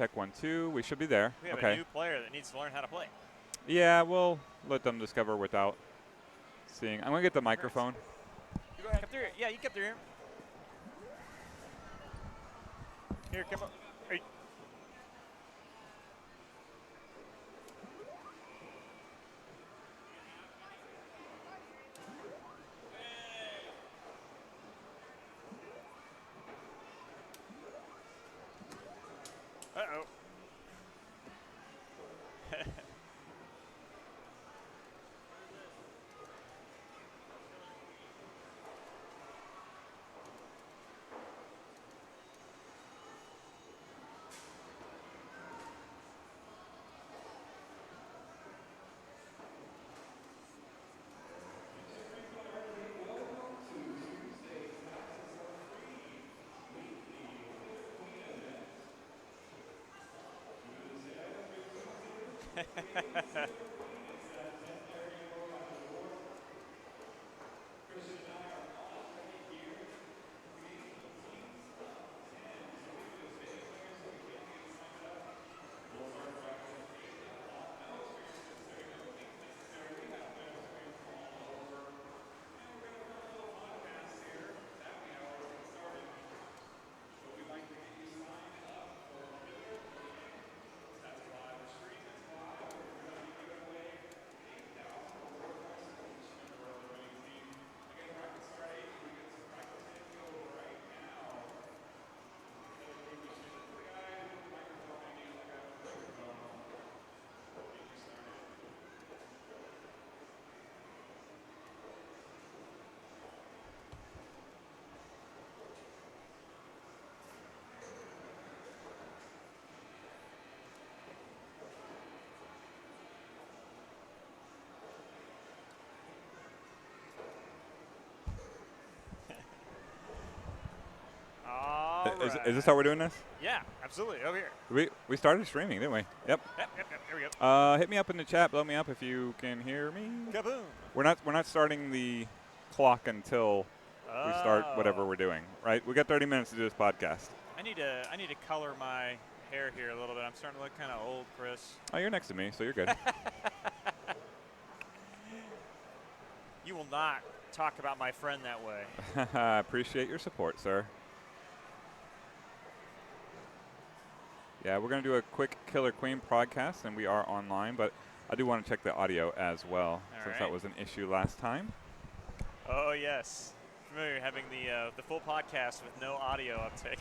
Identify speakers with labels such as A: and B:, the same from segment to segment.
A: Check 1, 2. We should be there.
B: We have
A: okay.
B: a new player that needs to learn how to play.
A: Yeah, we'll let them discover without seeing. I'm going to get the microphone.
B: You go ahead. Come through here. Yeah, you come through here. Here, come up. Hey. Uh-oh. All right.
A: Is this how we're doing this?
B: Yeah, absolutely. Over here.
A: We started streaming, didn't we? Yep.
B: Yep. Here we go.
A: Hit me up in the chat. Blow me up if you can hear me.
B: Kaboom.
A: We're not starting the clock until we start whatever we're doing. Right? We got 30 minutes to do this podcast.
B: I need to color my hair here a little bit. I'm starting to look kind of old, Chris.
A: Oh, you're next to me, so you're good.
B: You will not talk about my friend that way.
A: I appreciate your support, sir. Yeah, we're going to do a quick Killer Queen podcast, and we are online, but I do want to check the audio as well, since that was an issue last time.
B: Oh, yes. Familiar having the full podcast with no audio uptick.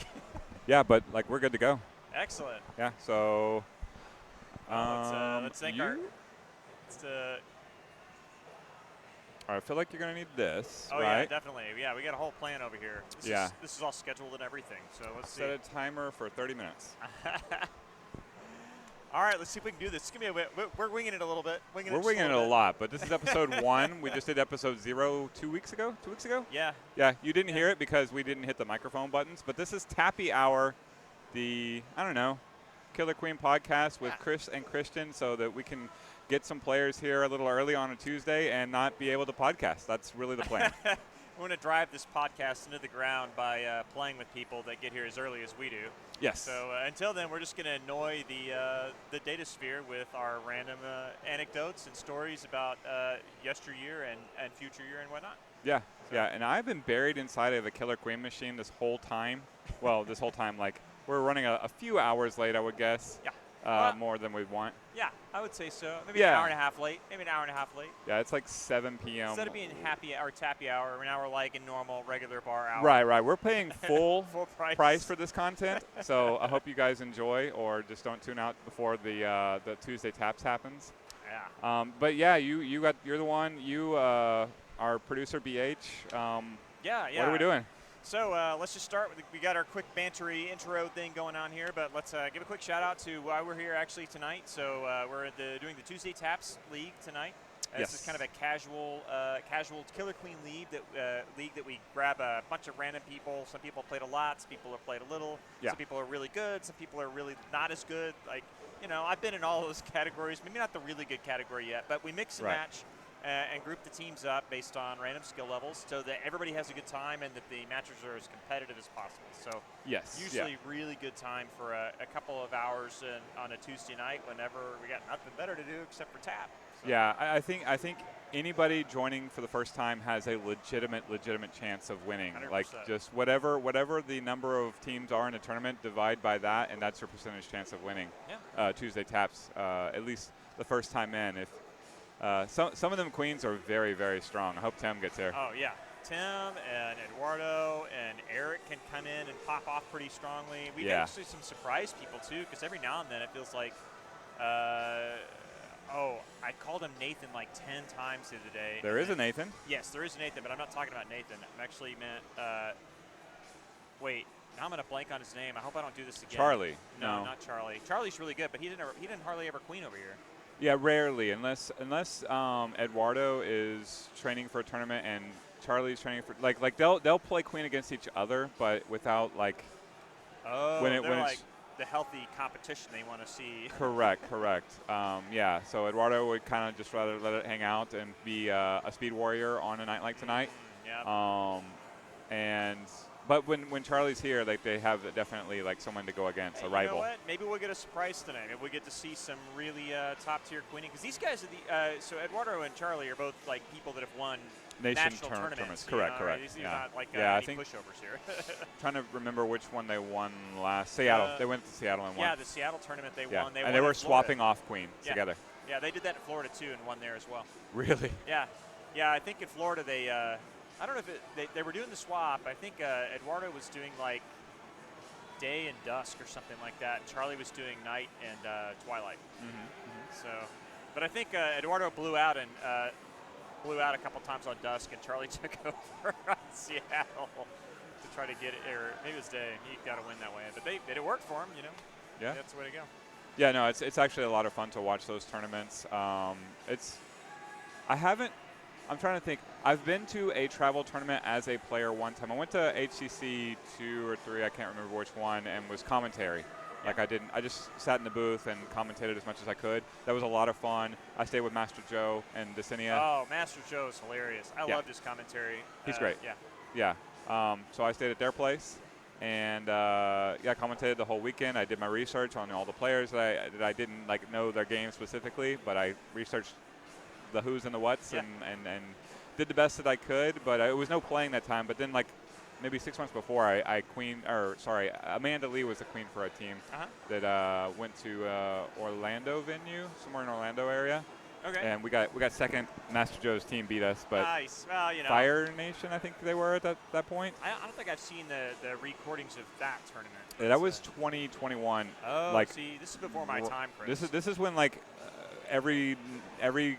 A: Yeah, but, like, we're good to go.
B: Excellent.
A: Yeah, so
B: let's thank our
A: I feel like you're going to need this,
B: right?
A: right?
B: Yeah, definitely. Yeah, we got a whole plan over here. This is all scheduled and everything, so let's
A: set a timer for 30 minutes.
B: All right, let's see if we can do this. It's gonna be we're winging it a little bit.
A: We're winging it a lot, but this is episode 1. We just did episode 0 2 weeks ago. 2 weeks ago?
B: Yeah.
A: Yeah, you didn't hear it because we didn't hit the microphone buttons, but this is Tappy Hour, the, I don't know, Killer Queen podcast with Chris and Christian, so that we can get some players here a little early on a Tuesday and not be able to podcast. That's really the plan.
B: We're going to drive this podcast into the ground by playing with people that get here as early as we do.
A: Yes.
B: So until then, we're just going to annoy the data sphere with our random anecdotes and stories about yesteryear and future year and whatnot.
A: Yeah, so. Yeah, and I've been buried inside of a Killer Queen machine this whole time. Well, this whole time, like, we're running a few hours late, I would guess.
B: Yeah.
A: More than we'd want.
B: Yeah, I would say so. Maybe an hour and a half late.
A: Yeah, it's like 7 p.m.
B: Instead of being tappy hour, now we're like a normal, regular bar hour.
A: Right. We're paying full price for this content, so I hope you guys enjoy, or just don't tune out before the Tuesday Taps happens.
B: Yeah.
A: But yeah, you're the one. You our producer BH.
B: Yeah.
A: What are we doing?
B: So let's just start with, we got our quick bantery intro thing going on here, but let's give a quick shout out to why we're here actually tonight. So we're doing the Tuesday Taps League tonight. This is kind of a casual Killer Queen league that we grab a bunch of random people. Some people played a lot, some people have played a little.
A: Yeah.
B: Some people are really good, some people are really not as good. Like, I've been in all those categories. Maybe not the really good category yet, but we mix and match. and group the teams up based on random skill levels so that everybody has a good time and that the matches are as competitive as possible. So usually really good time for a couple of hours on a Tuesday night whenever we got nothing better to do except for tap. So.
A: Yeah, I think anybody joining for the first time has a legitimate chance of winning.
B: 100%.
A: Like just whatever the number of teams are in a tournament, divide by that, and that's your percentage chance of winning.
B: Yeah.
A: Tuesday taps, at least the first time in. If some of them queens are very, very strong. I hope Tim gets here.
B: Oh yeah, Tim and Eduardo and Eric can come in and pop off pretty strongly. We've actually some surprise people too, because every now and then it feels like. I called him Nathan like 10 times the other day.
A: There is a Nathan?
B: Yes, there is a Nathan, but I'm not talking about Nathan. I'm actually meant, wait, now I'm going to blank on his name. I hope I don't do this again.
A: Charlie.
B: No, not Charlie. Charlie's really good, but he didn't hardly ever queen over here.
A: Yeah, rarely, unless Eduardo is training for a tournament and Charlie's training for, like they'll play queen against each other, but without like.
B: When it's the healthy competition they want to see.
A: Correct. Yeah, so Eduardo would kind of just rather let it hang out and be a speed warrior on a night like tonight. But when Charlie's here, like they have definitely like someone to go against, a rival.
B: You know what? Maybe we'll get a surprise tonight. Maybe we'll get to see some really top-tier queening, because these guys are so Eduardo and Charlie are both like people that have won national tournaments.
A: Correct.
B: These are not like
A: I
B: any
A: think
B: pushovers here.
A: Trying to remember which one they won last. Seattle. They went to Seattle and won.
B: Yeah, the Seattle tournament they won.
A: And they were swapping off queens together.
B: Yeah, they did that in Florida too and won there as well.
A: Really?
B: Yeah. I think in Florida they. I don't know if they were doing the swap. I think Eduardo was doing like day and dusk or something like that. Charlie was doing night and twilight. So, but I think Eduardo blew out a couple times on dusk, and Charlie took over on Seattle to try to get it. Or maybe it was day. He got to win that way, but it worked for him.
A: Yeah,
B: that's the way to go.
A: Yeah, no, it's actually a lot of fun to watch those tournaments. I'm trying to think. I've been to a travel tournament as a player one time. I went to HCC 2 or 3, I can't remember which one, and was commentary. Like I just sat in the booth and commentated as much as I could. That was a lot of fun. I stayed with Master Joe and Desinia.
B: Oh, Master Joe is hilarious. I loved his commentary.
A: He's great.
B: Yeah.
A: So I stayed at their place and commentated the whole weekend. I did my research on all the players that I didn't like know their game specifically, but I researched the who's and the whats and did the best that I could. But it was no playing that time. But then like maybe 6 months before, Amanda Lee was the queen for a team that went to Orlando venue, somewhere in Orlando area.
B: Okay.
A: And we got second. Master Joe's team beat us, but
B: nice. Well,
A: Fire Nation, I think they were at that point.
B: I don't think I've seen the recordings of that tournament.
A: Yeah, that was 2021.
B: Oh, see, this is before my time, Chris.
A: This is when like every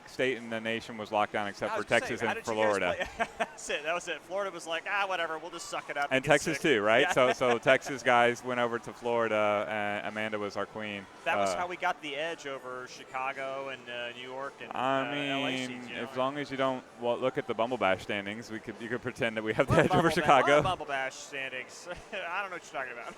A: state in the nation was locked down except for Texas and Florida.
B: That's it. That was it. Florida was like, whatever, we'll just suck it up.
A: And Texas too, right? Yeah. So Texas guys went over to Florida, and Amanda was our queen.
B: That was how we got the edge over Chicago and New York and LA seeds,
A: as long as you don't look at the Bumble Bash standings, you could pretend that we have the edge over Chicago.
B: Bumble Bash standings. I don't know what you're talking about.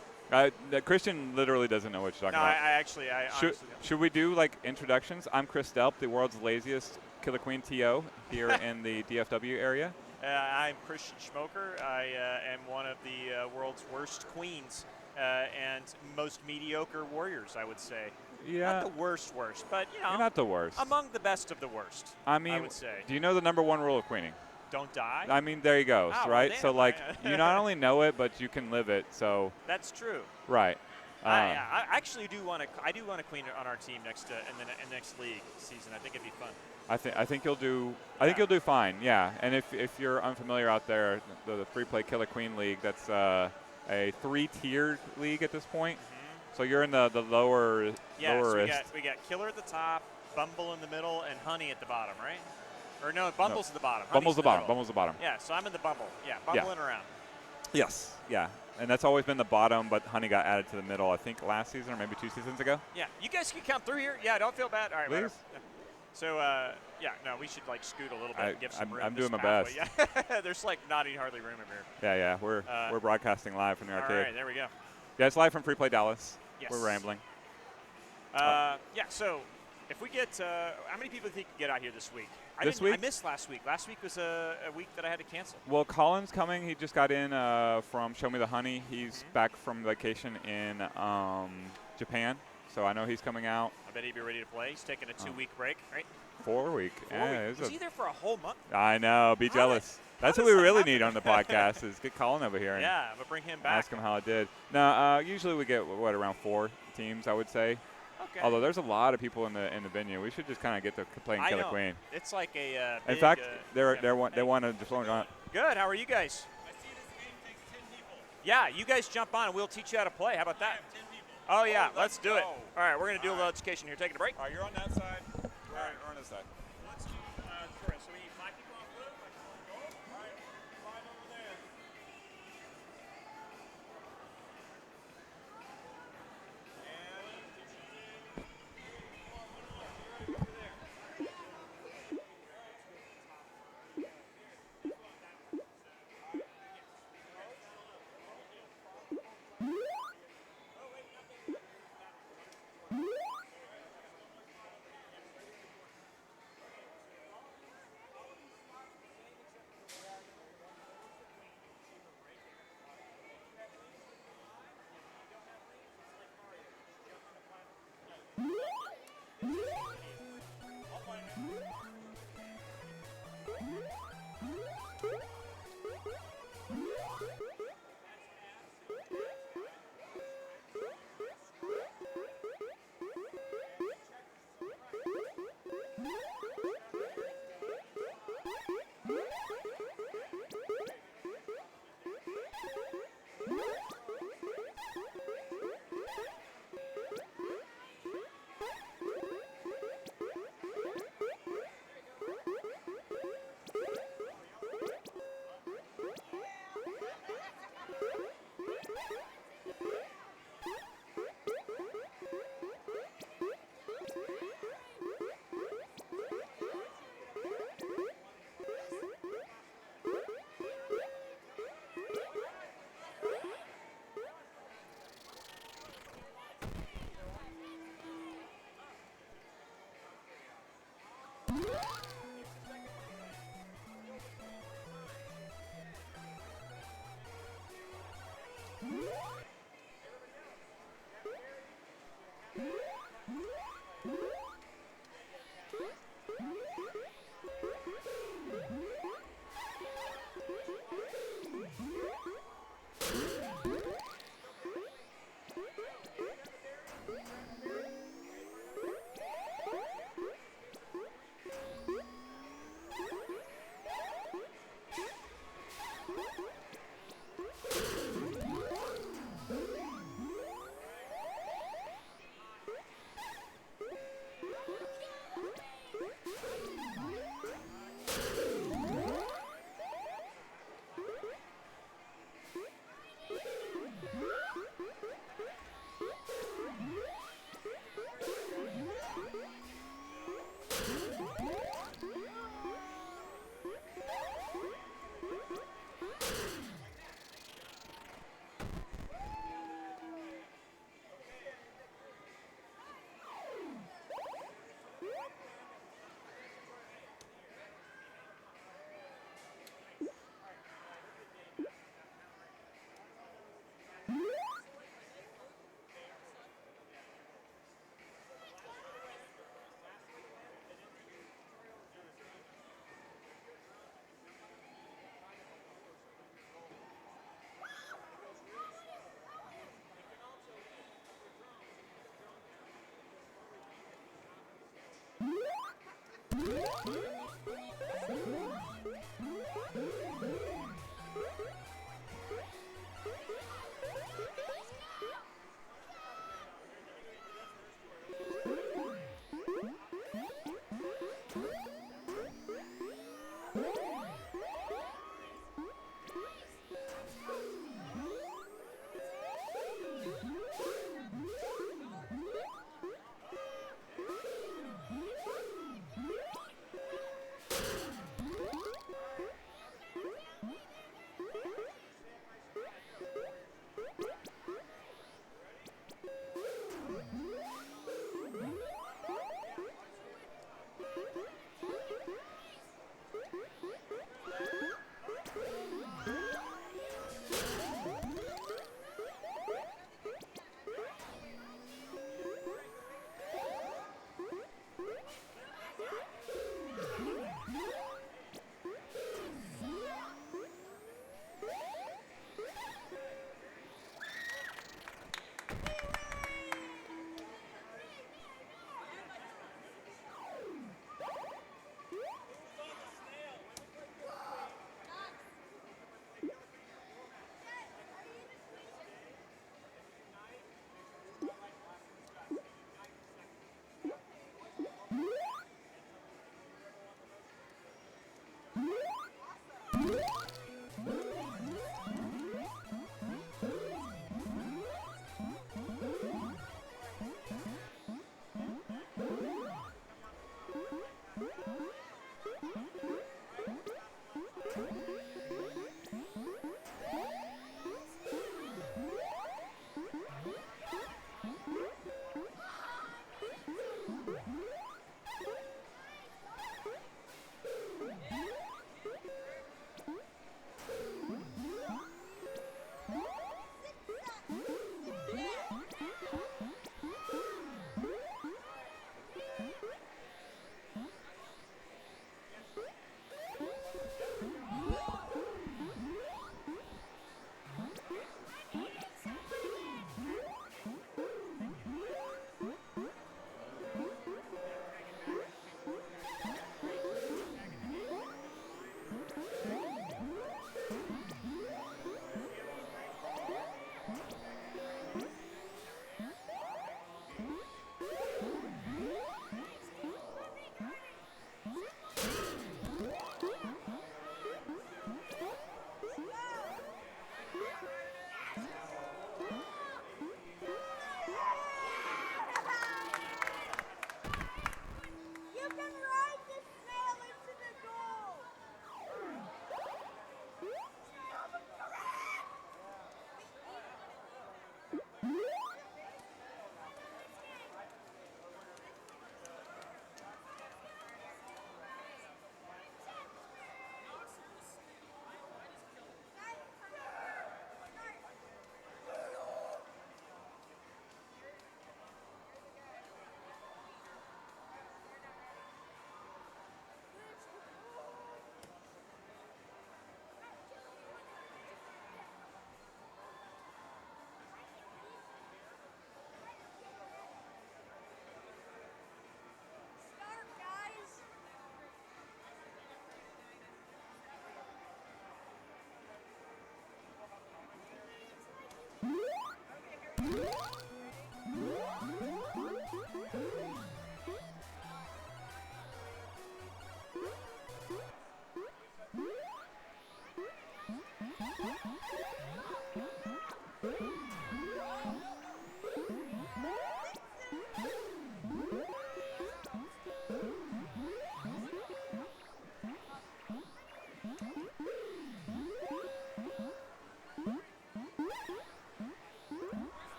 A: Christian literally doesn't know what you're talking about.
B: I honestly don't.
A: Should we do like introductions? I'm Chris Delp, the world's laziest Killer Queen TO here in the DFW area.
B: I'm Christian Schmoker. I am one of the world's worst queens and most mediocre warriors, I would say.
A: Yeah.
B: Not the worst, but
A: you're not the worst.
B: Among the best of the worst. I would say.
A: Do you know the number 1 rule of queening?
B: Don't die.
A: I mean, there you go, right?
B: Well,
A: so like, you not only know it, but you can live it. So
B: that's true.
A: Right.
B: I actually do want to queen on our team in the next league season. I think it'd be fun.
A: I think you'll do. I think you'll do fine. Yeah. And if you're unfamiliar out there, the Free Play Killer Queen League, that's a 3-tiered league at this point. So you're in the lower.
B: Yeah. So we got Killer at the top, Bumble in the middle, and Honey at the bottom, right? Or no, Bumble's at the bottom.
A: Bumble's the bottom. Bumble's the bottom.
B: Yeah, so I'm in the Bumble. Yeah, bumbling around.
A: Yes. Yeah. And that's always been the bottom, but Honey got added to the middle, I think, last season or maybe 2 seasons ago.
B: Yeah. You guys can come through here. Yeah, don't feel bad. All right,
A: please.
B: So, we should like scoot a little bit and give some room.
A: I'm doing my best.
B: Yeah. There's like not hardly room in here.
A: Yeah. We're broadcasting live from the arcade.
B: All right, there we go.
A: Yeah, it's live from Free Play Dallas.
B: Yes.
A: We're rambling.
B: So If we get, how many people do you think can get out here this week? I missed last week. Last week was a week that I had to cancel.
A: Well, Colin's coming. He just got in from Show Me the Honey. He's back from vacation in Japan, so I know he's coming out.
B: I bet he'd be ready to play. He's taking a 2-week break, right?
A: 4 week.
B: 4 weeks. Is he there for a whole month?
A: I know. Be jealous. That's what we really need on the podcast is get Colin over here. And
B: yeah, but bring him back.
A: Ask him how it did. Now, usually we get, around 4 teams, I would say.
B: Okay.
A: Although there's a lot of people in the venue. We should just kind of get to playing Killer Queen.
B: It's like a big,
A: in fact, they want to just on.
B: Good. How are you guys?
C: I see this game takes 10 people.
B: Yeah, you guys jump on and we'll teach you how to play. How about that?
C: 10 people.
B: Oh, yeah. Let's do it. All right, we're going to do a little education here. Taking a break.
A: All right, you're on that side. We're on this side.
C: Let's do, sure. So we need 5 people on blue. Go. All right. 5 over there.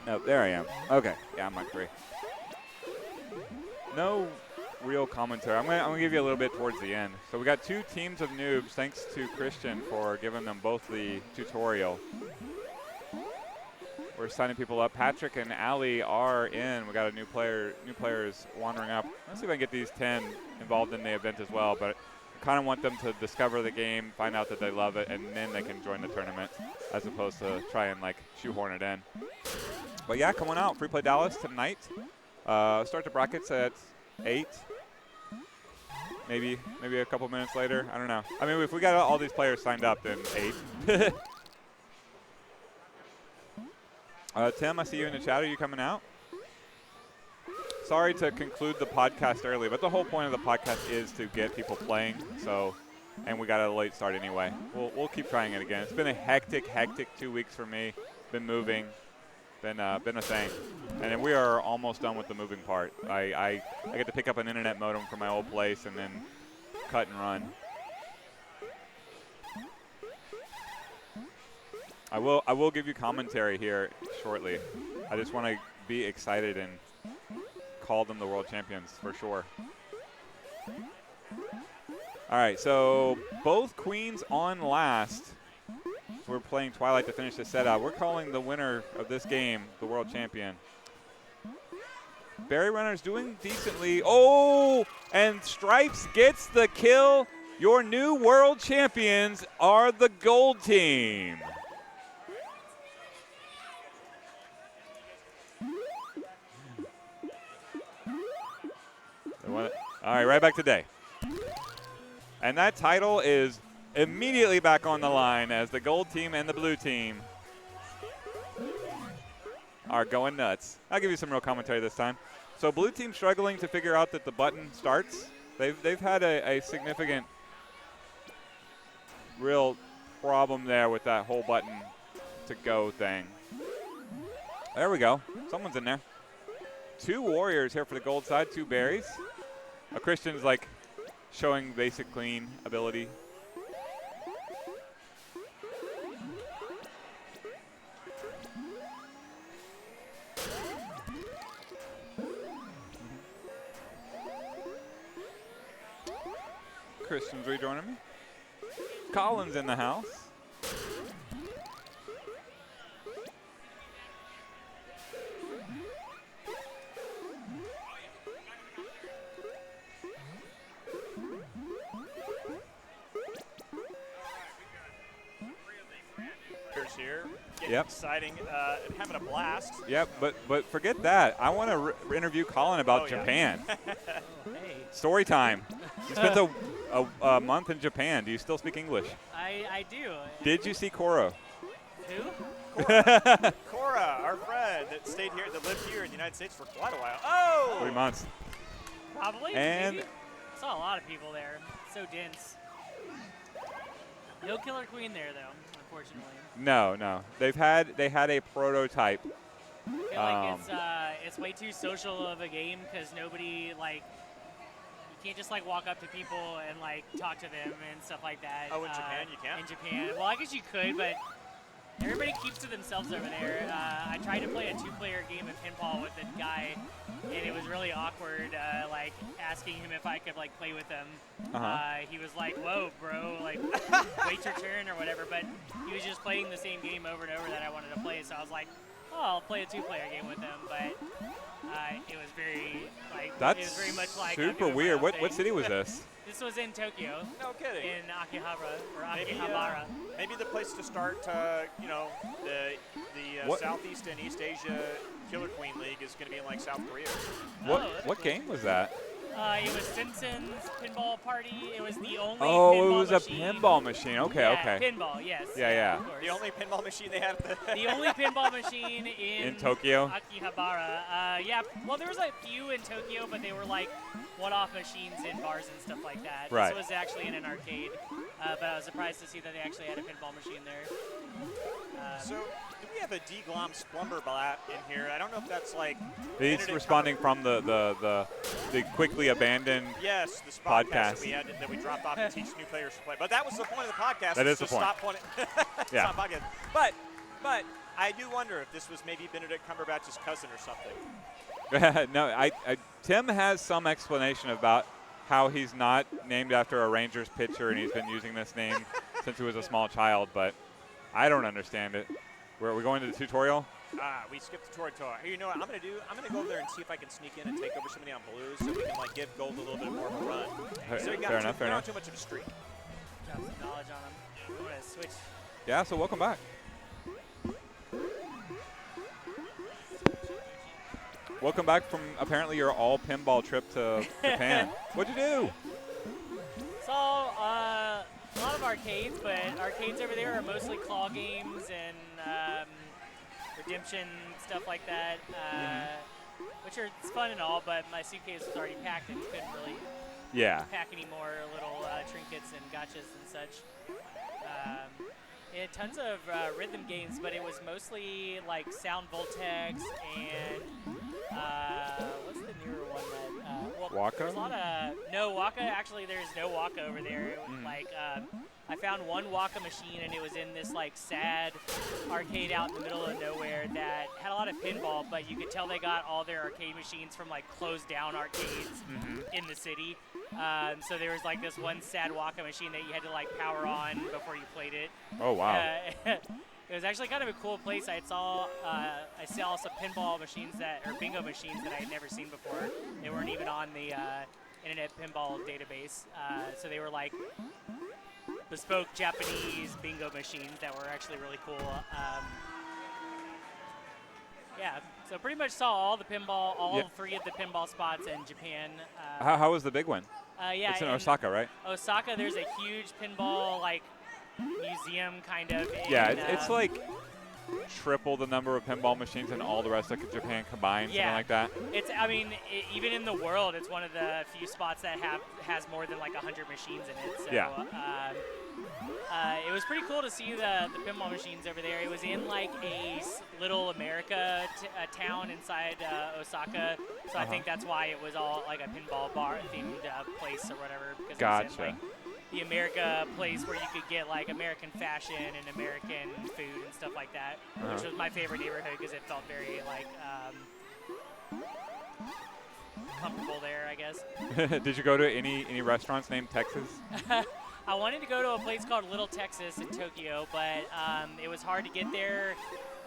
A: Nope, there I am. Okay, yeah, I'm on 3. No real commentary. I'm gonna give you a little bit towards the end. So we got 2 teams of noobs. Thanks to Christian for giving them both the tutorial. We're signing people up. Patrick and Allie are in. We got a new players wandering up. Let's see if I can get these 10 involved in the event as well. But I kind of want them to discover the game, find out that they love it, and then they can join the tournament, as opposed to try and like shoehorn it in. But yeah, come on out. Free Play Dallas tonight. Start the brackets at 8. Maybe a couple minutes later. I don't know. I mean, if we got all these players signed up, then 8. Tim, I see you in the chat. Are you coming out? Sorry to conclude the podcast early, but the whole point of the podcast is to get people playing. So, and we got a late start anyway. We'll keep trying it again. It's been a hectic 2 weeks for me. Been moving. Been a thing. And then we are almost done with the moving part. I get to pick up an internet modem from my old place and then cut and run. I will give you commentary here shortly. I just want to be excited and call them the world champions for sure. All right, so both queens on last. So we're playing Twilight to finish this set out. We're calling the winner of this game the world champion. Berry Runner's doing decently. Oh, and Stripes gets the kill. Your new world champions are the gold team. All right, right back today. And that title is immediately back on the line as the gold team and the blue team are going nuts. I'll give you some real commentary this time. So blue team struggling to figure out that the button starts. They've had a significant real problem there with that whole button to go thing. There we go. Someone's in there. 2 warriors here for the gold side, 2 berries. A Christian's like showing basic clean ability. Christian's rejoining me. Colin's in the house.
B: Here, getting exciting, and having a blast.
A: Yep, but forget that. I want to interview Colin about Japan.
D: Hey.
A: Story time. You spent a month in Japan. Do you still speak English?
D: I do.
A: Did you see Koro?
D: Who?
B: Cora, our friend that lived here in the United States for quite a while. Oh!
A: 3 months.
D: Probably.
A: And
D: maybe. Saw a lot of people there. So dense. No Killer Queen there though, unfortunately.
A: no. They had a prototype.
D: I feel like it's way too social of a game because nobody you can't just walk up to people and talk to them and stuff like that.
B: Oh, in Japan you can't?
D: In Japan, well, I guess you could, but everybody everybody keeps to themselves over there. I tried to play a 2-player game of pinball with a guy, and it was really awkward, like asking him if I could like play with him. He was like, "Whoa, bro, like wait your turn or whatever." But he was just playing the same game over and over that I wanted to play, so I was like, "Oh, I'll play a 2-player game with him." But it was very like
A: That's
D: it was very much like
A: super weird. What city was this?
D: This was in Tokyo,
B: No kidding.
D: in Akihabara or
B: Maybe,
D: Akihabara.
B: maybe the place to start, you know, the
A: What-
B: Southeast and East Asia Killer Queen League is going to be in like South Korea.
A: What game was that?
D: It was Simpsons Pinball Party. It was the only
A: Oh,
D: pinball
A: it was
D: machine.
A: a pinball machine. Okay,
D: Yeah,
A: okay.
D: Pinball, yes.
A: Yeah.
D: Of course.
B: The only pinball machine they had at
D: The only pinball machine
A: In Tokyo?
D: Akihabara. Yeah, well, there was a few in Tokyo, but they were like one-off machines in bars and stuff like that.
A: Right.
D: This was actually in an arcade, but I was surprised to see that they actually had a pinball machine there.
B: So, do we have a D-Glom Splumberblat in here? I don't know if that's like...
A: He's
B: internet
A: responding from the quickly abandoned.
B: Yes, the
A: podcast.
B: podcast that we dropped off to teach new players to play. But that was the point of the podcast.
A: That is
B: to
A: the point.
B: Stop pointing.
A: Yeah.
B: Stop podcast. But I do wonder if this was maybe Benedict Cumberbatch's cousin or something.
A: No, Tim has some explanation about how he's not named after a Rangers pitcher and he's been using this name since he was a small child, but I don't understand it. Are we going to the tutorial?
B: We skipped the tutorial. You know what I'm gonna do? I'm gonna go over there and see if I can sneak in and take over somebody on blues, so we can like give gold a little bit more of a run. So we got
A: Fair enough.
B: not too much of a streak.
D: Drop some knowledge on them. I'm gonna switch.
A: Yeah, so welcome back. Welcome back from apparently your all pinball trip to Japan. What'd you do?
D: Saw a lot of arcades, but arcades over there are mostly claw games and redemption stuff like that, which are it's fun and all. But my suitcase was already packed and couldn't really pack any more little trinkets and gotchas and such. It had tons of rhythm games, but it was mostly like Sound Voltex and what's the newer one that
A: Waka?
D: There's a lot of Waka. Actually, there's no Waka over there. It was like I found one Waka machine, and it was in this like sad arcade out in the middle of nowhere that had a lot of pinball, but you could tell they got all their arcade machines from like closed down arcades in the city. So there was like this one sad Waka machine that you had to like power on before you played it.
A: Oh, wow.
D: It was actually kind of a cool place. I saw some pinball machines or bingo machines that I had never seen before. They weren't even on the Internet Pinball database. So they were like bespoke Japanese bingo machines that were actually really cool. Yeah, so pretty much saw all the pinball, all 3 of the pinball spots in Japan.
A: How was the big one?
D: Yeah,
A: It's in Osaka, right?
D: Osaka, there's a huge pinball like museum kind of.
A: Yeah, it's like triple the number of pinball machines in all the rest of Japan combined, something like that.
D: I mean, even in the world, it's one of the few spots that has more than like 100 machines in it. So, it was pretty cool to see the pinball machines over there. It was in like a little America town inside Osaka, so I think that's why it was all like a pinball bar themed place or whatever. Because it was in, like, the America place where you could get like American fashion and American food and stuff like that, which was my favorite neighborhood because it felt very like comfortable there, I guess.
A: Did you go to any restaurants named Texas?
D: I wanted to go to a place called Little Texas in Tokyo, but it was hard to get there.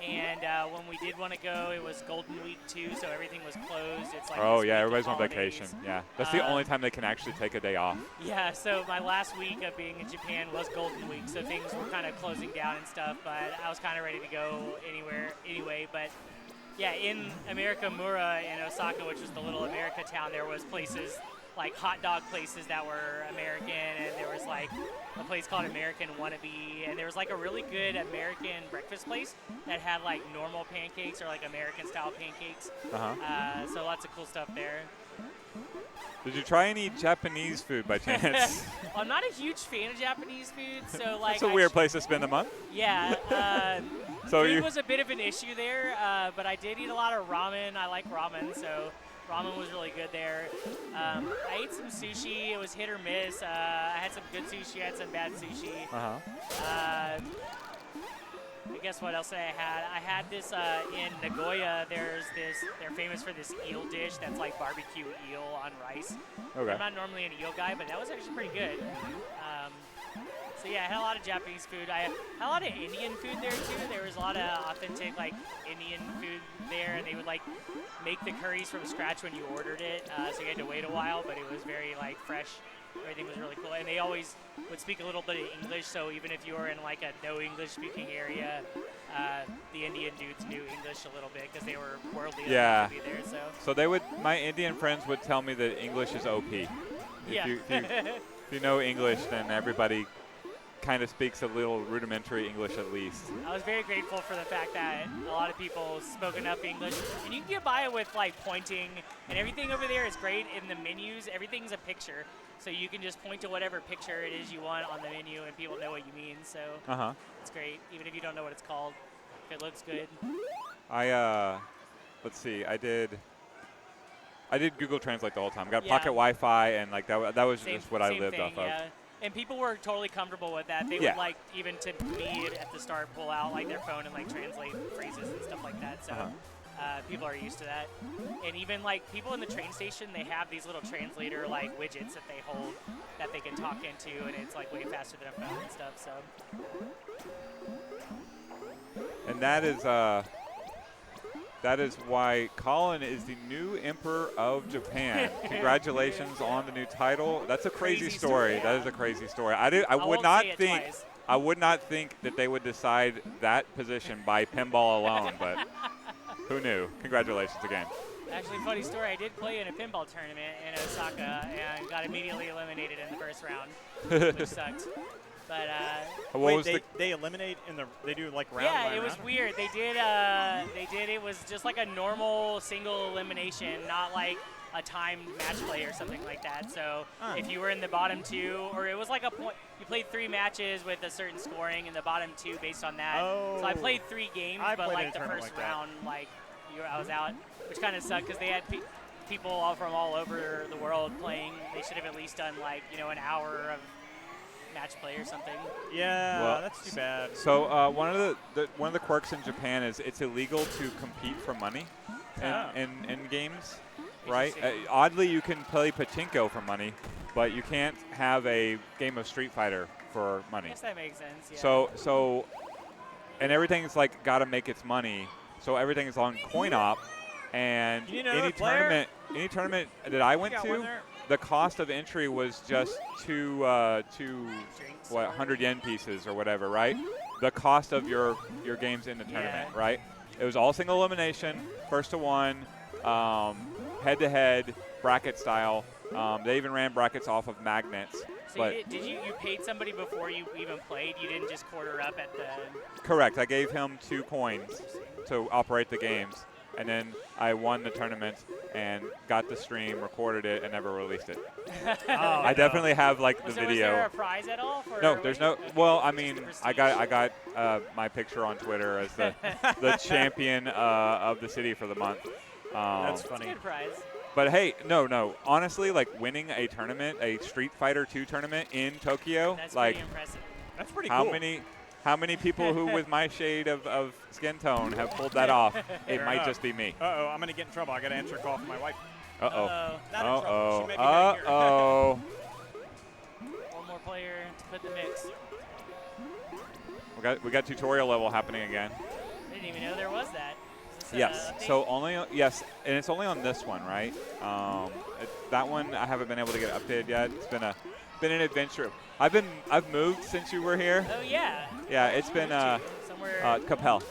D: And when we did want to go, it was Golden Week too, so everything was closed. It's like
A: everybody's on vacation. Yeah, that's the only time they can actually take a day off.
D: Yeah, so my last week of being in Japan was Golden Week, so things were kind of closing down and stuff. But I was kind of ready to go anyway. But yeah, in America Mura in Osaka, which was the little America town, there was places like hot dog places that were American, and there was like a place called American Wannabe, and there was like a really good American breakfast place that had like normal pancakes or like American style pancakes. So lots of cool stuff there.
A: Did you try any Japanese food by chance?
D: Well, I'm not a huge fan of Japanese food, so like
A: It's a weird place to spend a month.
D: Yeah.
A: So
D: food was a bit of an issue there, but I did eat a lot of ramen. I like ramen, so ramen was really good there. I ate some sushi. It was hit or miss. I had some good sushi. I had some bad sushi. I guess what else did I had? I had this in Nagoya. They're famous for this eel dish that's like barbecue eel on rice.
A: Okay.
D: I'm not normally an eel guy, but that was actually pretty good. So yeah, I had a lot of Japanese food. I had a lot of Indian food there too. There was a lot of authentic like Indian food there, and they would like make the curries from scratch when you ordered it. So you had to wait a while, but it was very like fresh. Everything was really cool, and they always would speak a little bit of English. So even if you were in like a no English speaking area, the Indian dudes knew English a little bit because they were worldly enough to be there.
A: So they would. My Indian friends would tell me that English is OP.
D: Yeah.
A: If you know English, then everybody kind of speaks a little rudimentary English at least.
D: I was very grateful for the fact that a lot of people spoke enough English, and you can get by with like pointing, and everything over there is great in the menus. Everything's a picture, so you can just point to whatever picture it is you want on the menu, and people know what you mean. So it's great, even if you don't know what it's called. If it looks good.
A: Let's see. I did Google Translate the whole time. Got pocket Wi-Fi, and like that was just what I lived off of.
D: And people were totally comfortable with that. They would like, even to me at the start, pull out like their phone and like translate phrases and stuff like that. So people are used to that. And even like people in the train station, they have these little translator like widgets that they hold that they can talk into, and it's like way faster than a phone and stuff. So.
A: And that is why Colin is the new Emperor of Japan. Congratulations on the new title. That's a crazy story. That is a crazy story. I would not think that they would decide that position by pinball alone, but who knew? Congratulations again.
D: Actually, funny story. I did play in a pinball tournament in Osaka and got immediately eliminated in the first round, which sucked. But
B: they eliminate they do like round by
D: yeah,
B: round?
D: it was weird. They did it was just like a normal single elimination, not like a timed match play or something like that. So if you were in the bottom two, or it was like a point, you played 3 matches with a certain scoring in the bottom 2 based on that. So I played 3 games, but like the first round, like I was out, which kind of sucked because they had people all from all over the world playing. They should have at least done like an hour of match play or something.
B: Yeah, well, that's too bad.
A: So one of the quirks in Japan is it's illegal to compete for money in games, right? Oddly, you can play pachinko for money, but you can't have a game of Street Fighter for money.
D: I guess that makes sense. Yeah.
A: So and everything's like got to make its money. So everything is on coin op, and any tournament that I went to, the cost of entry was just two 100 yen pieces or whatever, right? The cost of your games in the tournament, right? It was all single elimination, first to one, head to head, bracket style. They even ran brackets off of magnets.
D: So you paid somebody before you even played? You didn't just quarter up at the...
A: Correct. I gave him 2 coins to operate the games. And then I won the tournament and got the stream, recorded it, and never released it. I definitely have like the video.
D: Was there a prize at all?
A: No, there's no. Well, I mean, I got my picture on Twitter as the champion of the city for the month.
B: That's funny.
D: That's a good prize.
A: But hey, no. Honestly, like winning a tournament, a Street Fighter 2 tournament in Tokyo,
D: that's
A: like
D: pretty impressive.
B: That's pretty cool.
A: How many people who, with my shade of skin tone, have pulled that off? It might just be me.
B: Uh-oh, I'm going to get in trouble. I got to answer a call from my wife.
A: Uh-oh.
B: Not in trouble. She may be down here.
A: Uh-oh.
D: One more player to put the mix.
A: We got tutorial level happening again.
D: I didn't even know there was that.
A: Yes. So and it's only on this one, right? That one I haven't been able to get updated yet. It's been an adventure. I've moved since you were here.
D: Oh yeah.
A: Yeah, it's been
D: somewhere.
A: Capel.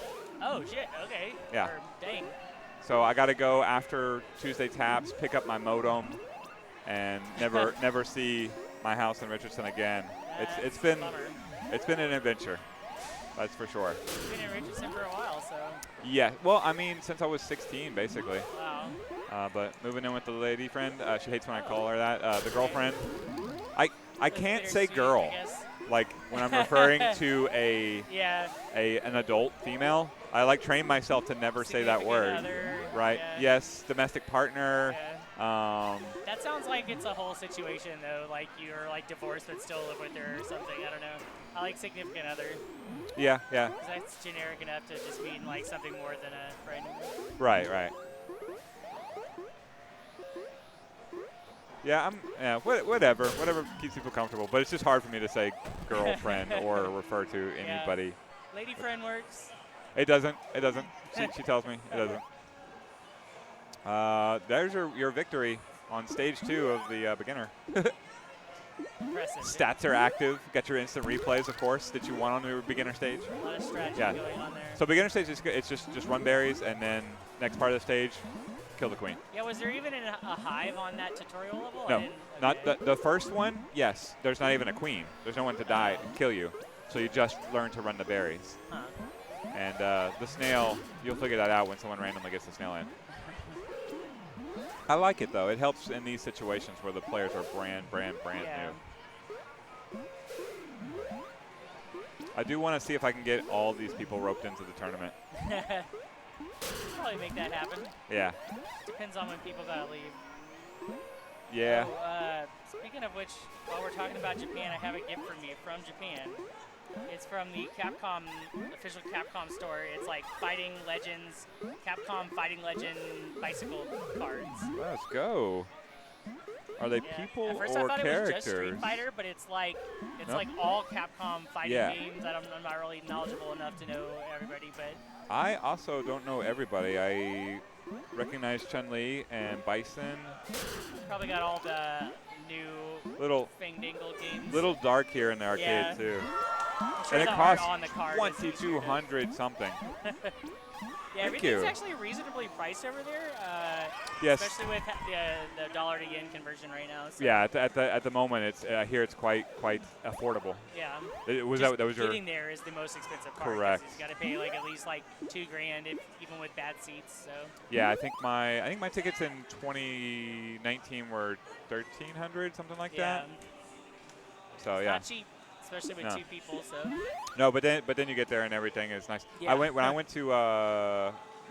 D: Oh shit. Okay.
A: Yeah.
D: Dang.
A: So I got to go after Tuesday Taps, pick up my modem, and never see my house in Richardson again. It's been an adventure. That's for sure.
D: You've been in Richardson for a while, so.
A: Yeah. Well, I mean, since I was 16, basically.
D: Wow.
A: But moving in with the lady friend, she hates when I call her that. The girlfriend. I can't say girl. Like when I'm referring to an adult female, I like train myself to never say that word.
D: Other,
A: right?
D: Yeah.
A: Yes, domestic partner.
D: Yeah. That sounds like it's a whole situation though. Like you're like divorced but still live with her or something. I don't know. I like significant other
A: Yeah, yeah.
D: because that's generic enough to just mean like something more than a friend.
A: Right, right. Yeah, whatever keeps people comfortable. But it's just hard for me to say girlfriend or refer to
D: Yeah.
A: anybody.
D: Lady friend works.
A: It doesn't. It doesn't. She tells me it doesn't. There's your victory on stage 2 of the beginner.
D: Impressive.
A: Stats are active. Get your instant replays, of course, that you want on the beginner stage.
D: A lot of strategy
A: Yeah.
D: going on there.
A: So beginner stage is good. It's just run berries, and then next part of the stage, kill the queen.
D: Yeah, was there even a hive on that tutorial level?
A: No,
D: I didn't,
A: not
D: okay.
A: the first one. Yes, there's not even a queen. There's no one to die and kill you. So you just learn to run the berries.
D: Huh.
A: And the snail, you'll figure that out when someone randomly gets the snail in. I like it though. It helps in these situations where the players are brand
D: Yeah.
A: new. I do want to see if I can get all these people roped into the tournament.
D: Probably make that happen.
A: Yeah.
D: Depends on when people gotta leave.
A: Yeah.
D: Oh, speaking of which, while we're talking about Japan, I have a gift for me from Japan. It's from the Capcom, official Capcom store. It's like Fighting Legends, Capcom Fighting Legend bicycle cards.
A: Let's go. Are they
D: Yeah.
A: people
D: At first
A: or
D: I thought
A: characters?
D: it was just Street Fighter, but it's like
A: Nope.
D: like all Capcom fighting
A: Yeah.
D: games. I'm not really knowledgeable enough to know everybody, but
A: I also don't know everybody. I recognize Chun-Li and Bison.
D: probably got all the new
A: Little
D: Fang Dangle games.
A: dark here in the arcade
D: Yeah.
A: too.
D: I'm sure
A: And it
D: the art
A: costs
D: on the card is easier to-
A: 2,200 something.
D: Yeah,
A: Thank
D: everything's
A: you.
D: actually reasonably priced over there.
A: Yes.
D: Especially with the dollar to yen conversion right now. So
A: Yeah. At the moment, it's here. It's quite affordable.
D: Yeah.
A: It was
D: Just
A: that was your
D: getting there is the most expensive part. 'cause
A: Correct.
D: You've got to pay like at least like $2,000 even with bad seats. So
A: yeah. I think my tickets in 2019 were 1,300 something like
D: yeah,
A: that. So
D: it's
A: yeah.
D: not cheap, especially with
A: No.
D: 2 people. So
A: No, but then you get there and everything is nice.
D: Yeah.
A: When I went to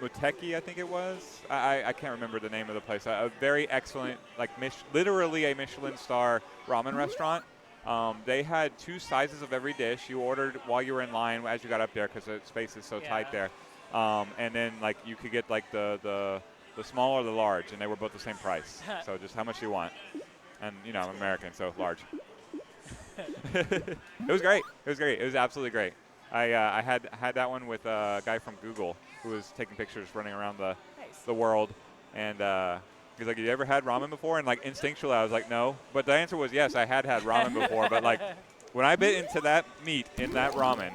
A: Muteki, I think it was. I can't remember the name of the place. A very excellent, like literally a Michelin star ramen restaurant. They had 2 sizes of every dish. You ordered while you were in line as you got up there because the space is so tight
D: Yeah.
A: there. And then like you could get like the small or the large, and they were both the same price. So just how much you want. And you know I'm American, so large. It was great. It was great. It was absolutely great. I had that one with a guy from Google who was taking pictures running around
D: nice.
A: the world, and he's like, "You ever had ramen before?" And like instinctually, I was like, "No," but the answer was yes. I had ramen before, but like when I bit into that meat in that ramen,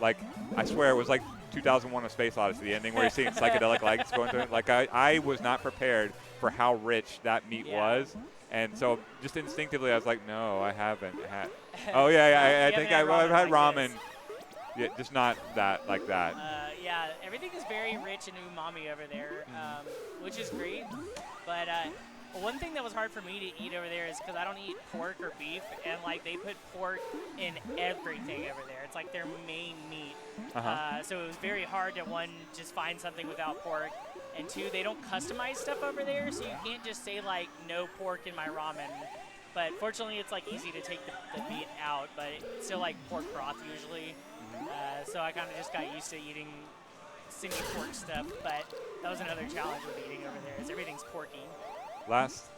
A: like I swear it was like 2001: A Space Odyssey, the ending where you're seeing psychedelic lights going through it. Like I was not prepared for how rich that meat
D: Yeah.
A: was. And so just instinctively, I was like, no, I haven't had. Oh, yeah, I
D: You
A: think
D: haven't
A: I've had
D: like
A: ramen.
D: this.
A: Yeah, just not that, like that.
D: Yeah, everything is very rich in umami over there, which is great. But one thing that was hard for me to eat over there is because I don't eat pork or beef, and like they put pork in everything over there. It's like their main meat.
A: Uh-huh.
D: So it was very hard to, 1, just find something without pork, and 2, they don't customize stuff over there, so you can't just say like no pork in my ramen. But fortunately, it's like easy to take the meat out, but it's still like pork broth usually. So I kind of just got used to eating semi pork stuff, but that was another challenge with eating over there. Is everything's porky.
A: Last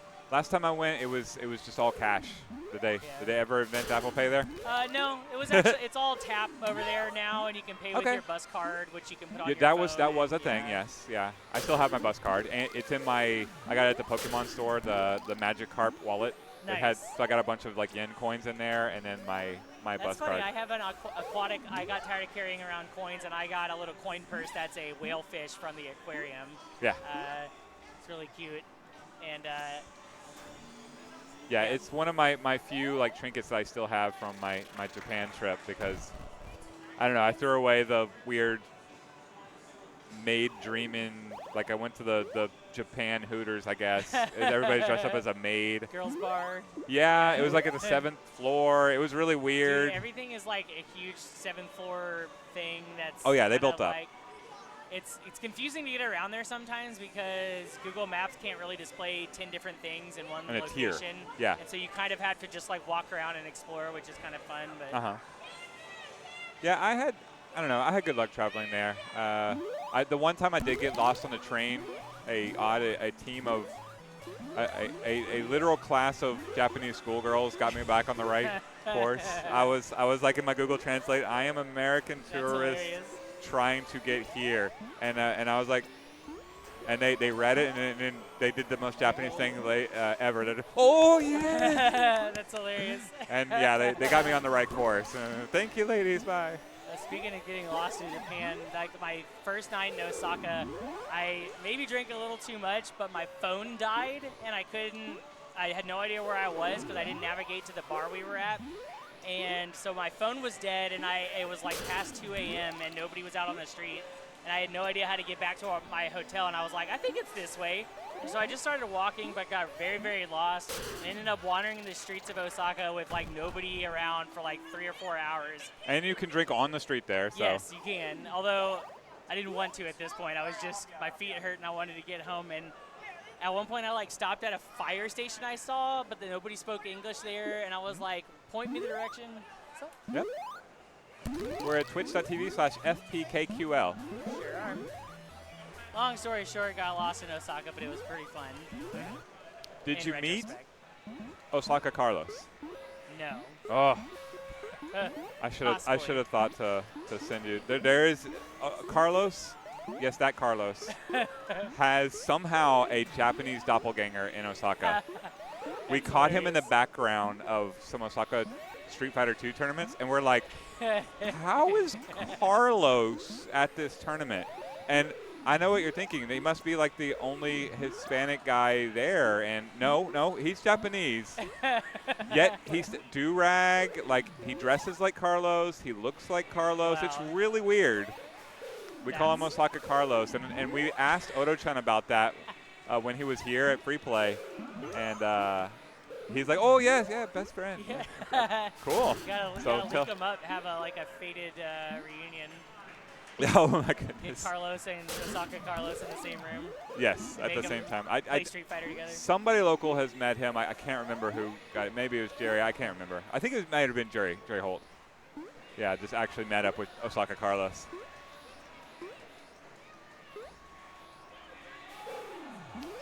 A: time I went, it was just all cash. Did
D: Yeah.
A: they ever invent Apple Pay there?
D: No, it was actually it's all tap over there now, and you can pay with
A: Okay.
D: your bus card, which you can put on
A: Yeah,
D: your
A: that
D: phone.
A: was a
D: and,
A: thing. Yes, yeah. I still have my bus card, and it's in my. I got it at the Pokemon store, the Magikarp wallet. It had,
D: Nice.
A: so I got a bunch of like yen coins in there, and then my
D: That's
A: bus
D: funny.
A: card.
D: I have an aquatic. I got tired of carrying around coins, and I got a little coin purse that's a whale fish from the aquarium.
A: Yeah.
D: It's really cute, and
A: Yeah,
D: Yeah.
A: it's one of my few like trinkets that I still have from my Japan trip because I don't know, I threw away the weird maid dreaming, like I went to the Japan Hooters, I guess. Everybody's dressed up as a maid.
D: girls' bar.
A: Yeah, it was like at the 7th floor. It was really weird.
D: Dude, everything is like a huge 7th floor thing that's.
A: Oh, yeah, they
D: kind
A: built
D: of
A: up.
D: Like, it's confusing to get around there sometimes because Google Maps can't really display 10 different things in one
A: And it's here.
D: location.
A: Yeah.
D: And so you kind of have to just like walk around and explore, which is kind of fun. But
A: Yeah, I don't know, I had good luck traveling there. The one time I did get lost on the train, a team of, a literal class of Japanese schoolgirls got me back on the right course. I was like in my Google Translate, I am American tourist trying to get here. And I was like, and they read it, and then they did the most Japanese thing ever. They're, oh, yeah!
D: That's hilarious.
A: And, yeah, they got me on the right course. Thank you, ladies. Bye.
D: Speaking of getting lost in Japan, like my first night in Osaka, I maybe drank a little too much, but my phone died, and I had no idea where I was because I didn't navigate to the bar we were at. And so my phone was dead, and it was like past 2 a.m., and nobody was out on the street. And I had no idea how to get back to my hotel, and I was like, I think it's this way. And so I just started walking, but got very, very lost. And ended up wandering the streets of Osaka with like nobody around for like 3 or 4 hours.
A: And you can drink on the street there. So.
D: Yes, you can. Although I didn't want to at this point. I was just, my feet hurt, and I wanted to get home. And at one point, I like stopped at a fire station I saw, but then nobody spoke English there, and I was like, point me the direction. So.
A: Yep. We're at twitch.tv/FPKQL.
D: Sure are. Long story short, got lost in Osaka, but it was pretty fun.
A: Did you meet
D: retrospect.
A: Osaka Carlos?
D: No.
A: Oh, I should have thought to send you. There is Carlos. Yes, that Carlos has somehow a Japanese doppelganger in Osaka. We caught him in the background of some Osaka Street Fighter 2 tournaments, and we're like, how is Carlos at this tournament? And I know what you're thinking. They must be like the only Hispanic guy there. And no, he's Japanese. Yet he's do-rag. Like, he dresses like Carlos. He looks like Carlos. Wow. It's really weird. We call him Osaka Carlos. And we asked Oto-chan about that when he was here at Free Play. And he's like, oh, yes, best friend.
D: Yeah.
A: Cool.
D: You gotta link them up, have a faded reunion.
A: Oh, my goodness.
D: Get Carlos and Osaka Carlos in the same room.
A: Yes, at the same time.
D: Play Street Fighter together.
A: Somebody local has met him. I can't remember who got it. Maybe it was Jerry. I can't remember. I think it might have been Jerry Holt. Yeah, just actually met up with Osaka Carlos.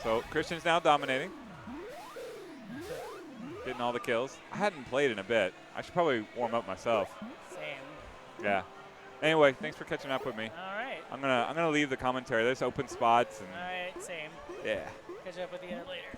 A: So Christian's now dominating. Getting all the kills. I hadn't played in a bit. I should probably warm up myself.
D: Same.
A: Yeah. Anyway, thanks for catching up with me.
D: All right.
A: I'm gonna leave the commentary. There's open spots. And
D: all right, same.
A: Yeah.
D: Catch up with you later.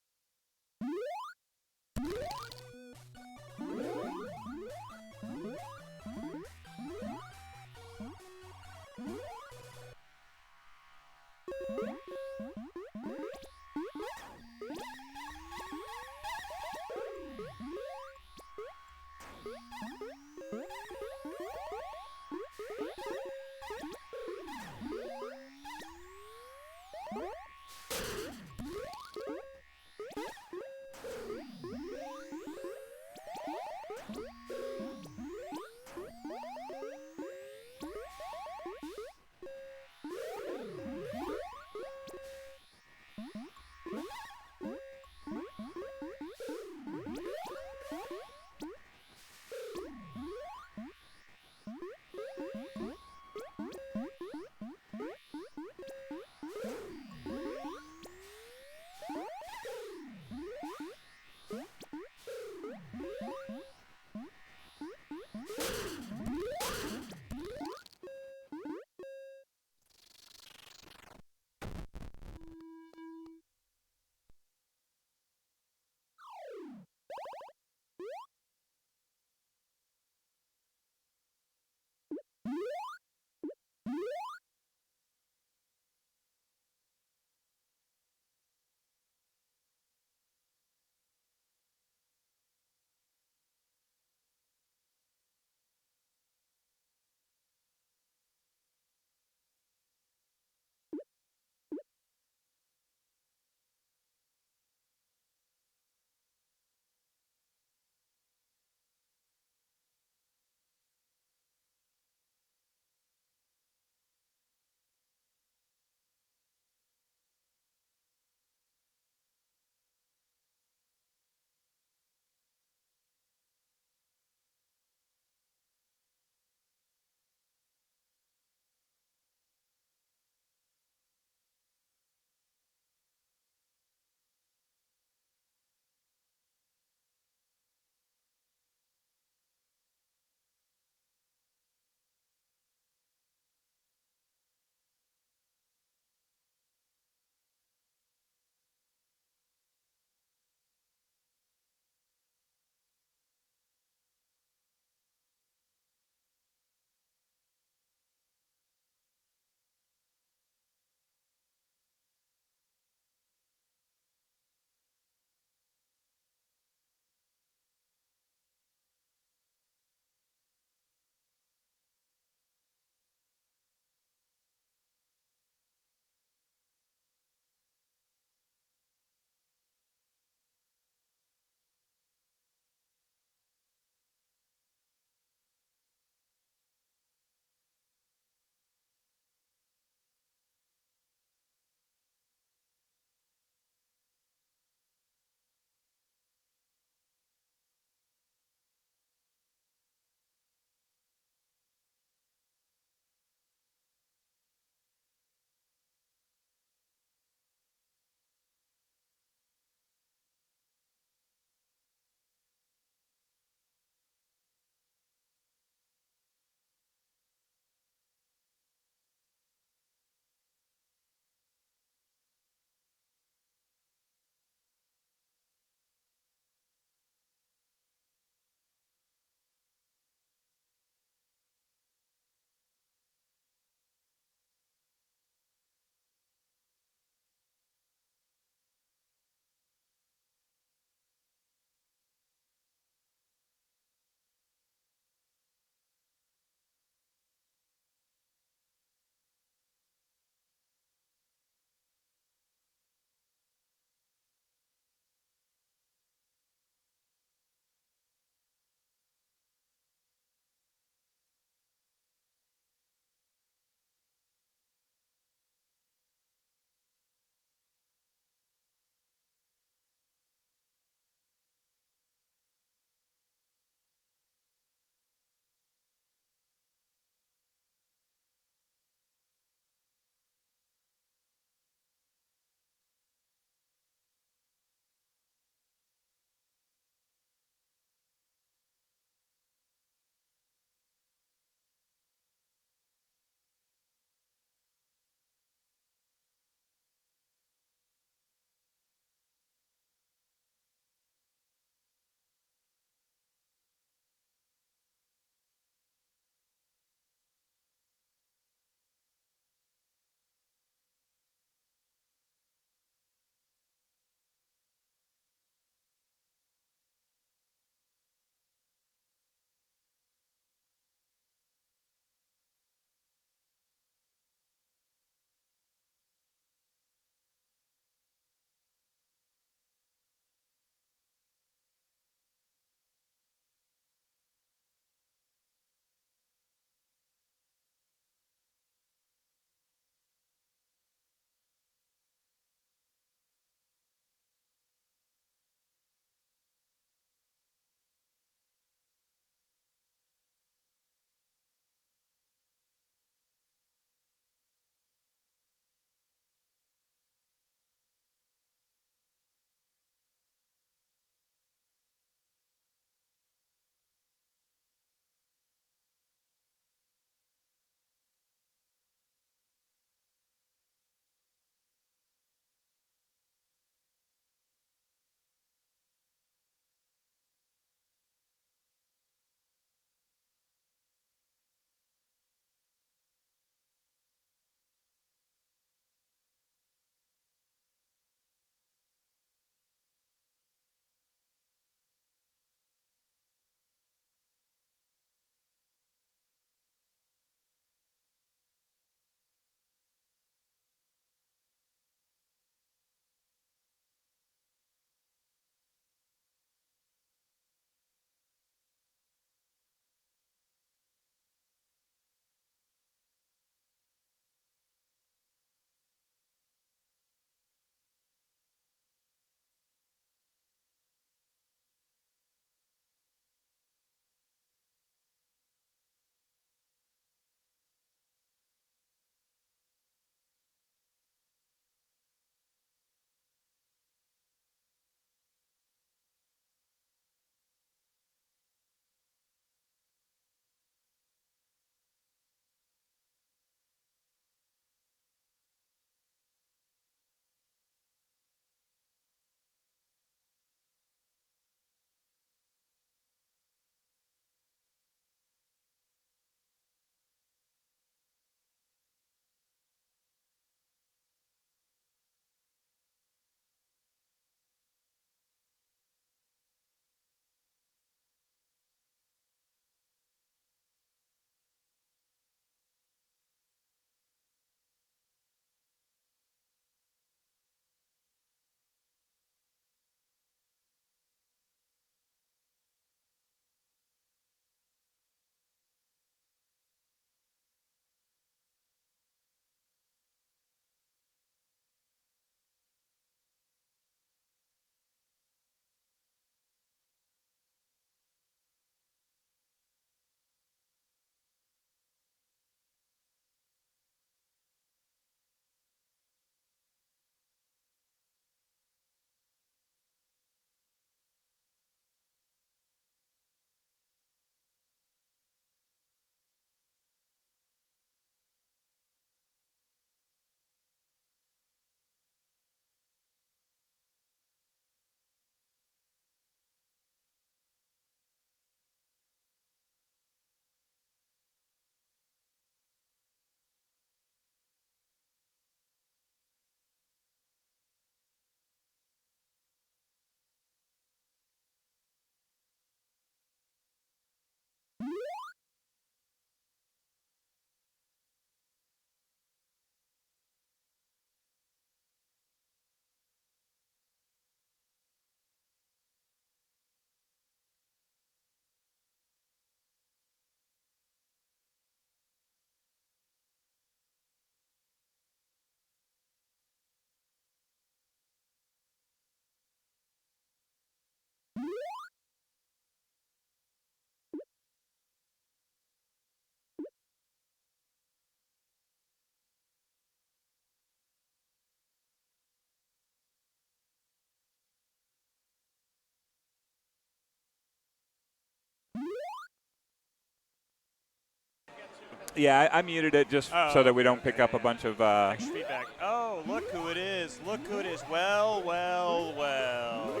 A: Yeah, I muted it just so that we don't pick up a bunch of.
B: Extra feedback. Oh, look who it is. Look who it is. Well, well, well.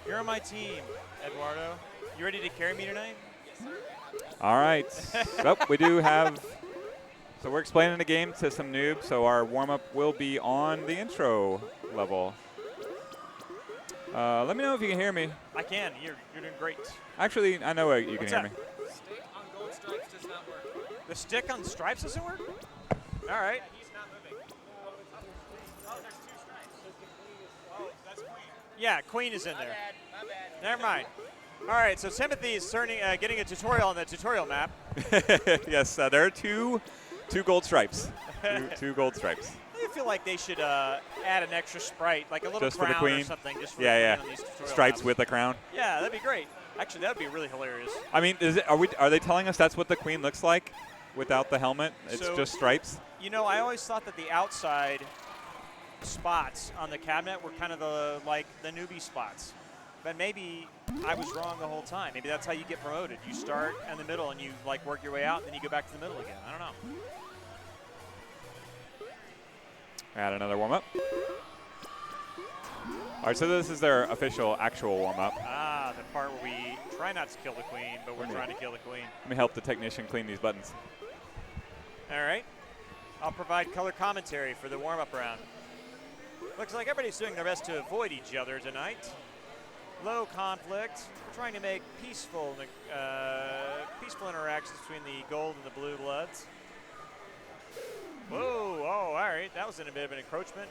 B: You're on my team, Eduardo. You ready to carry me tonight?
A: All right. So we do have. So we're explaining the game to some noobs. So our warm-up will be on the intro level. Let me know if you can hear me.
B: I can. You're doing great.
A: Actually, I know you can
B: What's
A: hear
B: that?
A: me.
E: Stick on gold stripes does not work.
B: The stick on the stripes doesn't work? All right.
E: He's not moving. Oh, there's 2 stripes. Oh, that's Queen.
B: Yeah, Queen is in
E: My
B: there.
E: bad. My bad.
B: Never mind. All right, so Timothy is getting a tutorial on the tutorial map.
A: Yes, there are two gold stripes. two gold stripes.
B: I feel like they should add an extra sprite, like a little
A: Just for the
B: crown or
A: queen?
B: something, just for
A: Yeah,
B: the queen on these tutorial
A: Stripes
B: maps.
A: with a crown.
B: Yeah, that'd be great. Actually, that would be really hilarious.
A: I mean, are they telling us that's what the queen looks like without the helmet? It's
B: So-
A: just stripes.
B: You know, I always thought that the outside spots on the cabinet were kind of the newbie spots. But maybe I was wrong the whole time. Maybe that's how you get promoted. You start in the middle and you work your way out, and then you go back to the middle again. I don't know.
A: Add another warm-up. All right, so this is their official actual warm-up.
B: Ah, the part where we try not to kill the queen, but we're trying to kill the queen.
A: Let me help the technician clean these buttons.
B: All right. I'll provide color commentary for the warm-up round. Looks like everybody's doing their best to avoid each other tonight. Low conflict. We're trying to make peaceful interactions between the gold and the blue bloods. Whoa, oh, all right. That was in a bit of an encroachment.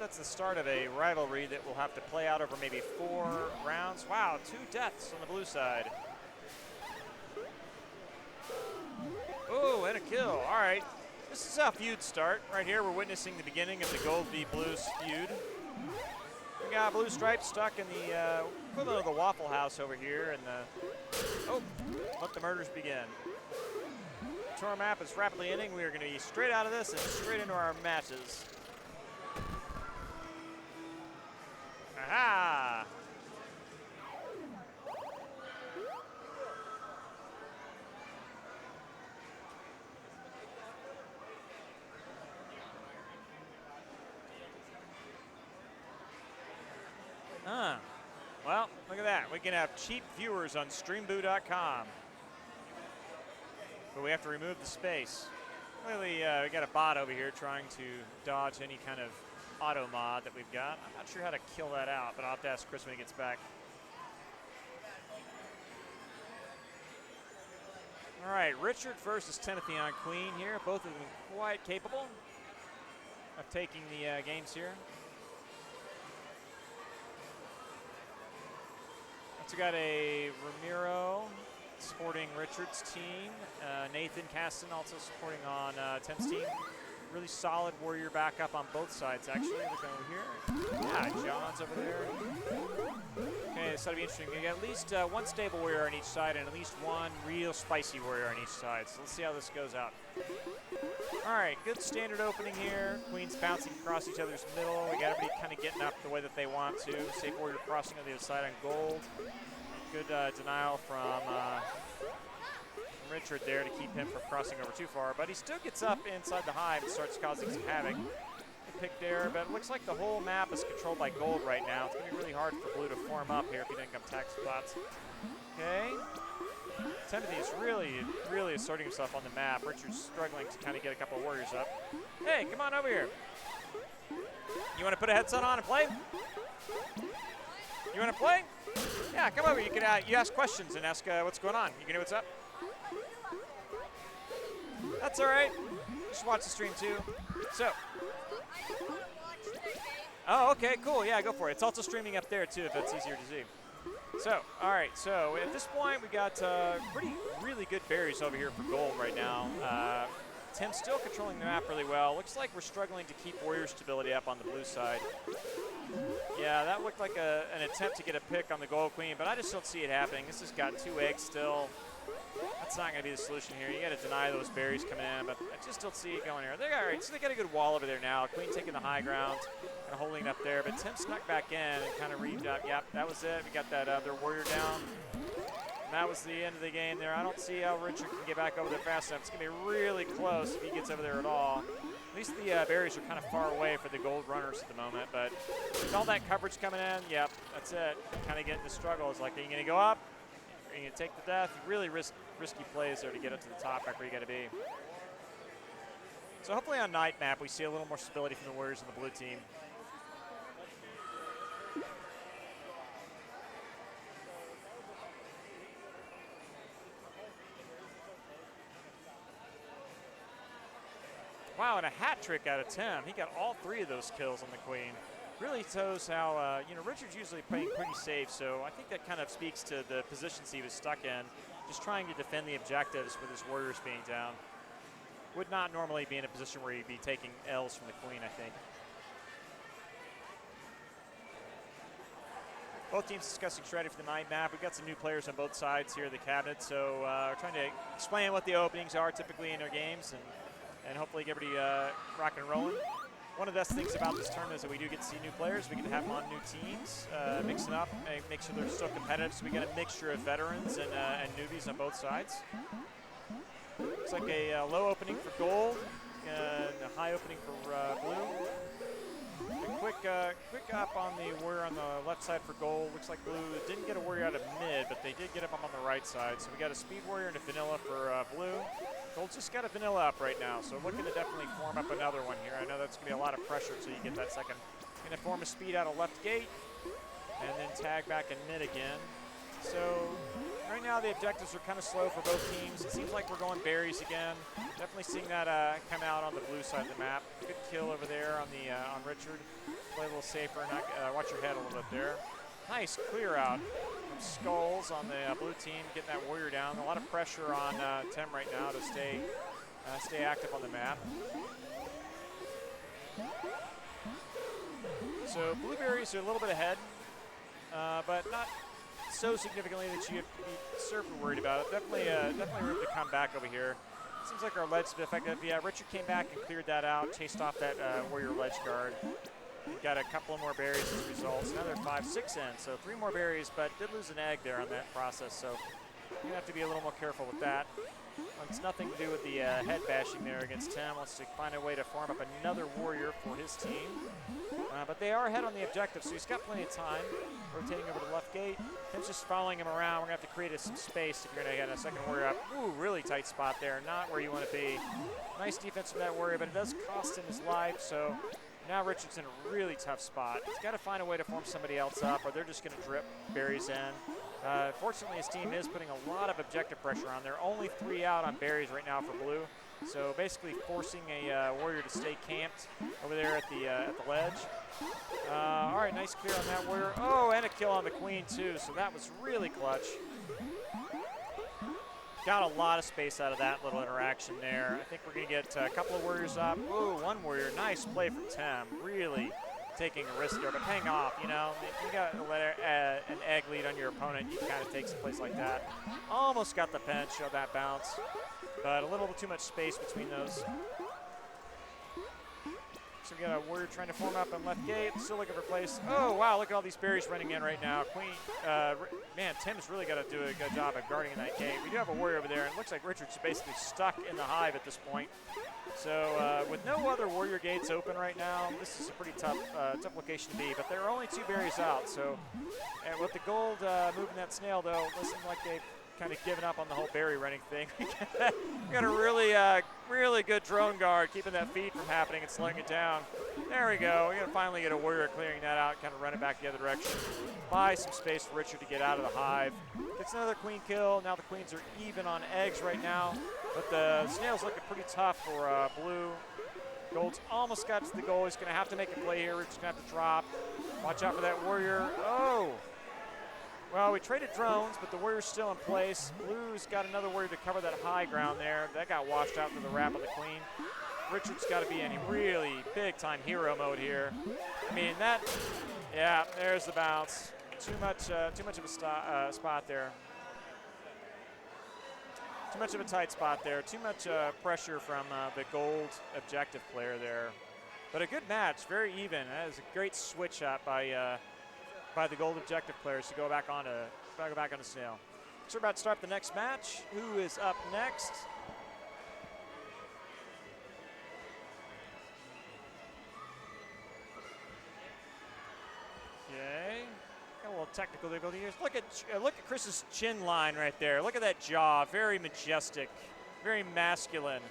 B: That's the start of a rivalry that will have to play out over maybe 4 rounds. Wow, 2 deaths on the blue side. Oh, and a kill. All right. This is how feuds start. Right here, we're witnessing the beginning of the gold v blues feud. We got blue stripes stuck in the equivalent of the Waffle House over here. And let the murders begin. Tour map is rapidly ending. We are going to be straight out of this and straight into our matches. Aha! Well, look at that. We can have cheap viewers on streamboo.com. But we have to remove the space. Clearly, we got a bot over here trying to dodge any kind of auto mod that we've got. I'm not sure how to kill that out, but I'll have to ask Chris when he gets back. All right, Richard versus Timothy on Queen here. Both of them quite capable of taking the games here. So we got a Ramiro supporting Richard's team. Nathan Caston also supporting on Tim's team. Really solid warrior backup on both sides, actually. Look over here. Yeah, John's over there. Okay, this ought to be interesting. We got at least one stable warrior on each side and at least one real spicy warrior on each side. So let's see how this goes out. All right, good standard opening here. Queens bouncing across each other's middle. We got everybody kind of getting up the way that they want to. Safe warrior crossing on the other side on gold. Good denial from Richard there to keep him from crossing over too far, but he still gets up inside the hive and starts causing some havoc. Good pick there, but it looks like the whole map is controlled by gold right now. It's going to be really hard for blue to form up here if he doesn't come tax spots. Okay. Timothy is really asserting himself on the map. Richard's struggling to kind of get a couple of warriors up. Hey, come on over here. You want to put a headset on and play? You want to play? Yeah, come over. You can you ask questions and ask what's going on. You can know what's up? That's all right. Just watch the stream too. So. Oh, okay, cool. Yeah, go for it. It's also streaming up there too, if that's easier to see. So, all right. So at this point, we got really good berries over here for gold right now. Tim's still controlling the map really well. Looks like we're struggling to keep warrior stability up on the blue side. Yeah, that looked like an attempt to get a pick on the gold queen, but I just don't see it happening. This has got 2 eggs still. That's not going to be the solution here. You got to deny those berries coming in, but I just don't see it going here. All right, so they got a good wall over there now. Queen taking the high ground, kind of holding it up there, but Tim snuck back in and kind of reamed up. Yep, that was it. We got that other warrior down. And that was the end of the game there. I don't see how Richard can get back over there fast enough. It's going to be really close if he gets over there at all. At least the berries are kind of far away for the gold runners at the moment. But with all that coverage coming in, yep, that's it. Kind of getting the struggle. It's like, are you going to go up? Are you going to take the death? Really risky plays there to get up to the top back where you got to be. So hopefully on night map we see a little more stability from the Warriors and the blue team. Wow, and a hat trick out of Tim. He got all 3 of those kills on the queen. Really shows how, Richard's usually playing pretty safe, so I think that kind of speaks to the positions he was stuck in, just trying to defend the objectives with his warriors being down. Would not normally be in a position where he'd be taking L's from the queen, I think. Both teams discussing strategy for the night map. We've got some new players on both sides here of the cabinet, so we're trying to explain what the openings are typically in their games and hopefully get everybody rocking and rolling. One of the best things about this tournament is that we do get to see new players. We get to have them on new teams, mix it up, make sure they're still competitive. So we get a mixture of veterans and newbies on both sides. Looks like a low opening for gold and a high opening for blue. A quick up on the warrior on the left side for gold. Looks like blue didn't get a warrior out of mid, but they did get him up on the right side. So we got a speed warrior and a vanilla for blue. Gold's just got a vanilla up right now, so looking to definitely form up another one here. I know that's going to be a lot of pressure until you get that second. Going to form a speed out of left gate and then tag back in mid again. So right now the objectives are kind of slow for both teams. It seems like we're going berries again. Definitely seeing that come out on the blue side of the map. Good kill over there on the on Richard. Play a little safer, not watch your head a little bit there. Nice clear out from Skulls on the blue team, getting that warrior down. A lot of pressure on Tim right now to stay active on the map. So blueberries are a little bit ahead, but not so significantly that you have to be super worried about it. Definitely room to come back over here. Seems like our ledge is effective. Yeah, Richard came back and cleared that out, chased off that warrior ledge guard. Got a couple of more berries as a result. So now they're 5-6 in, so 3 more berries, but did lose an egg there on that process. So you're gonna have to be a little more careful with that. It's nothing to do with the head bashing there against Tim. Wants to find a way to farm up another warrior for his team. But they are ahead on the objective, so he's got plenty of time. Rotating over to the left gate. Tim's just following him around. We're gonna have to create some space if you're gonna get a second warrior up. Ooh, really tight spot there. Not where you want to be. Nice defense from that warrior, but it does cost him his life. So now Richard's in a really tough spot. He's got to find a way to form somebody else up, or they're just going to drip berries in. Fortunately, his team is putting a lot of objective pressure on. There are only 3 out on berries right now for blue. So basically forcing a warrior to stay camped over there at the ledge. All right, nice clear on that warrior. Oh, and a kill on the queen too, so that was really clutch. Got a lot of space out of that little interaction there. I think we're going to get a couple of warriors up. Ooh, 1 warrior. Nice play from Tim. Really taking a risk there, but paying off, you know. If you got an egg lead on your opponent, you can kind of take some plays like that. Almost got the pinch of that bounce, but a little bit too much space between those. So we got a warrior trying to form up on left gate. Still looking for place. Oh, wow, look at all these berries running in right now. Queen, man, Tim's really got to do a good job of guarding in that gate. We do have a warrior over there, and it looks like Richard's basically stuck in the hive at this point. So with no other warrior gates open right now, this is a pretty tough location to be. But there are only 2 berries out. So with the gold moving that snail, though, it doesn't like they've kind of given up on the whole berry running thing. We got a really good drone guard keeping that feed from happening and slowing it down. There we go. We're going to finally get a warrior clearing that out, kind of run it back the other direction. Buy some space for Richard to get out of the hive. Gets another queen kill. Now the queens are even on eggs right now, but the snail's looking pretty tough for blue. Gold's almost got to the goal. He's going to have to make a play here. Richard's going to have to drop. Watch out for that warrior. Oh! Well, we traded drones, but the warrior's still in place. Blue's got another warrior to cover that high ground there. That got washed out to the wrap of the queen. Richard's got to be in really big-time hero mode here. I mean, yeah, there's the bounce. Too much of a spot there. Too much of a tight spot there. Too much pressure from the gold objective player there. But a good match, very even. That is a great switch shot by the gold objective players to go back on to Snail. So we're about to start the next match. Who is up next? Okay. Got a little technical difficulty here. Look at Chris's chin line right there. Look at that jaw. Very majestic. Very masculine.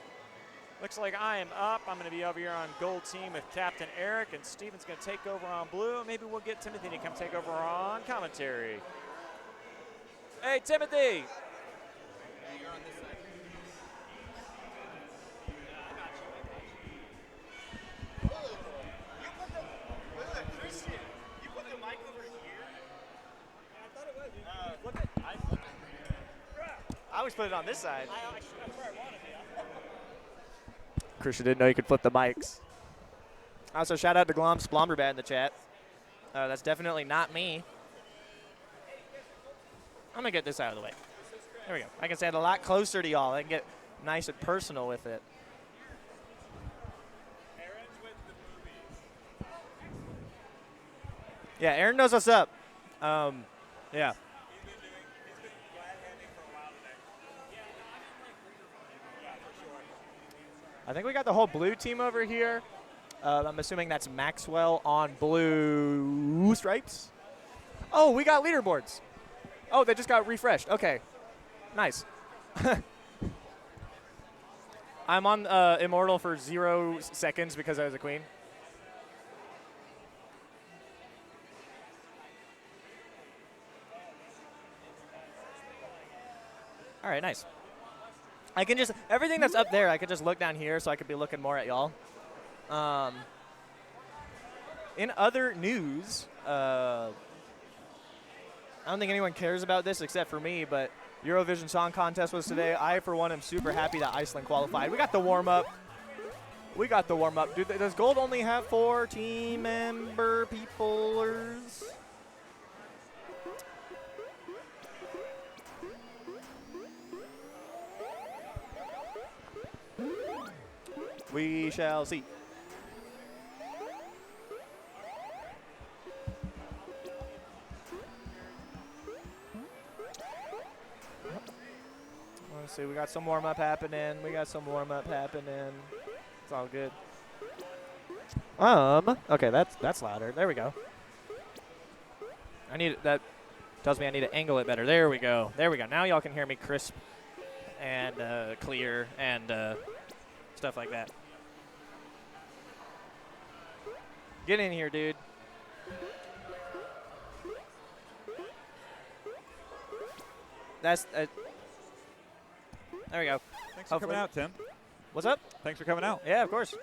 B: Looks like I am up. I'm going to be over here on gold team with Captain Eric, and Steven's going to take over on blue. Maybe we'll get Timothy to come take over on commentary. Hey, Timothy. I always put it on this side. Christian didn't know you could flip the mics. Also, shout out to Glomps Blomberbat in the chat. That's definitely not me. I'm going to get this out of the way. There we go. I can stand a lot closer to y'all. I can get nice and personal with it.
C: Aaron's with the movies.
B: Yeah, Aaron knows what's up. Yeah.
C: He's been glad handing for a while today. Yeah, for sure.
B: I think we got the whole blue team over here. I'm assuming that's Maxwell on blue stripes. Oh, we got leaderboards. Oh, they just got refreshed. Okay. Nice. I'm on Immortal for 0 seconds because I was a queen. All right, nice. I can just, everything that's up there, I can just look down here so I could be looking more at y'all. In other news, I don't think anyone cares about this except for me, but Eurovision Song Contest was today. I, for one, am super happy that Iceland qualified. We got the warm-up. Does Gold only have 4 team member peoplers? We shall see. Let's see, we got some warm-up happening. It's all good. Okay, that's louder. There we go. That tells me I need to angle it better. There we go. Now y'all can hear me crisp and clear and stuff like that. Get in here, dude. That's there we go.
A: Thanks for coming out, Tim.
B: What's up?
A: Thanks for coming out.
B: Yeah, of course.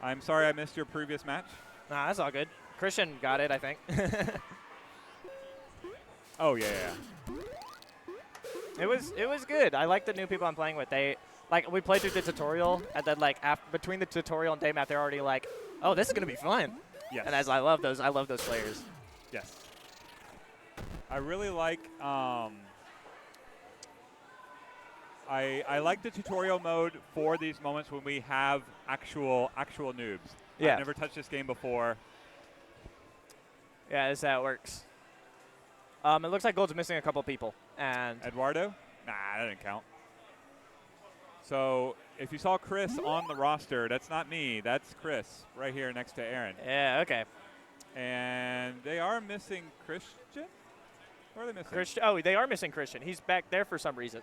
A: I'm sorry I missed your previous match.
B: Nah, that's all good. Christian got it, I think.
A: Oh, yeah.
B: It was good. I like the new people I'm playing with. We played through the tutorial, and then between the tutorial and day map, they're already like, oh, this is gonna be fun.
A: Yes.
B: And I love those players.
A: Yes. I really like I like the tutorial mode for these moments when we have actual noobs.
B: Yeah.
A: I've never touched this game before.
B: Yeah, that's how it works. It looks like Gold's missing a couple people. And
A: Eduardo? Nah, that didn't count. So if you saw Chris on the roster, that's not me. That's Chris right here next to Aaron.
B: yeah, okay.
A: And they are missing Christian? Where are they missing?
B: Christian. Oh, they are missing Christian. He's back there for some reason.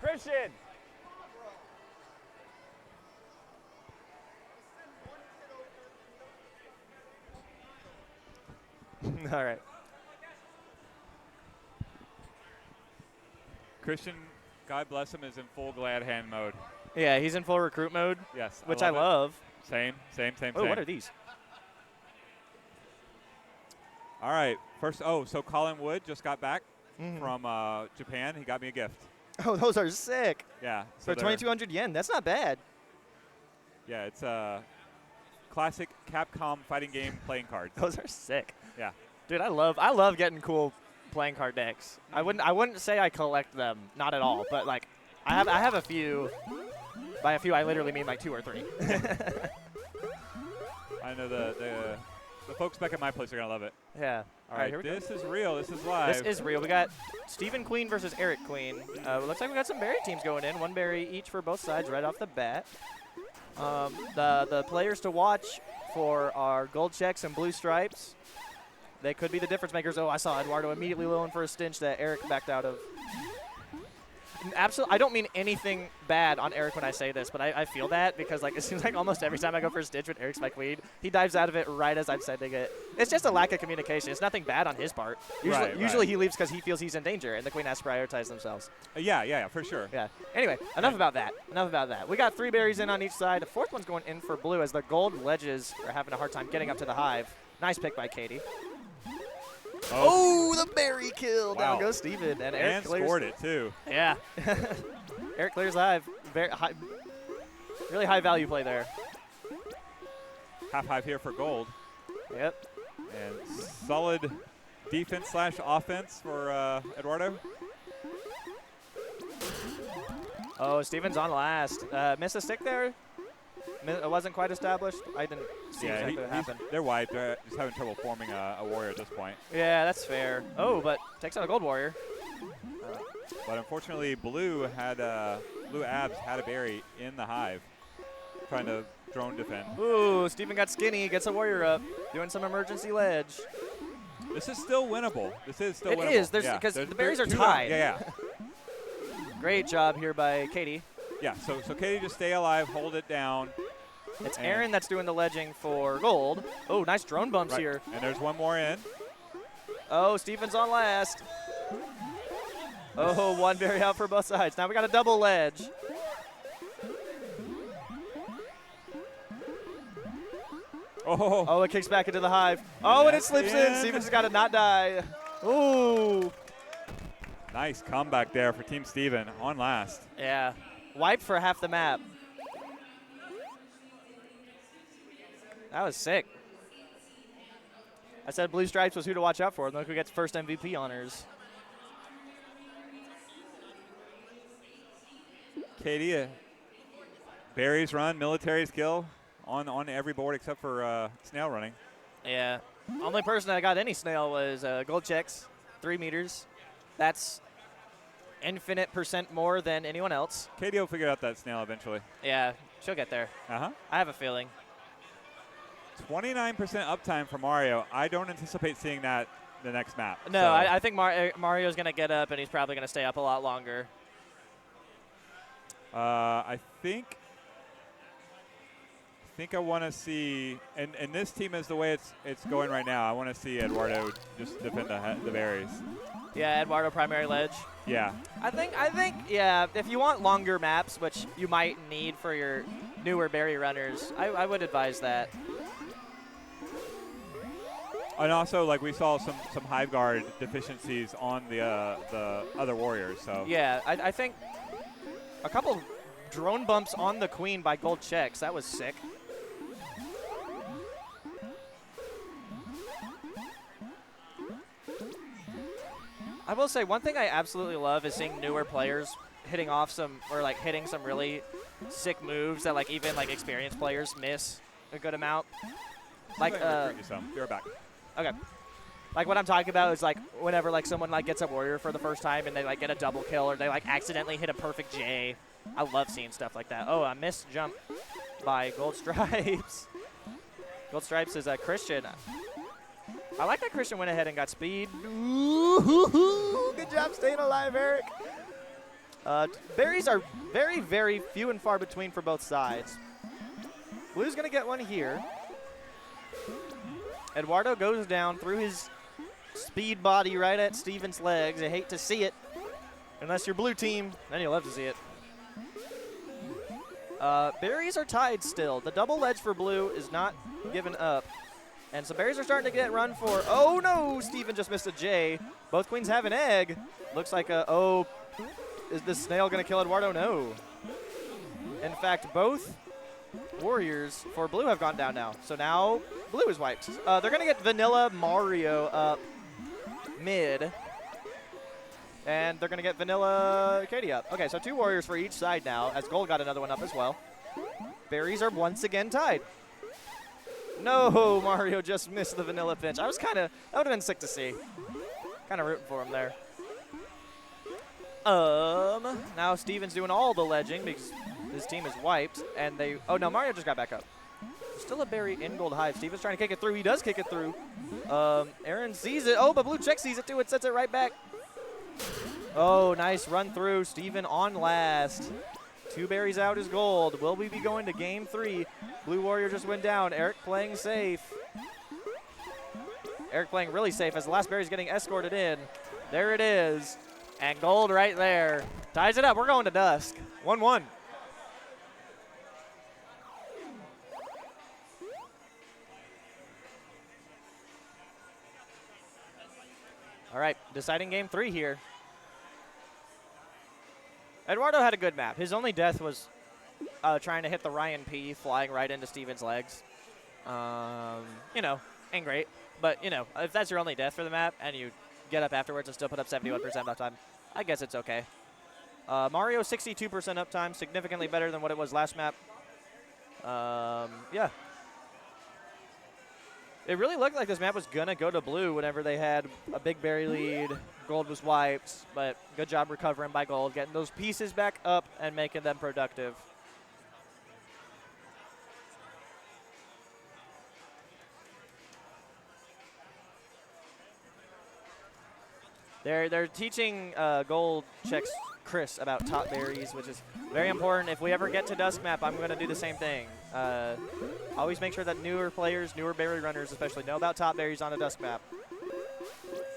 B: Christian! All right.
A: Christian, God bless him, is in full glad hand mode.
B: Yeah, he's in full recruit mode.
A: Yes.
B: Which I love.
A: Same.
B: Oh, what are these?
A: All right. First, so Colin Wood just got back from Japan. He got me a gift.
B: Oh, those are sick.
A: Yeah.
B: For 2,200 yen. That's not bad.
A: Yeah, it's a classic Capcom fighting game playing cards.
B: Those are sick.
A: Yeah.
B: Dude, I love getting cool playing card decks. I wouldn't say I collect them, not at all, but like I have a few. By a few I literally mean like 2 or 3.
A: I know the The folks back at my place are going to love it.
F: Yeah.
A: All right,
F: here we go.
A: this is real. This is live.
F: This is real. We got Stephen Queen versus Eric Queen. Looks like we got some berry teams going in. One berry each for both sides right off the bat. The players to watch for our gold checks and blue stripes. They could be the difference makers. Oh, I saw Eduardo immediately lowing for a stinch that Eric backed out of. Absolutely, I don't mean anything bad on Eric when I say this, but I feel that because like it seems like almost every time I go for a stitch with Eric's my queen, he dives out of it right as I'm sending it. It's just a lack of communication. It's nothing bad on his part. Usually he leaves because he feels he's in danger, and the queen has to prioritize themselves.
A: Yeah, for sure.
F: Yeah. Anyway, enough about that. We got 3 berries in on each side. The 4th one's going in for blue as the gold ledges are having a hard time getting up to the hive. Nice pick by Katie. Oh, the berry kill.
A: Wow.
F: Down goes Steven. And Eric
A: scored it, too.
F: Yeah. Eric clears the hive. Very high, really high value play there.
A: Half hive here for gold.
F: Yep.
A: And solid defense / offense for Eduardo.
F: Oh, Steven's on last. Missed a stick there. It wasn't quite established. I didn't see exactly what happened.
A: They're wiped. They're just having trouble forming a warrior at this point.
F: Yeah, that's fair. Oh, but takes out a gold warrior.
A: But unfortunately, blue abs had a berry in the hive, trying to drone defend.
F: Ooh, Steven got skinny. Gets a warrior up. Doing some emergency ledge.
A: This is still winnable. It is
F: because the berries are tied.
A: Yeah.
F: Great job here by Katie.
A: Yeah, so Katie, just stay alive, hold it down.
F: It's Aaron that's doing the ledging for gold. Oh, nice drone bumps here.
A: And there's one more in.
F: Oh, Steven's on last. Oh, one berry out for both sides. Now we got a double ledge. Oh, it kicks back into the hive. Oh, and it slips in. Steven's just got to not die. Ooh.
A: Nice comeback there for Team Steven on last.
F: Yeah. Wiped for half the map. That was sick. I said blue stripes was who to watch out for. Look who gets first MVP honors.
A: Katie, berries run, military skill on every board except for snail running.
F: Yeah. Only person that got any snail was gold checks, 3 meters. That's infinite % more than anyone else.
A: Katie will figure out that snail eventually.
F: Yeah, she'll get there.
A: Uh-huh.
F: I have a feeling.
A: 29% uptime for Mario. I don't anticipate seeing that the next map.
F: No,
A: so.
F: I think Mario's going to get up, and he's probably going to stay up a lot longer.
A: I think I want to see, and this team is the way it's going right now. I want to see Eduardo just defend the berries.
F: Yeah, Eduardo primary ledge.
A: Yeah.
F: I think, yeah, if you want longer maps, which you might need for your newer berry runners, I would advise that.
A: And also, like, we saw some hive guard deficiencies on the other warriors. So
F: yeah, I think a couple drone bumps on the queen by gold checks. That was sick. I will say one thing I absolutely love is seeing newer players hitting off hitting some really sick moves that even experienced players miss a good amount.
A: Be right back.
F: Okay. Like what I'm talking about is whenever someone gets a warrior for the first time and they get a double kill or they accidentally hit a perfect J. I love seeing stuff like that. Oh, a missed jump by Gold Stripes. Gold Stripes is a Christian. I like that Christian went ahead and got speed. Ooh, good job staying alive, Eric. Berries are very, very few and far between for both sides. Blue's going to get one here. Eduardo goes down through his speed body right at Steven's legs. I hate to see it. Unless you're blue team, then you'll love to see it. Berries are tied still. The double ledge for blue is not given up. And so berries are starting to get run for. Oh, no. Steven just missed a J. Both queens have an egg. Looks like is this snail going to kill Eduardo? No. In fact, both warriors for blue have gone down now. So now blue is wiped. They're going to get Vanilla Mario up mid. And they're going to get Vanilla Katie up. Okay, so 2 warriors for each side now, as gold got another one up as well. Berries are once again tied. No, Mario just missed the vanilla pinch. I was kind of, that would have been sick to see. Kind of rooting for him there. Now Steven's doing all the ledging because his team is wiped, and they, oh no, Mario just got back up. Still a berry in gold hive. Steven's trying to kick it through. He does kick it through. Aaron sees it. Oh, but blue check sees it too. It sets it right back. Oh, nice run through. Steven on last. 2 berries out is gold. Will we be going to game 3? Blue Warrior just went down. Eric playing safe. Eric playing really safe as the last berry's getting escorted in. There it is. And gold right there. Ties it up. We're going to dusk. 1-1. All right, deciding game 3 here. Eduardo had a good map. His only death was trying to hit the Ryan P, flying right into Steven's legs. You know, ain't great. But, you know, if that's your only death for the map and you get up afterwards and still put up 71% uptime, I guess it's okay. Mario 62% uptime, significantly better than what it was last map. Yeah. It really looked like this map was going to go to blue whenever they had a big berry lead. Gold was wiped, but good job recovering by gold, getting those pieces back up and making them productive. They're teaching gold checks Chris about top berries, which is very important. If we ever get to dusk map, I'm going to do the same thing. Always make sure that newer players, newer berry runners especially, know about top berries on a dusk map.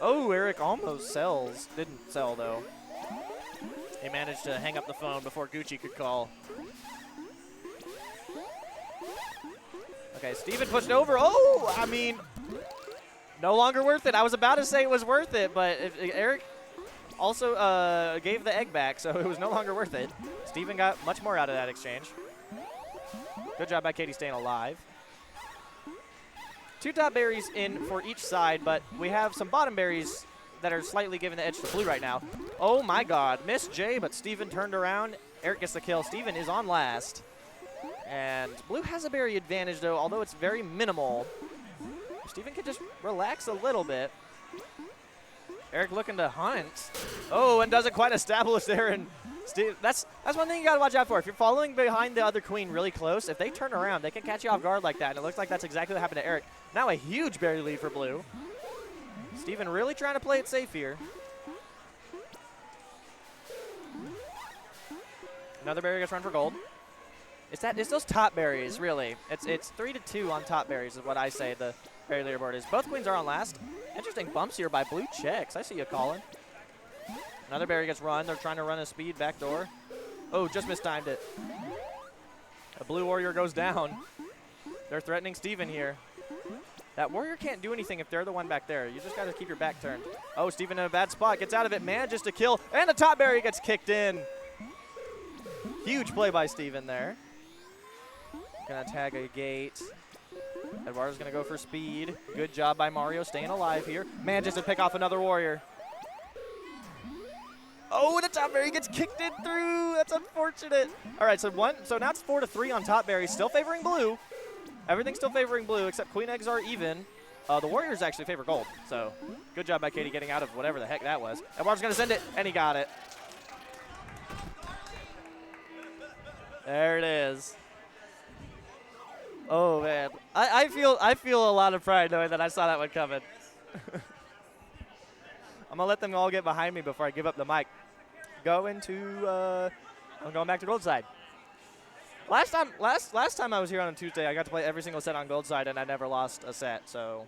F: Oh, Eric almost sells. Didn't sell, though. He managed to hang up the phone before Gucci could call. Okay, Steven pushed over. Oh, I mean, no longer worth it. I was about to say it was worth it, but Eric also gave the egg back, so it was no longer worth it. Steven got much more out of that exchange. Good job by Katie staying alive. 2 top berries in for each side, but we have some bottom berries that are slightly giving the edge to blue right now. Oh my god, missed Jay, but Steven turned around. Eric gets the kill. Steven is on last. And blue has a berry advantage though, although it's very minimal. Steven can just relax a little bit. Eric looking to hunt. Oh, and doesn't quite establish there. And that's one thing you got to watch out for. If you're following behind the other queen really close, if they turn around, they can catch you off guard like that. And it looks like that's exactly what happened to Eric. Now a huge berry lead for blue. Steven really trying to play it safe here. Another berry gets run for gold. It's those top berries, really. It's 3-2 on top berries is what I say the berry leaderboard is. Both queens are on last. Interesting bumps here by blue checks. I see you, Colin. Another berry gets run. They're trying to run a speed backdoor. Oh, just mistimed it. A blue warrior goes down. They're threatening Steven here. That warrior can't do anything if they're the one back there. You just got to keep your back turned. Oh, Steven in a bad spot. Gets out of it. Manages to kill. And the top berry gets kicked in. Huge play by Steven there. Gonna tag a gate. Eduardo's gonna go for speed. Good job by Mario staying alive here. Manages to pick off another warrior. Oh, and the top berry gets kicked in through. That's unfortunate. All right, so now it's 4-3 on top berry, still favoring blue. Everything's still favoring blue except queen eggs are even. The warriors actually favor gold. So good job by Katie getting out of whatever the heck that was. Eduardo's gonna send it, and he got it. There it is. Oh man, I feel a lot of pride knowing that I saw that one coming. I'm gonna let them all get behind me before I give up the mic. I'm going back to gold side. Last time I was here on a Tuesday, I got to play every single set on gold side, and I never lost a set. So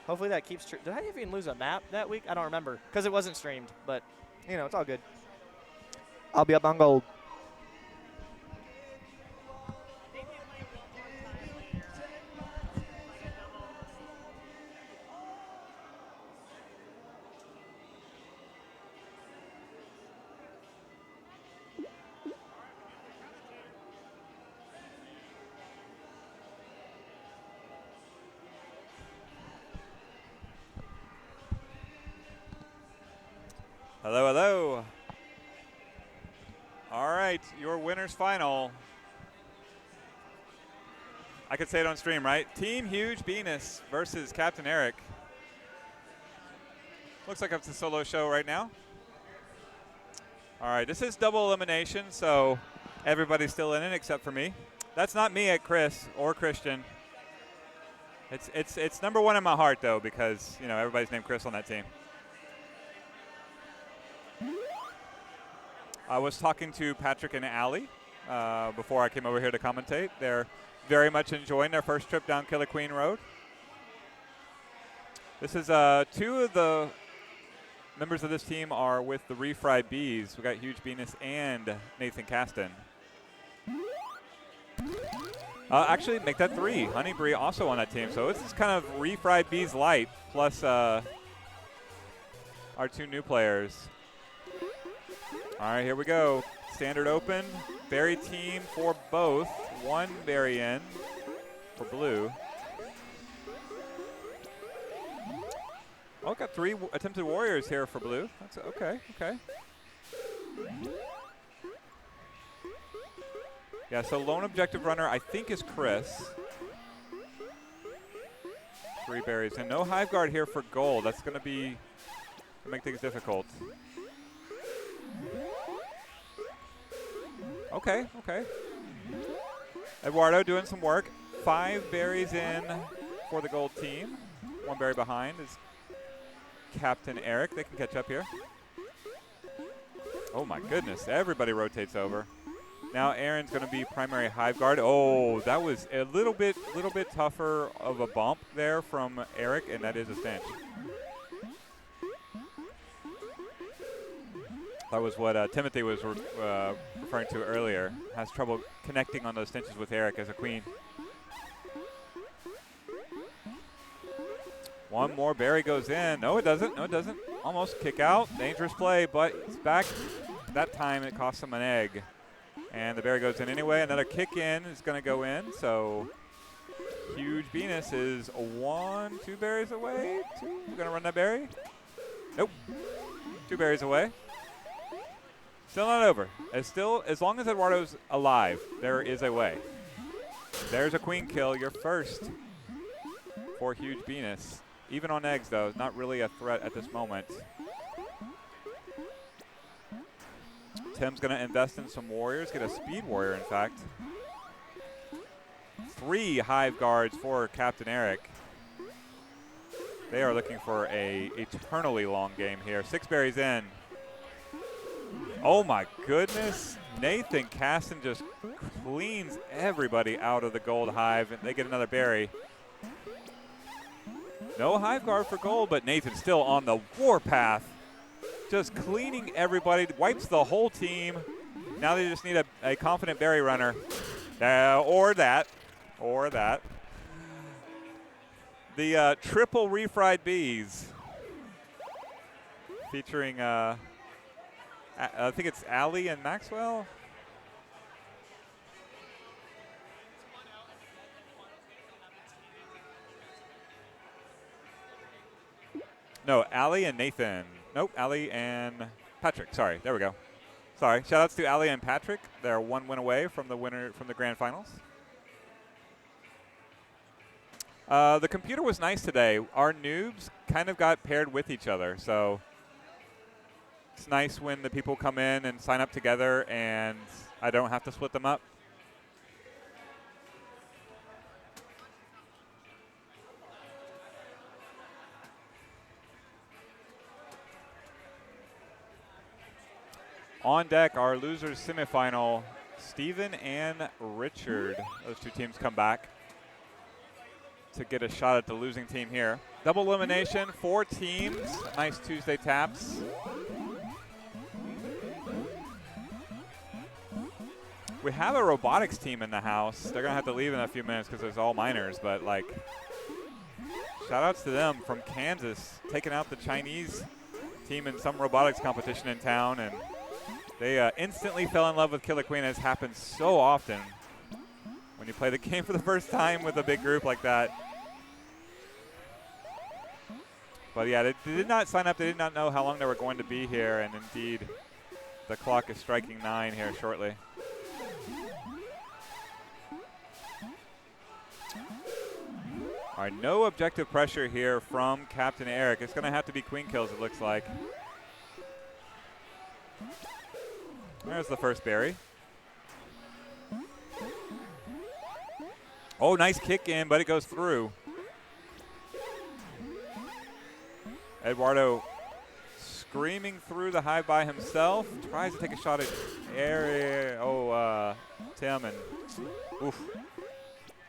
F: hopefully that keeps true. Did I even lose a map that week? I don't remember because it wasn't streamed. But you know, it's all good. I'll be up on gold.
A: Hello, hello. All right, your winner's final. I could say it on stream, right? Team Huge Venus versus Captain Eric. Looks like it's a solo show right now. All right, this is double elimination, so everybody's still in it except for me. That's not me at Chris or Christian. It's number one in my heart, though, because, you know, everybody's named Chris on that team. I was talking to Patrick and Allie before I came over here to commentate. They're very much enjoying their first trip down Killer Queen Road. This is two of the members of this team are with the Refried Bees. We got Huge Venus and Nathan Caston. Actually, make that 3. Honeybree also on that team. So this is kind of Refried Bees light plus our 2 new players. All right, here we go. Standard open. Berry team for both. 1 berry in for blue. Oh, got 3 attempted warriors here for blue. That's okay, okay. Yeah, so lone objective runner, I think, is Chris. 3 berries. And no hive guard here for gold. That's going to make things difficult. Okay, okay. Eduardo doing some work. 5 berries in for the gold team. 1 berry behind is Captain Eric. They can catch up here. Oh, my goodness. Everybody rotates over. Now Aaron's going to be primary hive guard. Oh, that was a little bit tougher of a bump there from Eric, and that is a stench. That was what Timothy was referring to earlier. Has trouble connecting on those stenches with Eric as a queen. 1 more berry goes in. No, it doesn't. No, it doesn't. Almost kick out. Dangerous play, but it's back. That time it cost him an egg. And the berry goes in anyway. Another kick in is going to go in. So Huge Venus is 1, 2 berries away. 2. We're going to run that berry. Nope. 2 berries away. Still not over. As long as Eduardo's alive, there is a way. There's a queen kill. Your first for Huge Venus. Even on eggs, though, not really a threat at this moment. Tim's going to invest in some warriors, get a speed warrior, in fact. 3 hive guards for Captain Eric. They are looking for a eternally long game here. 6 berries in. Oh, my goodness. Nathan Caston just cleans everybody out of the gold hive, and they get another berry. No hive guard for gold, but Nathan's still on the warpath. Just cleaning everybody, wipes the whole team. Now they just need a confident berry runner. Or that. The triple refried bees. Featuring, I think it's Allie and Maxwell. No, Allie and Nathan. Nope, Allie and Patrick. Sorry, there we go. Sorry, shout outs to Allie and Patrick. They're 1 win away from the winner from the grand finals. The computer was nice today. Our noobs kind of got paired with each other, so it's nice when the people come in and sign up together and I don't have to split them up. On deck, our losers semifinal, Steven and Richard. Those 2 teams come back to get a shot at the losing team here. Double elimination, 4 teams. Nice Tuesday taps. We have a robotics team in the house. They're going to have to leave in a few minutes because there's all minors, but like, shout outs to them from Kansas, taking out the Chinese team in some robotics competition in town, and they instantly fell in love with Killer Queen, as happens so often when you play the game for the first time with a big group like that. But yeah, they did not sign up. They did not know how long they were going to be here, and indeed, the clock is striking 9 here shortly. All right, no objective pressure here from Captain Eric. It's going to have to be queen kills, it looks like. There's the first berry. Oh, nice kick in, but it goes through. Eduardo screaming through the hive by himself. Tries to take a shot at Eric. Oh, Tim, and oof.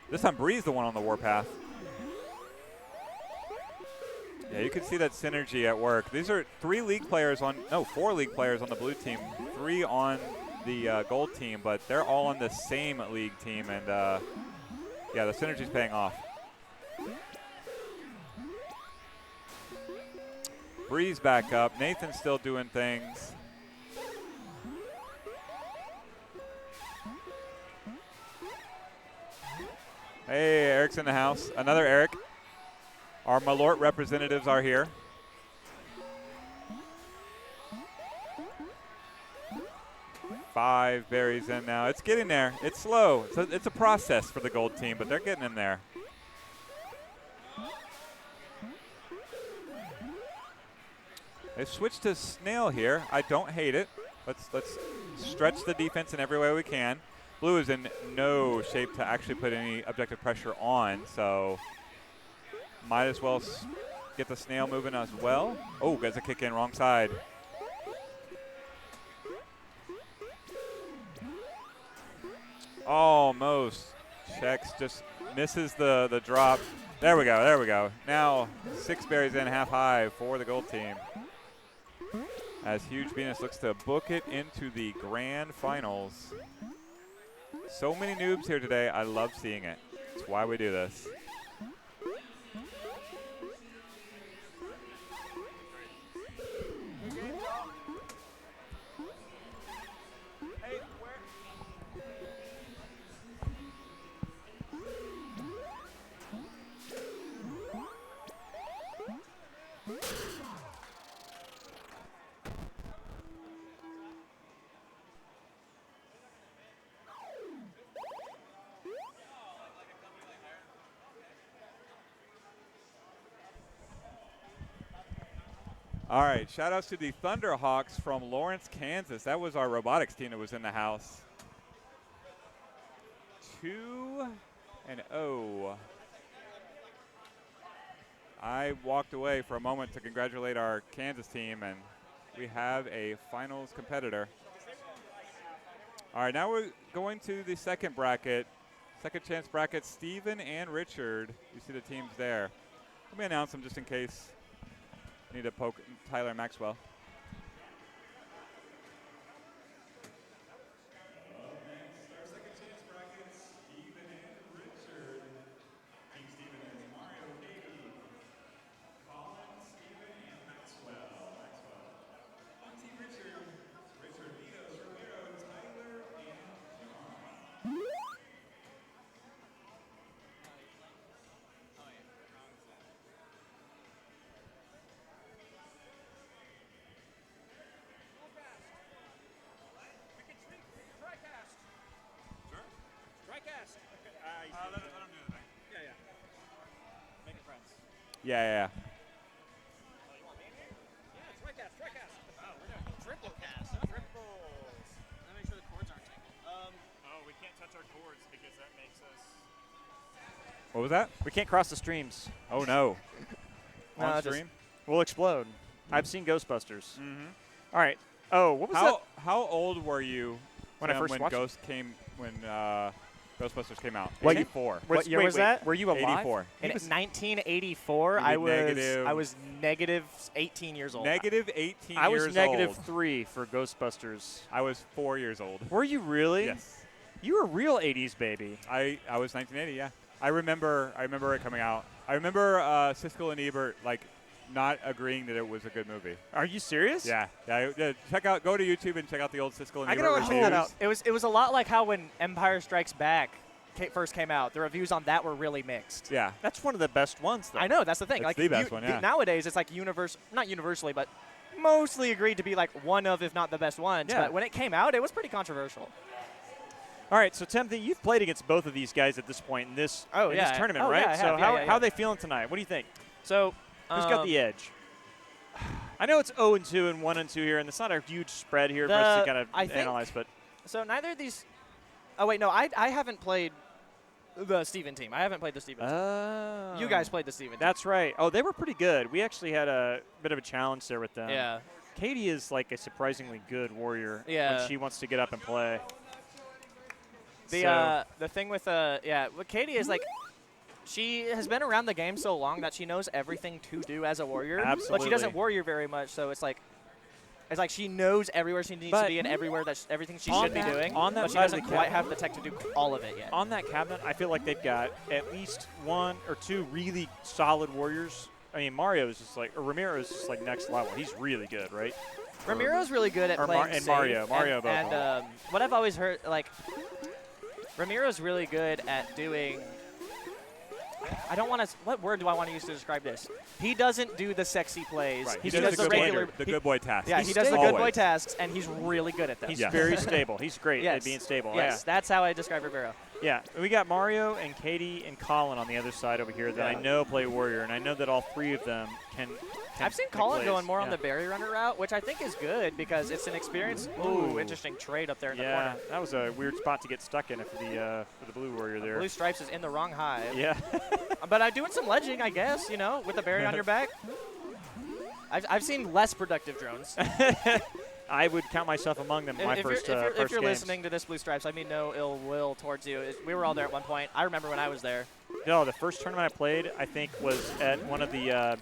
A: This time Bree's the one on the warpath. Yeah, you can see that synergy at work. These are 4 league players on the blue team, 3 on the gold team, but they're all on the same league team, and yeah, the synergy's paying off. Bree's back up. Nathan's still doing things. Hey, Eric's in the house. Another Eric. Our Malort representatives are here. Five berries in now. It's getting there. It's slow. It's a process for the gold team, but they're getting in there. They switched to snail here. I don't hate it. Let's stretch the defense in every way we can. Blue is in no shape to actually put any objective pressure on, so might as well get the snail moving as well. Oh, gets a kick in, wrong side. Almost. Checks, just misses the drop. There we go, there we go. Now 6 berries in, half high for the gold team. As Huge Venus looks to book it into the grand finals. So many noobs here today. I love seeing it. That's why we do this. All right, shout outs to the Thunderhawks from Lawrence, Kansas. That was our robotics team that was in the house. 2-0. I walked away for a moment to congratulate our Kansas team, and we have a finals competitor. All right, now we're going to the second bracket, second chance bracket, Steven and Richard. You see the teams there. Let me announce them just in case. Need to poke Tyler Maxwell.
G: Our second chance bracket, Steven and Richard. Team Steven is Mario, Katie, Colin, Steven, and Maxwell. On Team Richard, Richard, Vitos, Romero, Tyler, and John.
B: Let him do the thing. Yeah. Making friends.
A: Yeah.
B: Oh, you want me in here? Yeah, TriCast. Oh, we're doing triple cast. Triples. Let me make sure the cords aren't tangled. Oh, we can't touch our cords because that makes us.
A: What was that?
B: We can't cross the streams.
A: Oh, no.
B: No,
A: On
B: just-
A: stream?
B: We'll explode. I've seen Ghostbusters.
A: Mm-hmm.
B: All right. Oh, what was that?
A: How old were you
B: When I
A: Tim,
B: first
A: when
B: watched it?
A: Ghostbusters came out?
B: What-
A: 84.
F: What year was that?
B: Were you alive?
A: 84.
F: In 1984,
A: Maybe negative-
F: I was negative 18 years old.
A: Negative 18
B: I
A: years
B: was negative
A: old.
B: 3 for Ghostbusters.
A: I was 4 years old.
B: Were you really?
A: Yes.
B: You were a real 80s baby.
A: I was 1980, yeah. I remember it coming out. I remember Siskel and Ebert not agreeing that it was a good movie.
B: Are you serious?
A: Yeah. Go to YouTube and check out the old Siskel and
B: I
A: Ebert
B: gotta
A: reviews.
B: check that out.
F: It was a lot like how when Empire Strikes Back first came out, the reviews on that were really mixed.
A: Yeah.
B: That's one of the best ones, though.
F: I know, that's the thing.
A: It's the best one, yeah.
F: Nowadays, it's like not universally, but mostly agreed to be like one of, if not the best ones.
B: Yeah.
F: But when it came out, it was pretty controversial.
B: All right, so Timothy, you've played against both of these guys at this point in this,
F: Oh,
B: in
F: yeah.
B: this tournament,
F: Oh,
B: right?
F: yeah, I
B: so
F: have.
B: how,
F: Yeah,
B: how are they feeling tonight? What do you think?
F: So
B: Who's got the edge? I know it's 0-2 and 1-2 here, and it's not a huge spread here for us to kind
F: I
B: of
F: think-
B: analyze, but
F: So neither of these. Oh wait, no, I haven't played the Steven team. I haven't played the Steven team. You guys played the Steven team.
B: That's right. Oh, they were pretty good. We actually had a bit of a challenge there with them.
F: Yeah.
B: Katie is like a surprisingly good warrior
F: Yeah.
B: when she wants to get up and play.
F: The thing with what Katie is like, she has been around the game so long that she knows everything to do as a warrior. But
B: Absolutely.
F: she doesn't warrior very much, so it's like she knows everywhere she needs to
B: But
F: be and everywhere everything she
B: on
F: should be
B: that-
F: doing.
B: on that
F: but she
B: side of
F: doesn't
B: the
F: quite
B: cap-
F: have the tech to do all of it yet.
B: On that cabinet, I feel like they've got at least one or two really solid warriors. I mean, Mario is just like, or Ramiro is just like next level. He's really good, right?
F: Ramiro's really good at
B: or
F: playing
B: Mar- and
F: safe,
B: Mario both
F: and
B: are.
F: what I've always heard, like, Ramiro's really good at doing. I don't want to. What word do I want to use to describe this? He doesn't do the sexy plays.
A: Right.
F: He
A: does
F: does the
A: good
F: regular.
A: boy, the good boy task.
F: Yeah, he does the
A: Always.
F: good boy tasks, and he's really good at them.
B: He's
A: Yeah.
B: very stable. He's great
F: Yes.
B: at being stable.
F: Yes, that's how I describe Ramiro.
B: Yeah, we got Mario and Katie and Colin on the other side over here that I
F: Yeah.
B: know play Warrior, and I know that all three of them can
F: I've seen
B: make
F: Colin
B: plays.
F: going more on
B: Yeah.
F: the Berry Runner route, which I think is good because it's an experience. Ooh,
B: Ooh.
F: interesting trade up there in the
B: Yeah,
F: corner.
B: that was a weird spot to get stuck in for the Blue Warrior there.
F: Blue Stripes is in the wrong hive.
B: Yeah.
F: But I'm doing some ledging, I guess, with the berry on your back. I've seen less productive drones.
B: I would count myself among them in my
F: if
B: first
F: you're, if
B: first
F: you're
B: games.
F: listening to this, Blue Stripes, I mean no ill will towards you. We were all there at one point. I remember when I was there.
B: No, the first tournament I played, I think, was at one of the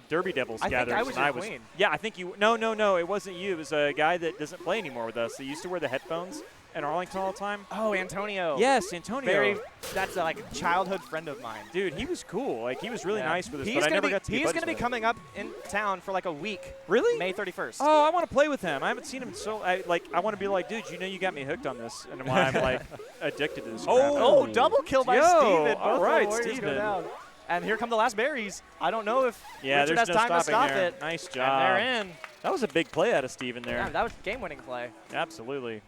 B: Derby Devils
F: I think
B: gatherings.
F: I was
B: and
F: your queen.
B: Yeah, I think you. No, it wasn't you. It was a guy that doesn't play anymore with us. He used to wear the headphones in Arlington all the time.
F: Oh, Antonio.
B: Yes, Antonio.
F: That's like a childhood friend of mine.
B: Dude, he was cool. Like, he was really
F: Yeah.
B: nice with us,
F: He's
B: but I
F: gonna
B: never
F: be,
B: got to be
F: He's
B: buddies
F: going to be
B: with him.
F: coming up in town for like a week.
B: Really?
F: May 31st.
B: Oh, I want to play with him. I haven't seen him I want to be like, dude, you got me hooked on this, and why I'm like addicted to this. crap.
F: Oh, double kill by
B: Yo,
F: Steven.
B: all
F: Both
B: right,
F: the Warriors
B: Steven.
F: go down. And here come the last berries. I don't know if
B: Yeah,
F: Richard
B: there's
F: has
B: no
F: time to
B: stopping
F: stop
B: there.
F: it.
B: Nice
F: And
B: job.
F: they're in.
B: That was a big play out of Steven there.
F: Yeah, that was game-winning play.
B: Absolutely.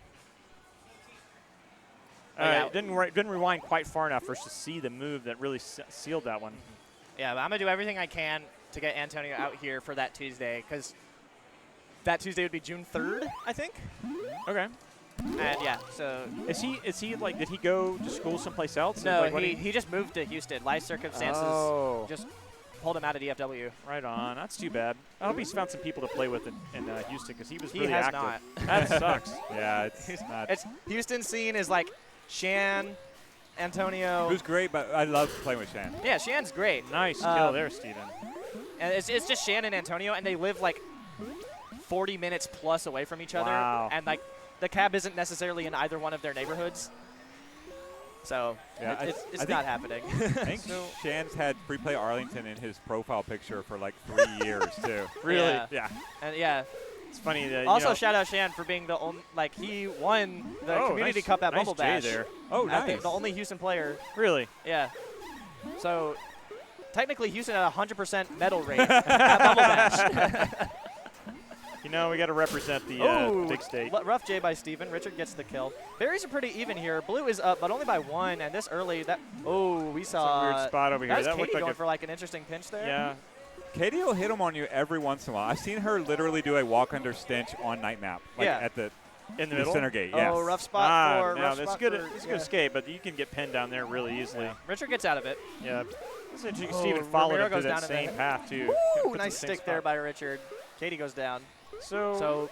F: Yeah.
B: Didn't rewind quite far enough for us to see the move that really sealed that one.
F: Yeah, but I'm going to do everything I can to get Antonio out here for that Tuesday because that Tuesday would be June 3rd, I think.
B: Okay.
F: And yeah, so
B: Is he like, did he go to school someplace else?
F: no,
B: Like, what
F: he just moved to Houston. Life circumstances
B: Oh.
F: just pulled him out of DFW.
B: Right on. That's too bad. I hope he's found some people to play with in Houston because he was
F: He
B: really
F: has
B: active.
F: not.
B: That sucks.
A: Yeah, it's not.
F: It's Houston scene is like Shan, Antonio.
A: Who's great, but I love playing with Shan.
F: Yeah, Shan's great.
B: Nice kill
F: Um,
B: there, Steven.
F: And it's just Shan and Antonio, and they live like 40 minutes plus away from each other.
B: Wow.
F: And like the cab isn't necessarily in either one of their neighborhoods. So
A: Yeah, I
F: it's
A: think-
F: not happening.
A: I think Shan's had Free Play Arlington in his profile picture for like 3 years, too.
B: Really?
F: Yeah.
B: Yeah.
F: And yeah.
B: It's funny that
F: Also, shout out Shan for being the only, like, he won the Community
B: nice,
F: Cup at
B: nice
F: Bubble
B: J
F: Bash.
B: there.
A: Oh,
F: I think
A: nice.
F: the only Houston player.
B: Really?
F: Yeah. So technically, Houston had a 100% medal rate at Bubble Bash.
B: We got to represent the
F: Ooh,
B: big state.
F: rough J by Steven. Richard gets the kill. Berries are pretty even here. Blue is up, but only by 1. And this early, we
B: It's a
F: saw
B: weird spot over here.
F: That was
B: That
F: Katie
B: looked like
F: going
B: a
F: for like an interesting pinch there.
B: yeah.
A: Katie will hit him on you every once in a while. I've seen her literally do a walk under stench on night map, like
F: Yeah.
A: at the
B: In the
A: the
B: middle.
A: center gate. Yes.
F: Oh, rough spot for.
B: no,
F: rough
B: that's
F: spot
B: good.
F: for-
B: It's a
F: yeah.
B: good escape, but you can get pinned down there really easily.
F: Yeah. Richard gets out of it.
B: Yeah. It's interesting.
F: Oh,
B: Steven followed
F: Ramiro
B: him through
F: goes
B: that
F: down in
B: same
F: there.
B: path too.
F: Ooh,
B: Puts him in
F: nice
B: the same
F: stick there
B: spot.
F: by Richard. Katie goes down.
B: So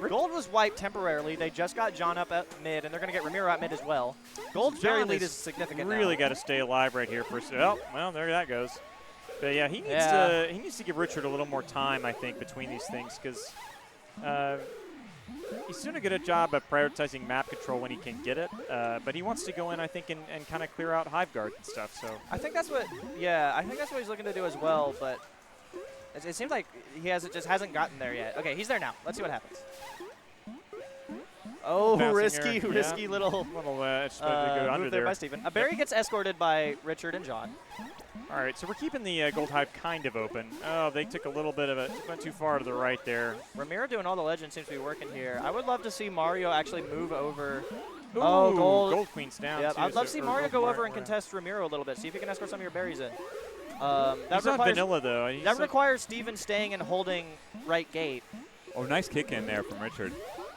F: Gold was wiped temporarily. They just got John up at mid, and they're going to get Ramiro at mid as well. Gold's berry
B: John
F: lead
B: is
F: is significant
B: really
F: now.
B: got to stay alive right here for. Well, there that goes. But yeah, he needs to give Richard a little more time, I think, between these things because he's doing a good job of prioritizing map control when he can get it. But he wants to go in, I think, and kind of clear out hive guard and stuff. So
F: I think that's what he's looking to do as well, but it seems like just hasn't gotten there yet. Okay, he's there now. Let's see what happens. Oh,
B: Passing
F: risky
B: her,
F: risky little
B: little just to go under
F: move there
B: there.
F: by Steven. A berry gets escorted by Richard and John.
B: All right, so we're keeping the gold hive kind of open. Oh, they took a little bit of it, went too far to the right there.
F: Ramiro doing all the legends seems to be working here. I would love to see Mario actually move over Oh,
B: Ooh,
F: gold.
B: Queen's down.
F: Yep.
B: too,
F: I'd love to
B: so-
F: see
B: or
F: Mario
B: gold
F: go over
B: Mar-
F: and
B: Mar-
F: contest Ramiro a little bit. See if he can escort some of your berries in.
B: He's
F: That
B: not
F: requires,
B: vanilla though. He's
F: that
B: like-
F: requires Steven staying and holding right gate.
A: Oh, nice kick in there from Richard.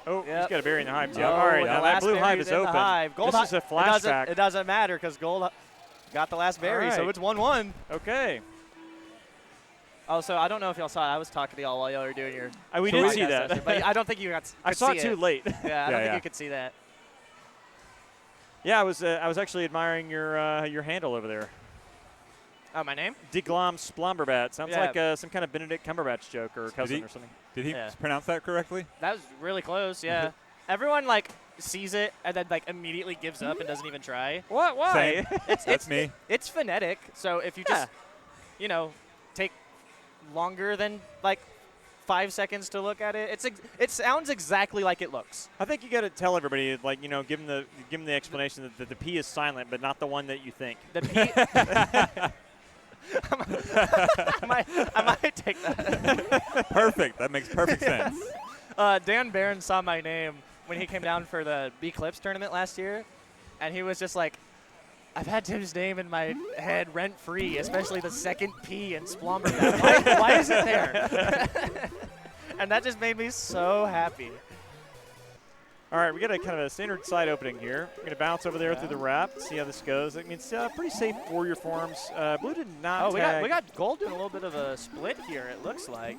B: Oh, he's
F: Yep.
B: got a berry in the hive.
F: Oh,
B: Yeah. All right,
F: the
B: now that
F: last
B: blue hive
F: berry's
B: is
F: in the
B: open.
F: hive. Gold
B: This is a
F: it
B: flash
F: doesn't,
B: track.
F: it doesn't matter because Gold got the last berry, so
B: right.
F: it's 1-1.
B: Okay.
F: Oh, so I don't know if y'all saw it. I was talking to y'all while y'all were doing your
B: We did see
F: podcast
B: that.
F: session, but I don't think you got.
B: I
F: could
B: saw
F: see
B: it too late.
F: Yeah, I don't
A: Yeah,
F: think
A: yeah.
F: you could see that.
B: Yeah, I was actually admiring your handle over there.
F: Oh, my name?
B: Diglom Splomberbat. Sounds
F: Yeah.
B: like some kind of Benedict Cumberbatch joke or cousin
A: he-
B: or something.
A: Did he
F: Yeah.
A: pronounce that correctly?
F: That was really close. Yeah. Everyone like sees it and then like immediately gives up and doesn't even try.
B: What? Why?
A: Same.
F: It's
A: That's me.
F: It's phonetic, so if you just, take longer than like 5 seconds to look at it, it sounds exactly like it looks.
B: I think you got to tell everybody, like, give them the explanation that the P is silent, but not the one that you think.
F: The P. I might take that.
A: Perfect. That makes perfect sense.
F: Dan Barron saw my name when he came down for the B Clips tournament last year, and he was just like, I've had Tim's name in my head rent free, especially the second P in Splomberbat. Why is it there? And that just made me so happy.
B: All right, we got a kind of a standard side opening here. We're going to bounce over there through the wrap, see how this goes. I mean, it's pretty safe warrior forms. Blue did not
F: Oh,
B: tag.
F: we got Gold doing a little bit of a split here, it looks like.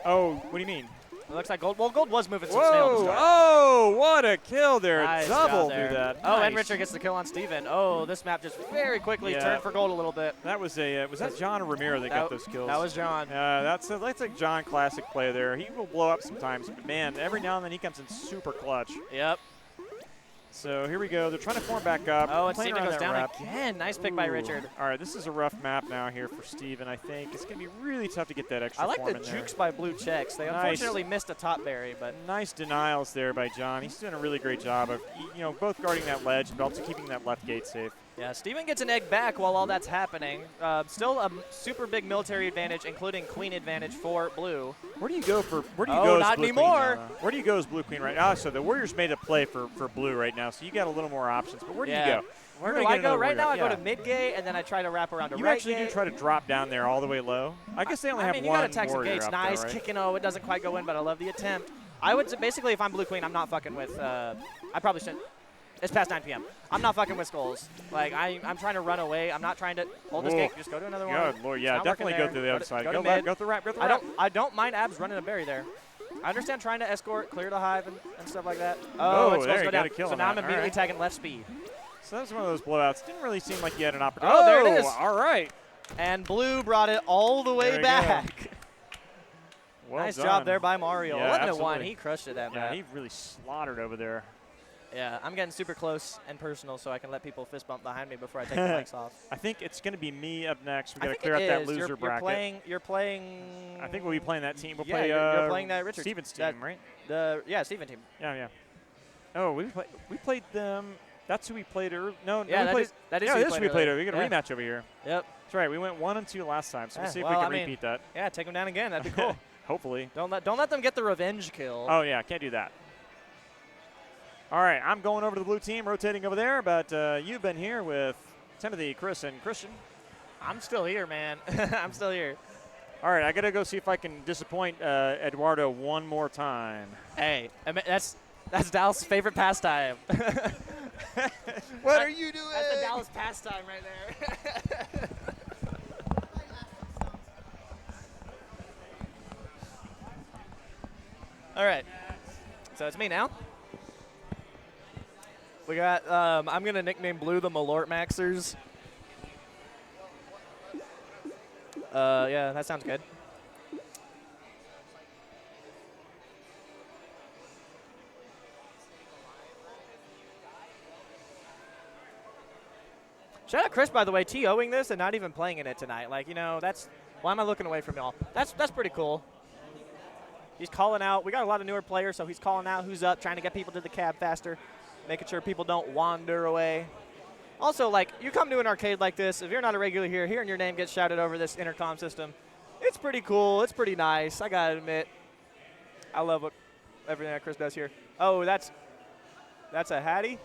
B: Oh, what do you mean?
F: It looks like Gold. Well, Gold was moving some snail to
B: Whoa!
F: start.
B: Oh, what a kill there!
F: Nice
B: Double
F: job there.
B: do that.
F: Oh,
B: Nice.
F: and Richard gets the kill on Steven. Oh, this map just very quickly
B: Yeah.
F: turned for Gold a little bit.
B: That was that John or Ramiro that got those kills?
F: That was John.
B: That's a John classic play there. He will blow up sometimes, but man, every now and then he comes in super clutch.
F: Yep.
B: So here we go. They're trying to form back up.
F: Oh, and
B: playing
F: Steven
B: around
F: goes
B: that
F: down
B: wrap.
F: again. Nice pick by
B: Ooh.
F: Richard.
B: All right, this is a rough map now here for Steven, I think. It's going to be really tough to get that extra
F: I like
B: form
F: the
B: in there.
F: jukes by Blue checks. They
B: Nice.
F: unfortunately missed a top berry, but
B: Nice denials there by John. He's doing a really great job of, both guarding that ledge but also keeping that left gate safe.
F: yeah, Steven gets an egg back while all that's happening. Still a super big military advantage, including queen advantage for Blue.
B: Where do you go
F: Oh,
B: as
F: not
B: Blue
F: anymore.
B: Queen? Where do you go as Blue Queen right now? So the Warriors made a play for Blue right now, so you got a little more options. But where do you go?
F: Where
B: We're
F: do
B: gonna
F: I
B: get
F: go?
B: another
F: Right now I
B: warrior.
F: go to mid gate, and then I try to wrap around to
B: You
F: right
B: actually
F: gate.
B: do try to drop down there all the way low. I guess they only have
F: you
B: one
F: gotta attack some
B: warrior
F: gates.
B: up
F: Nice
B: there, right?
F: kicking. Oh, it doesn't quite go in, but I love the attempt. I would basically, if I'm Blue Queen, I'm not fucking with. I probably shouldn't. It's past 9 p.m. I'm not fucking with skulls. Like I'm trying to run away. I'm not trying to hold this
B: Whoa.
F: gate. Just go to another one.
B: Good Lord, yeah,
F: It's not
B: definitely
F: working
B: go through the
F: there.
B: other side.
F: Go
B: Go
F: to
B: left,
F: mid.
B: go to the wrap, go to the wrap.
F: I don't mind Abs running a berry there. I understand trying to escort, clear the hive, and stuff like that.
B: Oh,
F: Oh, it's supposed
B: there
F: to
B: you
F: go
B: got
F: down.
B: a kill
F: So
B: on
F: now I'm
B: that. All
F: immediately
B: right.
F: tagging left speed.
B: So that was one of those blowouts. Didn't really seem like you had an opportunity.
F: Oh, there it is.
B: All right.
F: And Blue brought it all the way
B: There you
F: back.
B: Well
F: Nice
B: done.
F: job there by Mario.
B: Yeah,
F: 11-1.
B: absolutely.
F: He crushed it that
B: Yeah,
F: map.
B: he really slaughtered over there.
F: Yeah, I'm getting super close and personal so I can let people fist bump behind me before I take the mics off.
B: I think it's going to be me up next. We
F: I
B: got to
F: think
B: clear
F: it
B: out that
F: is.
B: loser
F: You're
B: bracket.
F: You're playing.
B: I think we'll be playing that team. We'll
F: Yeah,
B: play.
F: you're playing that Richard.
B: Steven's
F: that-
B: team, right?
F: Steven team.
B: Yeah. Oh, we played them. That's who we played earlier. No,
F: Yeah,
B: we
F: that
B: played.
F: is- that is
B: yeah,
F: who we
B: this
F: played
B: we played.
F: earlier.
B: We got a
F: Yeah.
B: rematch over here.
F: Yep.
B: That's right. We went 1-2 last time, so we'll
F: Yeah,
B: see if
F: well,
B: we
F: I
B: can
F: mean-
B: repeat that.
F: Yeah, take him down again. That'd be cool.
B: Hopefully.
F: Don't let them get the revenge kill.
B: Oh yeah, can't do that. All right, I'm going over to the blue team, rotating over there. But you've been here with Timothy, Chris, and Christian.
F: I'm still here, man. I'm still here.
B: All right, I gotta go see if I can disappoint Eduardo one more time.
F: Hey, I mean, that's Dallas' favorite pastime.
B: What are you doing?
F: That's the Dallas pastime right there. All right. So it's me now. We got, I'm going to nickname Blue the Malort Maxers. Yeah, that sounds good. Shout out Chris, by the way, TOing this and not even playing in it tonight. Like, that's why am I looking away from y'all? That's pretty cool. He's calling out. We got a lot of newer players, so he's calling out who's up, trying to get people to the cab faster, making sure people don't wander away. Also, like, you come to an arcade like this, if you're not a regular here, hearing your name get shouted over this intercom system, it's pretty cool. It's pretty nice. I got to admit, I love everything that Chris does here. Oh, that's a Hattie?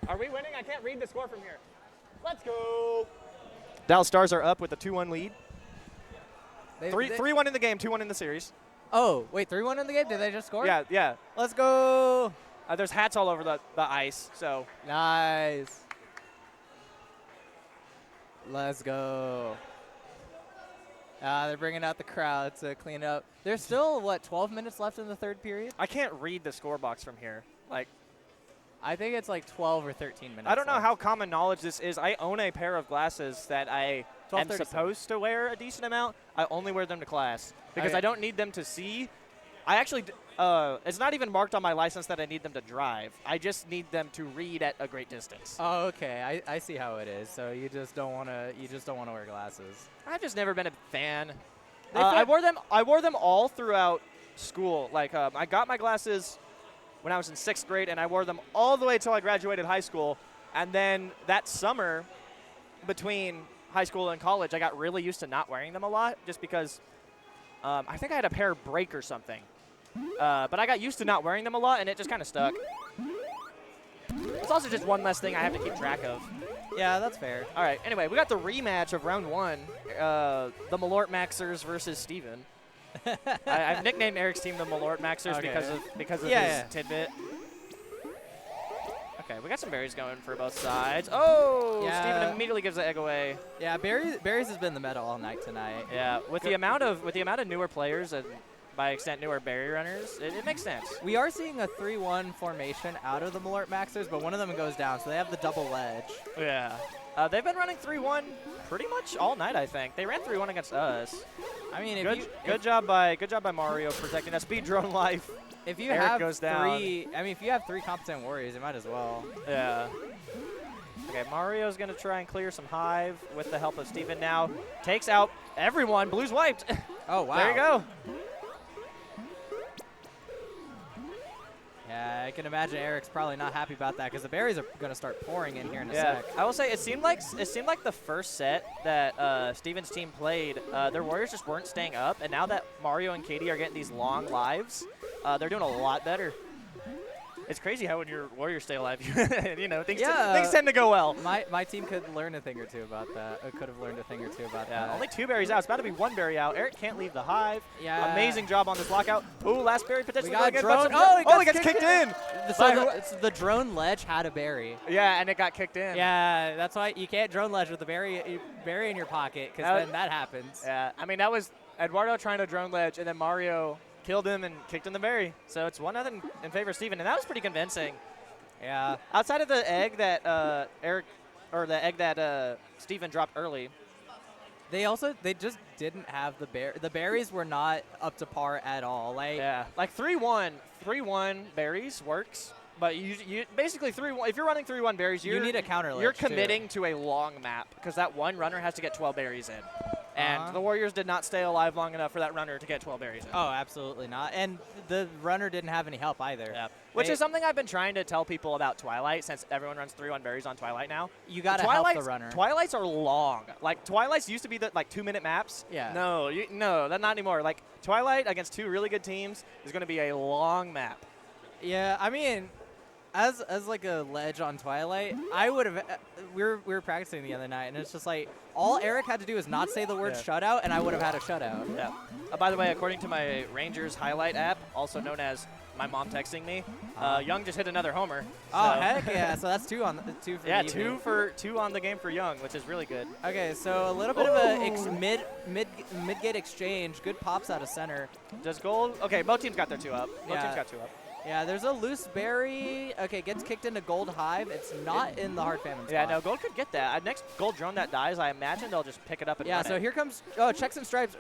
F: Are we winning? I can't read the score from here. Let's go. Dallas Stars are up with a 2-1 lead. 3-1 in the game, 2-1 in the series.
H: Oh, wait, 3-1 in the game? Did they just score?
F: Yeah, yeah.
H: Let's go.
F: There's hats all over the ice, so.
H: Nice. Let's go. They're bringing out the crowd to clean up. There's still, what, 12 minutes left in the third period?
F: I can't read the score box from here. Like,
H: I think it's like 12 or 13 minutes.
F: I don't know
H: left.
F: how common knowledge this is. I own a pair of glasses that I am
H: 12:37.
F: supposed to wear a decent amount. I only wear them to class because
H: Okay.
F: I don't need them to see. I actually, it's not even marked on my license that I need them to drive. I just need them to read at a great distance.
H: Oh, okay. I see how it is. So you just don't want to wear glasses.
F: I've just never been a fan. I wore them all throughout school. Like I got my glasses when I was in 6th grade, and I wore them all the way until I graduated high school. And then that summer, between high school and college, I got really used to not wearing them a lot, just because I think I had a pair break or something. But I got used to not wearing them a lot, and it just kind of stuck. It's also just one less thing I have to keep track of.
H: Yeah, that's fair.
F: All right. Anyway, we got the rematch of round 1, the Malort Maxers versus Steven. I've nicknamed Eric's team the Malort Maxers
H: Okay.
F: because of
H: Yeah.
F: his tidbit. Okay, we got some berries going for both sides. Oh,
H: Yeah.
F: Steven immediately gives the egg away.
H: Yeah, Barry's has been the meta all night tonight.
F: Yeah, with the amount of newer players and by extent newer berry runners, it makes sense.
H: We are seeing a 3-1 formation out of the Malort Maxers, but one of them goes down, so they have the double ledge.
F: Yeah. They've been running 3-1 pretty much all night, I think. They ran 3-1 against us.
H: I mean,
F: Good job by Mario protecting us. Speed drone life.
H: if you
F: Eric
H: have
F: goes down.
H: if you have 3 competent warriors, you might as well.
F: Yeah. Okay, Mario's going to try and clear some hive with the help of Steven now. Takes out everyone. Blue's wiped.
H: Oh, wow.
F: There you go.
H: Yeah, I can imagine Eric's probably not happy about that because the berries are going to start pouring in here in a
F: Yeah,
H: sec.
F: I will say it seemed like the first set that Steven's team played, their warriors just weren't staying up, and now that Mario and Katie are getting these long lives, they're doing a lot better. It's crazy how when your warriors stay alive, things tend to go well.
H: My team could learn a thing or two about that. Could have learned a thing or two about
F: Yeah,
H: that.
F: only 2 berries out. It's about to be 1 berry out. Eric can't leave the hive.
H: Yeah.
F: Amazing job on this lockout. Ooh, last berry potentially.
H: We got
F: going
H: drone.
F: in.
H: Oh,
F: he gets kicked in.
H: So the drone ledge had a berry.
F: Yeah, and it got kicked in.
H: Yeah, that's why you can't drone ledge with a berry in your pocket because then that happens.
F: Yeah, I mean, that was Eduardo trying to drone ledge, and then Mario killed him and kicked in the berry. So it's 1-0 in favor of Steven, and that was pretty convincing.
H: Yeah.
F: Outside of the egg that Steven dropped early.
H: They just didn't have the berry. The berries were not up to par at all.
F: Like 3-1 berries works, but you basically 3-1. If you're running 3-1 berries, you
H: need a counter ledge,
F: You're
H: too.
F: committing to a long map because that one runner has to get 12 berries in, and the Warriors did not stay alive long enough for that runner to get 12 berries in.
H: Oh, absolutely not. And the runner didn't have any help either.
F: Yeah. Which is something I've been trying to tell people about Twilight, since everyone runs 3-1 berries on Twilight now.
H: You got to help the runner.
F: Twilights are long. Like, Twilights used to be the 2-minute maps.
H: Yeah.
F: No, that's not anymore. Like, Twilight against 2 really good teams is going to be a long map.
H: Yeah, I mean, as like a ledge on Twilight, I would have. We were practicing the other night, and it's just like all Eric had to do is not say the word shutout, and I would have had a shutout.
F: Yeah. By the way, according to my Rangers highlight app, also known as my mom texting me, Young just hit another homer.
H: Oh,
F: so.
H: heck yeah! So that's 2 on two for
F: yeah,
H: the evening.
F: two on the game for Young, which is really good.
H: Okay, so a little bit of a mid-gate exchange. Good pops out of center.
F: Does Gold? Okay, both teams got their 2 up. Both
H: Yeah.
F: teams got 2 up.
H: Yeah, there's a loose berry. Okay, gets kicked into Gold Hive. It's not in the Hard Famine spot.
F: Yeah, no, Gold could get that. Next Gold drone that dies, I imagine they'll just pick it up and run
H: so
F: it.
H: here comes checks and stripes.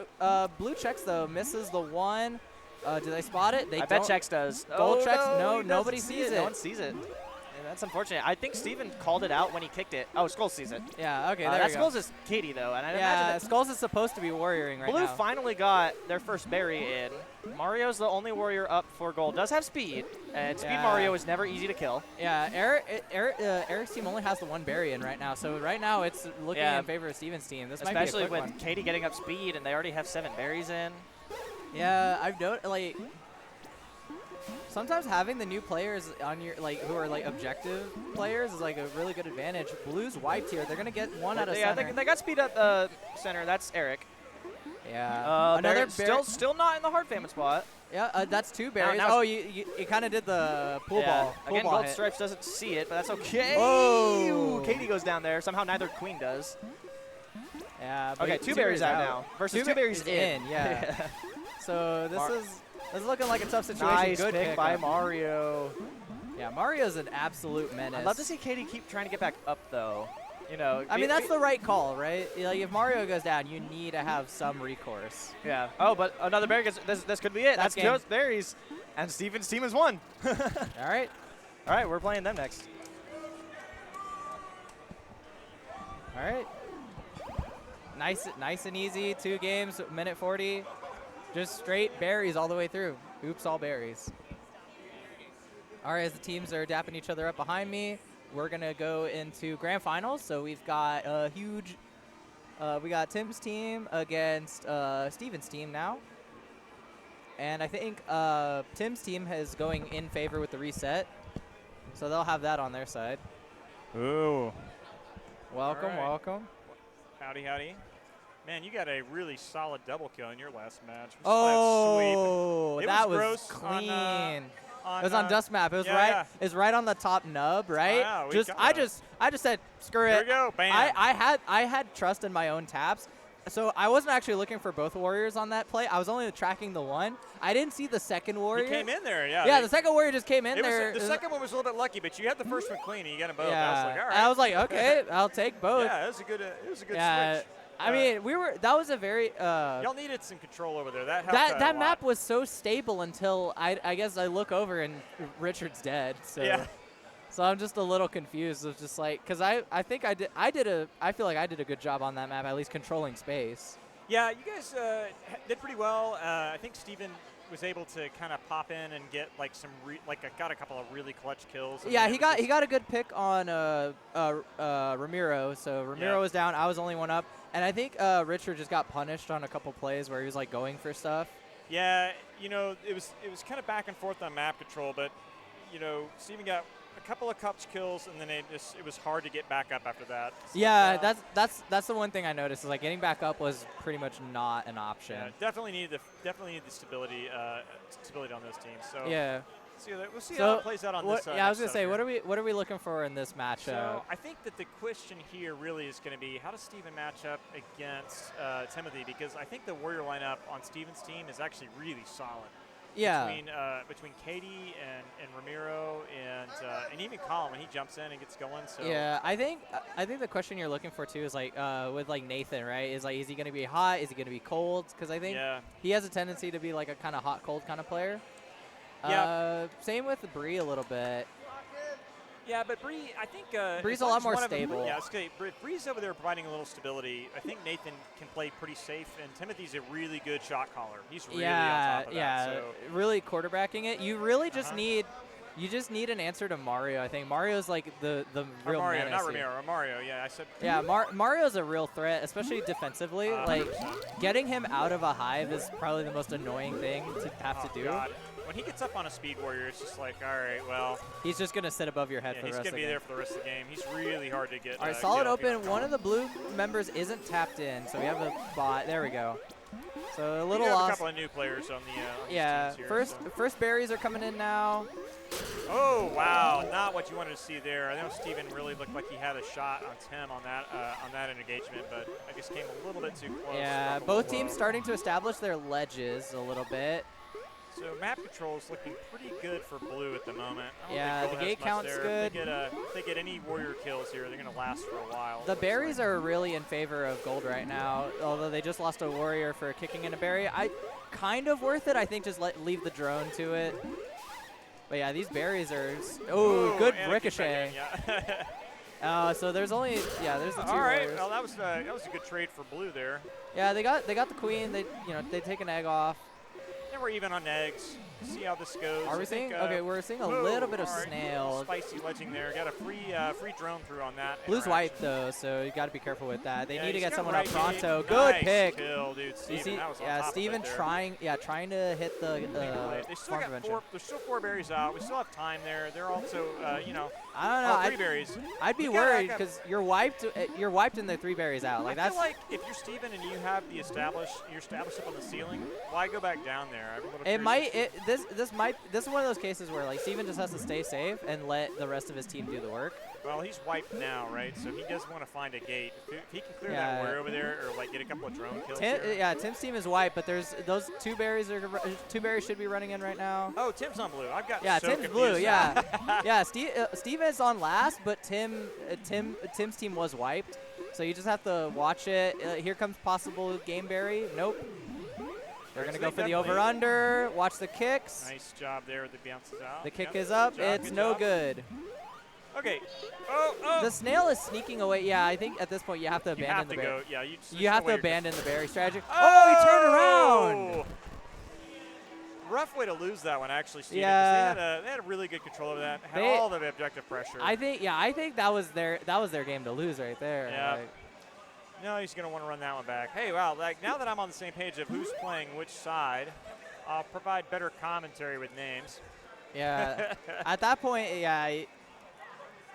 H: Blue checks though misses the 1. Do they spot it? They
F: I
H: don't.
F: bet checks does.
H: Gold checks.
F: No,
H: No,
F: he
H: nobody
F: doesn't
H: sees
F: see
H: it.
F: No one sees it. And that's unfortunate. I think Steven called it out when he kicked it. Oh, Skulls sees it.
H: Yeah. Okay. There
F: that
H: we go.
F: Skulls is Katie though, and I imagine
H: Yeah,
F: that
H: Skulls is supposed to be warrioring right
F: Blue
H: now.
F: finally got their first berry in. Mario's the only warrior up for Gold. Does have speed, and Speed
H: Yeah.
F: Mario is never easy to kill.
H: Yeah, Eric's team only has the 1 berry in right now, so right now it's looking in favor of Steven's team. This might be a
F: Especially
H: quick
F: with
H: one.
F: Katie getting up speed, and they already have 7 berries in.
H: Yeah, I've noticed sometimes having the new players on your who are objective players is a really good advantage. Blue's wiped here. They're gonna get one out of
F: Yeah,
H: center.
F: they got speed at center. That's Eric.
H: Yeah. Another
F: still not in the hard famine spot.
H: Yeah, that's 2 berries.
F: now
H: Oh, you kind of did the pool ball. Pool
F: Again,
H: ball
F: Gold
H: hit.
F: Stripes doesn't see it, but that's okay.
H: Whoa.
F: Ooh, Katie goes down there. Somehow neither Queen does.
H: Yeah. But
F: Okay, 2 berries out now. Versus 2 berries
H: in. Yeah. So this is looking like a tough situation.
F: Nice
H: Good
F: pick by
H: up.
F: Mario.
H: Yeah, Mario's an absolute menace.
F: I'd love to see Katie keep trying to get back up, though. You know,
H: I mean, that's the right call, right? If Mario goes down, you need to have some recourse.
F: Yeah. Oh, but another berry. This could be it. That's
H: game.
F: those berries. And Steven's team has won.
H: All right.
F: All right, we're playing them next.
H: All right. Nice and easy. 2 games, minute 40. Just straight berries all the way through. Oops, all berries. All right, as the teams are dapping each other up behind me, we're going to go into grand finals. So we've got a huge we got Tim's team against Steven's team now. And I think Tim's team is going in favor with the reset. So they'll have that on their side.
B: Ooh.
H: Welcome,
B: All right.
H: welcome.
B: Howdy, howdy. Man, you got a really solid double kill in your last match.
H: Oh,
B: It
H: that
B: was
H: was
B: gross on,
H: clean.
B: on,
H: It was on dust map. It was
B: yeah,
H: right.
B: yeah.
H: It's right on the top nub, right?
B: Wow, we
H: just
B: got
H: I
B: that.
H: just said screw
B: Here
H: it.
B: we go, bam.
H: I had trust in my own taps, so I wasn't actually looking for both warriors on that play. I was only tracking the one. I didn't see the second warrior.
B: He came in there, yeah.
H: Yeah, the second warrior just came in
B: it was,
H: there.
B: the second one was a little bit lucky, but you had the first one clean and you got them both.
H: Yeah,
B: I was like, all right.
H: and I was like, okay, I'll take both.
B: Yeah, it was a good
H: Yeah,
B: switch.
H: I mean, that was a very
B: Y'all needed some control over there. That helped
H: that
B: a
H: map
B: lot.
H: was so stable until I guess I look over and Richard's dead. So
B: Yeah.
H: so I'm just a little confused. Of just because I think I feel like I did a good job on that map, at least controlling space.
B: Yeah, you guys did pretty well. I think Steven was able to kind of pop in and get some got a couple of really clutch kills.
H: Yeah, he got a good pick on Ramiro. So Ramiro was down. I was only one up, and I think Richard just got punished on a couple plays where he was going for stuff.
B: Yeah, it was kind of back and forth on map control, but Steven got a couple of clutch kills, and then it was hard to get back up after that. So,
H: Yeah, that's the one thing I noticed is getting back up was pretty much not an option.
B: yeah, definitely needed the stability on those teams. So
H: Yeah.
B: we'll see how it plays out on this.
H: Yeah, I was
B: next
H: gonna say,
B: setup here.
H: what are we looking for in this matchup?
B: So I think that the question here really is going to be how does Steven match up against Timothy, because I think the warrior lineup on Steven's team is actually really solid.
H: Yeah.
B: Between Katie and Ramiro and even Colin when he jumps in and gets going. So
H: Yeah, I think the question you're looking for too is with Nathan, right? Is he going to be hot? Is he going to be cold? Because I think he has a tendency to be a kind of hot cold kind of player.
B: Yeah.
H: Same with Bree a little bit.
B: Yeah, but Bree, I think
H: Bree's
B: as
H: a
B: long
H: lot
B: as
H: more
B: one of them-
H: stable.
B: Yeah, it's okay. Bree's over there providing a little stability. I think Nathan can play pretty safe, and Timothy's a really good shot caller. He's really on top of that. So.
H: Really quarterbacking it. You really just need an answer to Mario. I think Mario's the real
B: Mario,
H: menace
B: not
H: here.
B: Ramiro. Mario, yeah, I said.
H: Yeah, Mario's a real threat, especially defensively.
B: 100%.
H: Getting him out of a hive is probably the most annoying thing to have to do.
B: God. When he gets up on a speed warrior, it's just all right, well.
H: He's just going to sit above your head for the
B: He's
H: rest
B: going
H: of
B: to
H: the
B: be
H: game.
B: there for the rest of the game. He's really hard to get.
H: All right,
B: get
H: solid
B: up here.
H: open. One of the blue members isn't tapped in, so we have a bot. There we go. So a
B: We
H: little
B: do have a
H: lost.
B: couple of new players on the on these
H: Yeah,
B: teams here,
H: first
B: so.
H: first berries are coming in now.
B: Oh wow, not what you wanted to see there. I know Steven really looked like he had a shot on Tim on that engagement, but I guess came a little bit too close.
H: Yeah,
B: dropped a
H: both
B: little
H: teams
B: low.
H: starting to establish their ledges a little bit.
B: So map control is looking pretty good for blue at the moment. I don't
H: Yeah,
B: think
H: the
B: Gold has
H: gate
B: much
H: count's
B: there. If
H: good.
B: they get any warrior kills here, they're going to last for a while.
H: The berries are really in favor of gold right now, although they just lost a warrior for kicking in a berry. Kind of worth it. I think just leave the drone to it. But yeah, these berries are good
B: and a
H: ricochet.
B: kickback in, yeah.
H: So there's the two
B: All right,
H: warriors.
B: well that was a good trade for blue there.
H: Yeah, they got the queen. They take an egg off.
B: And we're even on eggs. see how this goes.
F: Are
B: I
F: we
B: think,
F: seeing? Okay, we're seeing a
B: whoa,
F: little bit of
B: all right.
F: snail.
B: Spicy ledging there. Got a free drone through on that.
F: Blue's
B: interaction.
F: wiped though, so you got to be careful with that. They
B: Yeah,
F: need to
B: he's
F: get
B: got
F: someone
B: right
F: up pronto.
B: gate.
F: Good
B: Nice
F: pick.
B: kill, dude.
F: You
B: Steven,
F: see,
B: that was on
F: yeah,
B: top of it
F: Steven
B: there.
F: trying to hit the
B: They still
F: farm
B: got
F: prevention.
B: there's still 4 berries out. We still have time there. They're also, you know,
F: I don't know.
B: all 3 berries.
F: I'd be
B: We gotta
F: worried
B: back up.
F: because you're wiped. You're wiped and the 3 berries out. Like
B: I
F: that's
B: feel like if you're Steven and you have the you're established up on the ceiling, why go back down there? I'm a little
F: it
B: curious
F: might.
B: to see.
F: This is one of those cases where like Steven just has to stay safe and let the rest of his team do the work.
B: Well, he's wiped now, right? So he does want to find a gate. If he can clear
F: Yeah.
B: that warrior over there, or like get a couple of drone kills
F: Tim,
B: here.
F: yeah, Tim's team is wiped, but there's those 2 berries should be running in right now.
B: Oh, Tim's on blue. I've got
F: Yeah,
B: so
F: Tim's
B: confused.
F: blue. Yeah, yeah. Steve is on last, but Tim's team was wiped, so you just have to watch it. Here comes possible game berry. Nope. They're gonna
B: So
F: go
B: they
F: for the
B: definitely-
F: over/under. Watch the kicks.
B: Nice job there with the bounces out.
F: The kick
B: Yep,
F: is
B: good
F: up.
B: job,
F: It's
B: good
F: no
B: job.
F: good.
B: Okay. Oh.
F: The snail is sneaking away. Yeah, I think at this point you have to
B: You
F: abandon
B: have
F: the
B: to
F: berry.
B: go. Yeah, you. Just,
F: You have to abandon the berry strategy.
B: Oh,
F: Oh, he turned around.
B: Rough way to lose that one, actually, Steven. 'cause
F: Yeah.
B: They had a really good control over that. Had
F: They-
B: all the objective pressure.
F: I think that was their game to lose right there.
B: Yeah.
F: Like,
B: No, he's going to want to run that one back. Hey, wow, like now that I'm on the same page of who's playing which side, I'll provide better commentary with names.
F: yeah. At that point, yeah,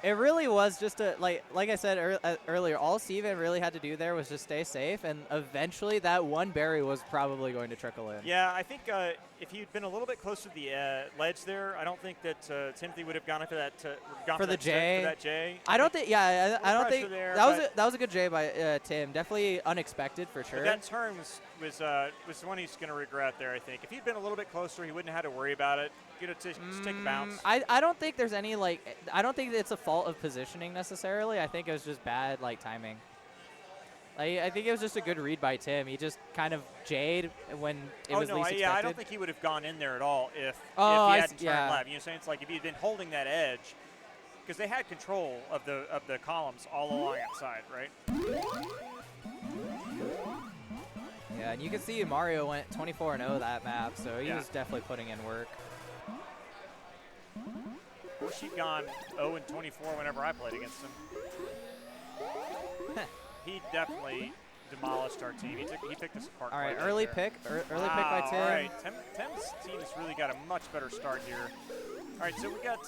F: it really was just like I said earlier, all Steven really had to do there was just stay safe, and eventually that 1 berry was probably going to trickle in.
B: Yeah, I think if he'd been a little bit closer to the ledge there, I don't think that Timothy would have gone for that. Gone
F: For the
B: that stick,
F: J.
B: For that J.
F: I don't think. Yeah, I don't
B: pressure
F: think
B: there,
F: that was a good J by Tim. Definitely unexpected for sure.
B: But that turn was the one he's going to regret there. I think if he'd been a little bit closer, he wouldn't have had to worry about it. Get a just take a bounce.
F: I don't think there's any I don't think it's a fault of positioning necessarily. I think it was just bad timing. I think it was just a good read by Tim. He just kind of jade when it was least expected.
B: Yeah, I don't think he would have gone in there at all if he
F: I
B: hadn't
F: see,
B: turned
F: yeah.
B: left. You know what I'm saying? It's like if he'd been holding that edge, because they had control of the columns all along that side, right?
F: Yeah, and you can see Mario went 24-0 that map, so he
B: Yeah.
F: was definitely putting in work.
B: Or she'd gone 0-24 whenever I played against him. He definitely demolished our team. He picked us apart.
F: All right,
B: quite
F: early
B: right there.
F: pick, early pick by Tim.
B: All right, Tim's team has really got a much better start here. All right, so we got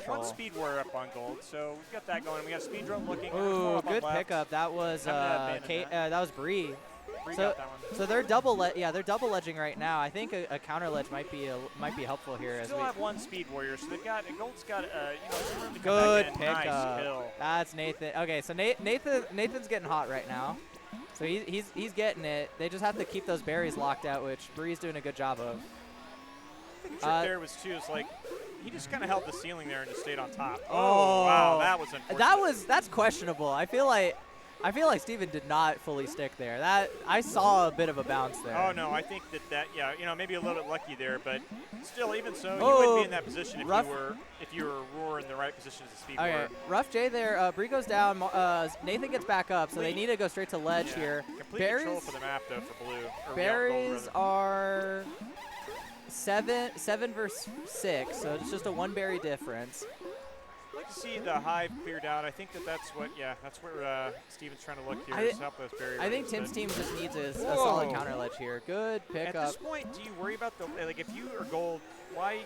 B: one speed warrior up on gold, so we've got that going. We got speed drone looking.
F: Ooh,
B: up on
F: good
B: left.
F: pickup. That was
B: I'm gonna abandon
F: that was Bree.
B: Bree
F: So,
B: got that one.
F: so they're they're double ledging right now. I think a counter ledge might be helpful here.
B: Still have one speed warrior, so they've got Gold's got some room to come
F: Good
B: back in.
F: pickup.
B: Nice kill.
F: That's Nathan. Okay, so Nathan's getting hot right now. So he's getting it. They just have to keep those berries locked out, which Bree's doing a good job of.
B: I think the trick there was too is like he just kind of held the ceiling there and just stayed on top.
F: Oh,
B: wow, that was unfortunate.
F: That's questionable. I feel like Steven did not fully stick there. That I saw a bit of a bounce there.
B: Oh no, I think that maybe a little bit lucky there, but still, even so, you
F: Oh,
B: wouldn't be in that position
F: rough.
B: if you were Roar in the right position as a speed
F: Okay,
B: warrior.
F: rough J there. Bree goes down. Nathan gets back up, so they need to go straight to ledge
B: Yeah,
F: here.
B: Complete control for the map though for blue. Or
F: Berries
B: gold,
F: are 7 versus 6, so it's just a 1 berry difference.
B: I'd like to see the hive cleared out. I think that's where Steven's trying to look here.
F: I-
B: to help those berry
F: I think
B: runs,
F: Tim's
B: but
F: team just needs a solid
B: Whoa.
F: counter ledge here. Good
B: At
F: pickup.
B: this point, do you worry about if you are gold, why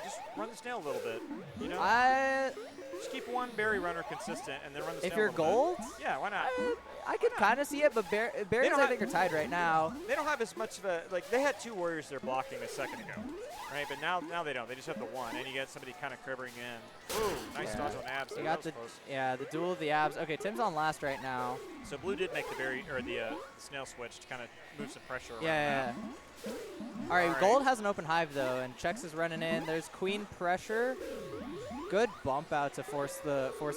B: just run the snail a little bit? You know, just keep one berry runner consistent and then run the snail.
F: If you're
B: a little
F: gold,
B: bit. Yeah, why not?
F: I could kind of see it, but berries
B: don't
F: I
B: have-
F: think are tied right now.
B: They don't have as much of a they had 2 warriors they're blocking a second ago, right? But now they don't. They just have the 1, and you get somebody kind of cribbing in. Ooh, nice
F: Yeah.
B: dodge on abs.
F: You
B: There.
F: got
B: That was
F: the duel of the abs. Okay, Tim's on last right now.
B: close. So blue did make the snail switch to kind of move some pressure around.
F: Yeah. All right, gold has an open hive though, and Chex is running in. There's queen pressure. Good bump out to force the
B: Blue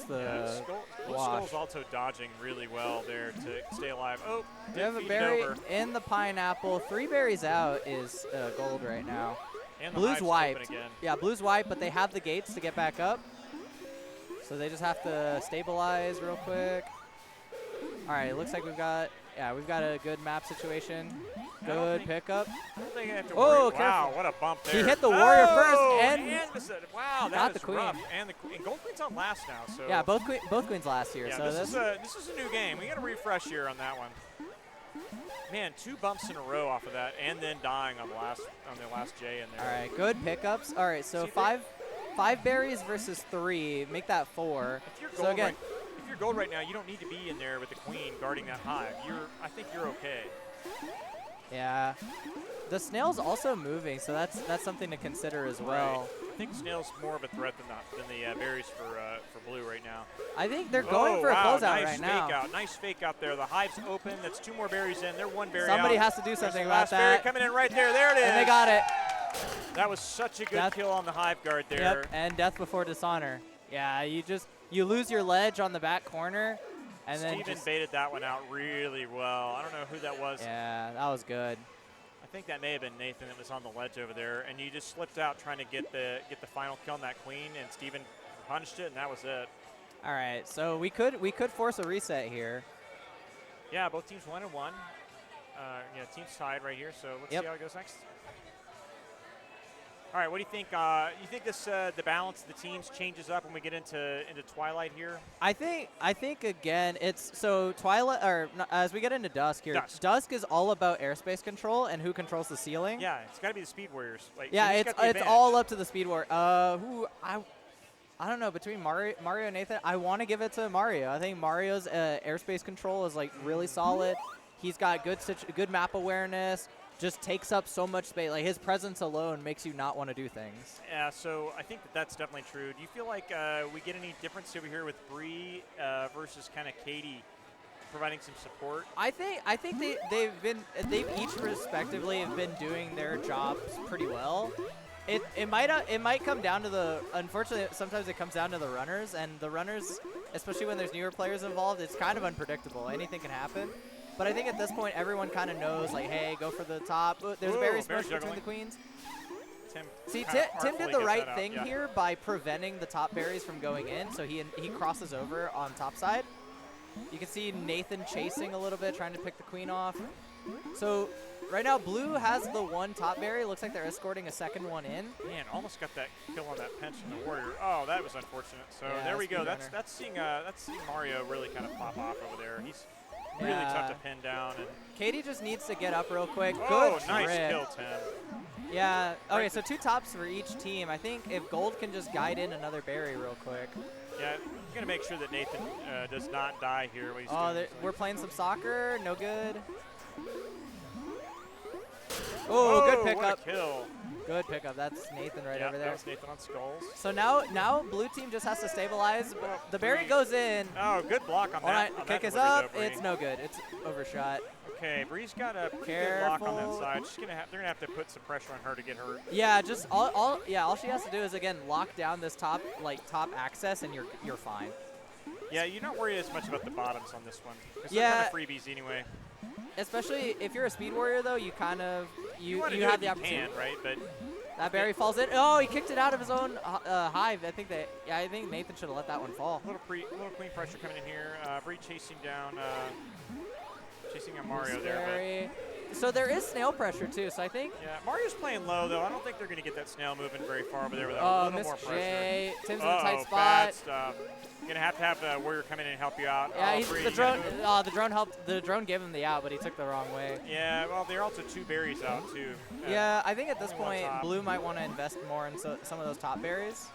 F: wash.
B: Skull's also dodging really well there to stay alive. Oh,
F: We have a
B: feed it
F: berry
B: over.
F: in the pineapple. 3 berries out is gold right now.
B: And the
F: Blue's
B: hive's open
F: wiped.
B: again.
F: Yeah, blue's wiped, but they have the gates to get back up. So they just have to stabilize real quick. All right, it looks like we've got a good map situation. Good pickup.
B: I don't think I have to
F: Oh,
B: worry. Wow,
F: careful.
B: what a bump
F: He
B: there.
F: hit the warrior first
B: Oh,
F: and
B: wow,
F: got
B: that
F: the
B: is
F: queen.
B: rough. And Gold Queen's on last now, so
F: Yeah, both queens last year.
B: yeah,
F: so
B: this is a new game. We got to refresh here on that one. Man, 2 bumps in a row off of that, and then dying on the last J in there.
F: All right, good pickups. All right, so
B: See,
F: five berries versus 3, make that 4.
B: If you're
F: So
B: gold
F: again,
B: if you're gold right now, you don't need to be in there with the queen guarding that hive. I think you're okay.
F: yeah, the snail's also moving, so that's something to consider as well.
B: Right. I think snail's more of a threat than the berries for blue right now.
F: I think they're going for a
B: wow,
F: closeout
B: nice
F: right now.
B: Fake out. Nice fake out there. The hive's open. That's 2 more berries in. They're 1 berry
F: Somebody
B: out.
F: has to do
B: There's
F: something
B: the
F: about
B: last berry
F: that.
B: coming in right there. There it is.
F: And they got it.
B: That was such a good
F: Death.
B: kill on the hive guard there.
F: Yep, and death before dishonor. Yeah, you lose your ledge on the back corner, and then
B: Steven
F: just,
B: baited that one out really well. I don't know who that was.
F: yeah, that was good.
B: I think that may have been Nathan that was on the ledge over there, and you just slipped out trying to get the final kill on that queen, and Steven punched it, and that was it.
F: All right, so we could force a reset here.
B: Yeah, both teams 1-1. Yeah, teams tied right here, so let's
F: Yep.
B: see how it goes next. All right, what do you think? You think this the balance of the teams changes up when we get into Twilight here?
F: I think again it's so Twilight or as we get into Dusk here.
B: Dusk.
F: Is all about airspace control and who controls the ceiling.
B: Yeah, it's got to be the Speed Warriors. Like,
F: Yeah,
B: who's
F: it's
B: got the advantage?
F: all up to the Speed War. Who I don't know, between Mario and Nathan, I want to give it to Mario. I think Mario's airspace control is like really solid. He's got good map awareness. Just takes up so much space. Like his presence alone makes you not want to do things.
B: Yeah, so I think that's definitely true. Do you feel like we get any difference over here with Bree versus kind of Katie providing some support?
F: I think they've each respectively have been doing their jobs pretty well. It might come down to unfortunately sometimes it comes down to the runners, and the runners, especially when there's newer players involved, it's kind of unpredictable. Anything can happen. But I think at this point everyone kind of knows, like, hey, go for the top. There's a berry smush between the queens. See, Tim did the right thing here by preventing the top berries from going in, so he crosses over on top side. You can see Nathan chasing a little bit, trying to pick the queen off. So right now, blue has the 1 top berry. Looks like they're escorting a second one in.
B: Man, almost got that kill on that pinch from the warrior. Oh, that was unfortunate. So
F: Yeah,
B: there we go.
F: speedrunner.
B: That's seeing Mario really kind of pop off over there. He's really tough to pin down. And
F: Katie just needs to get up real quick.
B: oh,
F: Good
B: nice
F: trip.
B: kill, Tim.
F: Yeah. Okay, so 2 tops for each team. I think if gold can just guide in another berry real quick.
B: Yeah, I'm gonna make sure that Nathan does not die here. What he's
F: Oh,
B: doing.
F: we're playing some soccer. No good. Oh, good
B: What
F: pickup.
B: a kill.
F: Good pickup. That's Nathan right over
B: That
F: there.
B: was Nathan on skulls.
F: So now blue team just has to stabilize. The berry goes in.
B: Oh, good block on
F: All right,
B: that. on
F: kick
B: that
F: is
B: delivery
F: up.
B: though, Bree.
F: It's no good. It's overshot.
B: Okay, Bree's got a pretty good block on that
F: Careful.
B: side. They're gonna have to put some pressure on her to get her.
F: Yeah, just all she has to do is again lock down this top access, and you're fine.
B: Yeah, you're not worried as much about the bottoms on this one. 'Cause
F: Yeah.
B: they're kind of freebies anyway.
F: Especially if you're a speed warrior, though, you kind of you
B: wanna do
F: have
B: what
F: the
B: you
F: opportunity.
B: can, right? But
F: That berry falls in. Oh, he kicked it out of his own hive. I think Nathan should have let that one fall.
B: little queen pressure coming in here. Bree chasing down, chasing a Mario there.
F: Berry. So there is snail pressure too. So I think.
B: But yeah, Mario's playing low though. I don't think they're going to get that snail moving very far over there without a
F: Oh,
B: little
F: Miss
B: more pressure.
F: J. Tim's in a
B: Uh-oh,
F: tight
B: bad
F: spot.
B: stuff. You're going to have a warrior come in and help you out.
F: Yeah,
B: oh, Bree,
F: the
B: you gotta
F: drone.
B: move.
F: The drone helped. The drone gave him the out, but he took the wrong way.
B: Yeah, well, there are also 2 berries out too.
F: Yeah, I think at this
B: only one
F: point,
B: top.
F: blue might want to invest more in some of those top berries.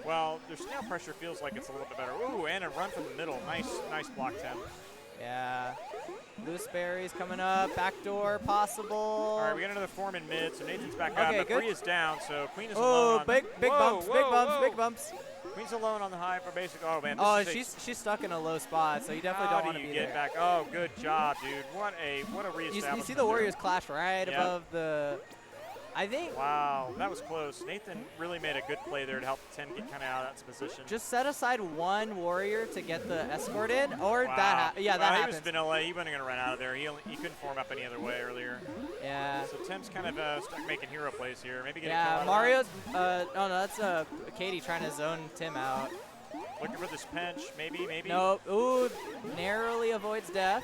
B: Well, their snail pressure feels like it's a little bit better. Ooh, and a run from the middle. Nice block, Tim.
F: Yeah. Loose berries coming up. Backdoor possible.
B: All right, we got another form in mid, so Nathan's back
F: Okay,
B: up, but
F: good.
B: Bree is down, so Queen is alone.
F: Oh,
B: on
F: big
B: Whoa,
F: bumps,
B: whoa,
F: big bumps,
B: whoa.
F: big bumps.
B: Queen's alone on the high for basic. Oh man, this
F: Oh,
B: is
F: she's stuck in a low spot, so you definitely
B: how
F: don't want
B: do
F: to
B: you
F: be
B: get
F: there.
B: back? Oh, good job, dude. What a
F: You
B: reestablishment.
F: see the Warriors clash right
B: Yep.
F: above the. I think
B: Wow, that was close. Nathan really made a good play there to help 10 get kind of out of that position.
F: just set aside one Warrior to get the escort in, or
B: wow.
F: that that
B: He
F: happens.
B: was vanilla. He wasn't going to run out of there. He couldn't form up any other way earlier.
F: Yeah.
B: So Tim's kind of stuck making hero plays here. Maybe get a kill
F: Yeah,
B: out of
F: Mario's. No, that's Katie trying to zone Tim out.
B: that. Looking for this pinch. Maybe.
F: Nope. Ooh, narrowly avoids death.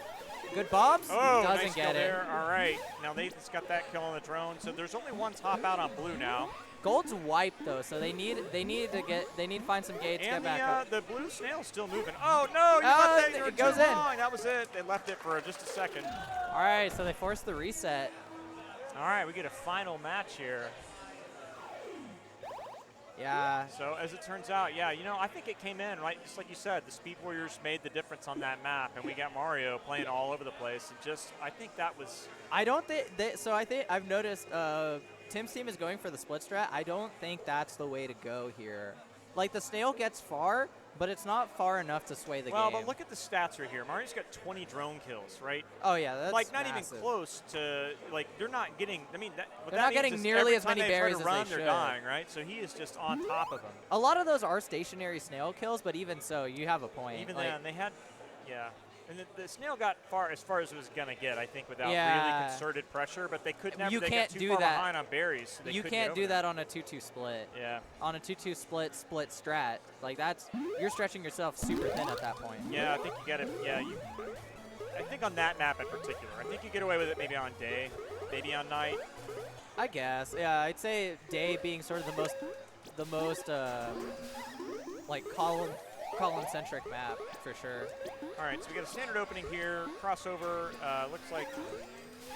F: Good bombs.
B: Oh,
F: Doesn't
B: nice
F: get
B: kill
F: it.
B: there. All right. Now Nathan's got that kill on the drone. So there's only one top out on blue now.
F: Gold's wiped though, so they need to find some gates,
B: And
F: get back up.
B: the blue snail's still moving. Oh no, you
F: Oh,
B: left that. You were
F: it goes
B: too
F: in.
B: long. That was it. They left it for just a second.
F: All right, so they forced the reset.
B: All right, we get a final match here.
F: Yeah.
B: So as it turns out, yeah, you know, I think it came in, right, just like you said, the Speed Warriors made the difference on that map, and we got Mario playing all over the place. And just, I think that was...
F: I don't think, so I think I've noticed Tim's team is going for the split strat. I don't think that's the way to go here. Like, the snail gets far, but it's not far enough to sway the
B: Well,
F: game.
B: but look at the stats right here. Mario's got 20 drone kills, right?
F: Oh, yeah, that's
B: like, not
F: massive.
B: even close to, like, they're not getting, I mean, what
F: They're
B: that
F: not
B: means
F: getting
B: is
F: nearly
B: every
F: as
B: time
F: many
B: they try
F: berries
B: to
F: as
B: run,
F: they
B: they're
F: should.
B: dying, right? So he is just on top of them.
F: A lot of those are stationary snail kills, but even so, you have a point.
B: Even
F: like,
B: then, they had, yeah. And the snail got as far as it was going to get, I think, without
F: Yeah.
B: really concerted pressure. But they could never.
F: You
B: they
F: can't
B: got too
F: do
B: far
F: that.
B: behind on berries. So they
F: you
B: couldn't
F: can't
B: get
F: do
B: over
F: that on a 2-2 split.
B: Yeah.
F: On a 2-2 split strat, like that's, you're stretching yourself super thin at that point.
B: Yeah, I think you got it. Yeah, I think on that map in particular, I think you get away with it maybe on day, maybe on night.
F: I guess. Yeah, I'd say day being sort of the most like column-centric map for sure.
B: All right, so we got a standard opening here. Crossover. Looks like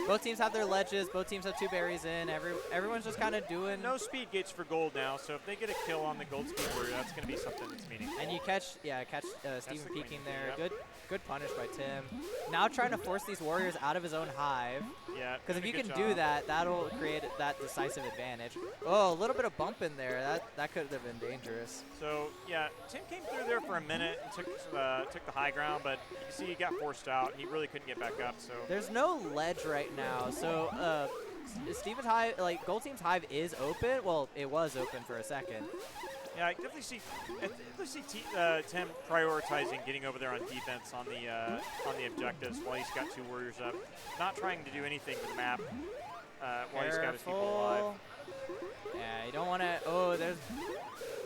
F: Both teams have their ledges. Both teams have 2 berries in. Everyone's just kind of doing.
B: no speed gates for gold now. So if they get a kill on the gold speed warrior, that's going to be something that's meaningful.
F: And you catch Steven
B: the
F: peeking
B: queen.
F: there.
B: Yep.
F: Good punish by Tim. Now trying to force these warriors out of his own hive.
B: Yeah.
F: Because if
B: doing
F: you
B: a
F: can
B: good
F: do
B: job.
F: that, that'll create that decisive advantage. Oh, a little bit of bump in there. That could have been dangerous.
B: So yeah, Tim came through there for a minute and took the high ground, but you can see he got forced out. He really couldn't get back up. So
F: There's no ledge right now, so Steven's hive, like Gold Team's hive is open. Well, it was open for a second.
B: yeah, I definitely see Tim prioritizing getting over there on defense on the objectives while he's got 2 warriors up, not trying to do anything with the map while he's got his people alive.
F: Yeah, you don't want to. Oh, there's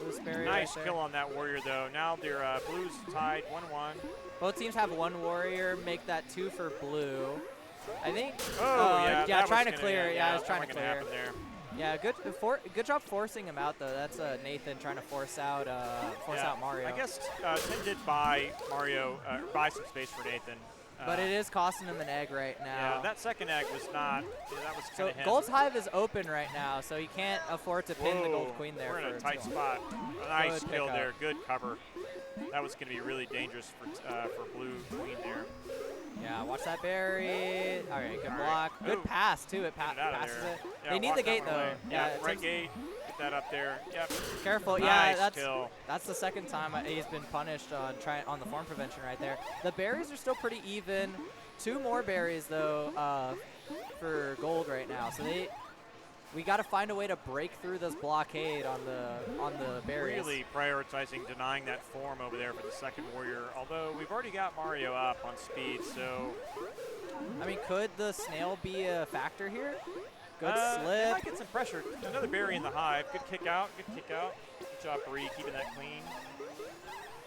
F: Blue Sperry
B: Nice
F: right there.
B: kill on that warrior though. Now their blues tied 1-1.
F: Both teams have 1 warrior. Make that 2 for blue. I think.
B: Oh yeah, that
F: trying
B: was
F: to
B: gonna-
F: clear. Yeah, I was
B: that
F: trying to
B: wasn't gonna
F: clear.
B: happen there.
F: Yeah, good job forcing him out though. That's Nathan trying to force out
B: Yeah,
F: Mario.
B: I guess Tim did buy Mario, buy some space for Nathan.
F: But it is costing him an egg right now.
B: Yeah, that second egg was not. Yeah, that was
F: So
B: kind of him.
F: Gold's hive is open right now, so he can't afford to pin the
B: Whoa,
F: gold queen there.
B: We're in
F: for
B: a tight
F: too
B: spot. Nice
F: Good
B: kill
F: pickup.
B: there. Good cover. That was going to be really dangerous for blue queen there.
F: Yeah, watch that berry. All right, good
B: All
F: block.
B: right.
F: Good
B: Ooh.
F: pass too. It
B: Get it out of
F: passes
B: there.
F: it.
B: Yeah,
F: They need
B: walk
F: the
B: that
F: gate
B: one away.
F: though.
B: Yeah,
F: it
B: right
F: takes-
B: gate. Get that up there. Yep.
F: Careful.
B: Nice
F: Yeah,
B: kill.
F: that's the second time he's been punished on the form prevention right there. The berries are still pretty even. 2 more berries though for gold right now. So we got to find a way to break through this blockade on the berries.
B: Really prioritizing denying that form over there for the second warrior. Although we've already got Mario up on speed, so
F: I mean, could the snail be a factor here? Good
B: they
F: slip.
B: might get some pressure. Another berry in the hive. Good kick out. Good kick out. Good job, Bree, keeping that clean.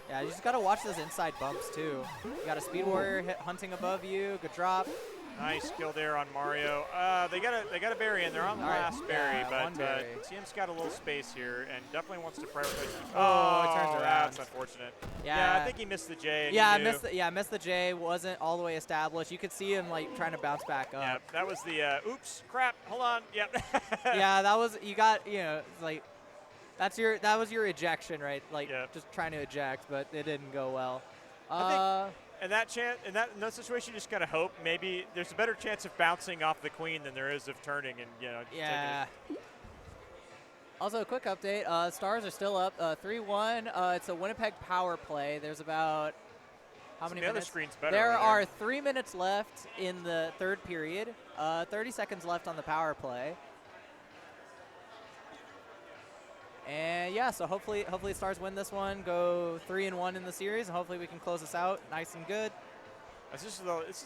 F: Yeah, you just got to watch those inside bumps too. You got a speed warrior hunting above you. Good drop.
B: Nice kill there on Mario. They got a berry in there on the
F: All right,
B: last berry,
F: yeah, one
B: but
F: berry.
B: Tim's got a little space here and definitely wants to prioritize.
F: Oh, it turns
B: That's
F: around.
B: unfortunate.
F: Yeah.
B: I think he missed the J. And
F: Yeah,
B: he knew.
F: missed the J. Wasn't all the way established. You could see him like trying to bounce back
B: Yeah,
F: up.
B: that was the oops, crap. Hold on. Yep.
F: Yeah, that was it's like that was your ejection, right? Like
B: Yep.
F: just trying to eject, but it didn't go well.
B: I think in that situation, you just gotta hope maybe there's a better chance of bouncing off the queen than there is of turning and just
F: Yeah.
B: taking it.
F: Also, a quick update. Stars are still up 3-1. It's a Winnipeg power play. There's about how many
B: The other
F: minutes?
B: screen's better.
F: There
B: over
F: are 3 minutes left in the third period. 30 seconds left on the power play. And yeah, so hopefully Stars win this one, go 3-1 in the series, and hopefully we can close this out nice and good.
B: This is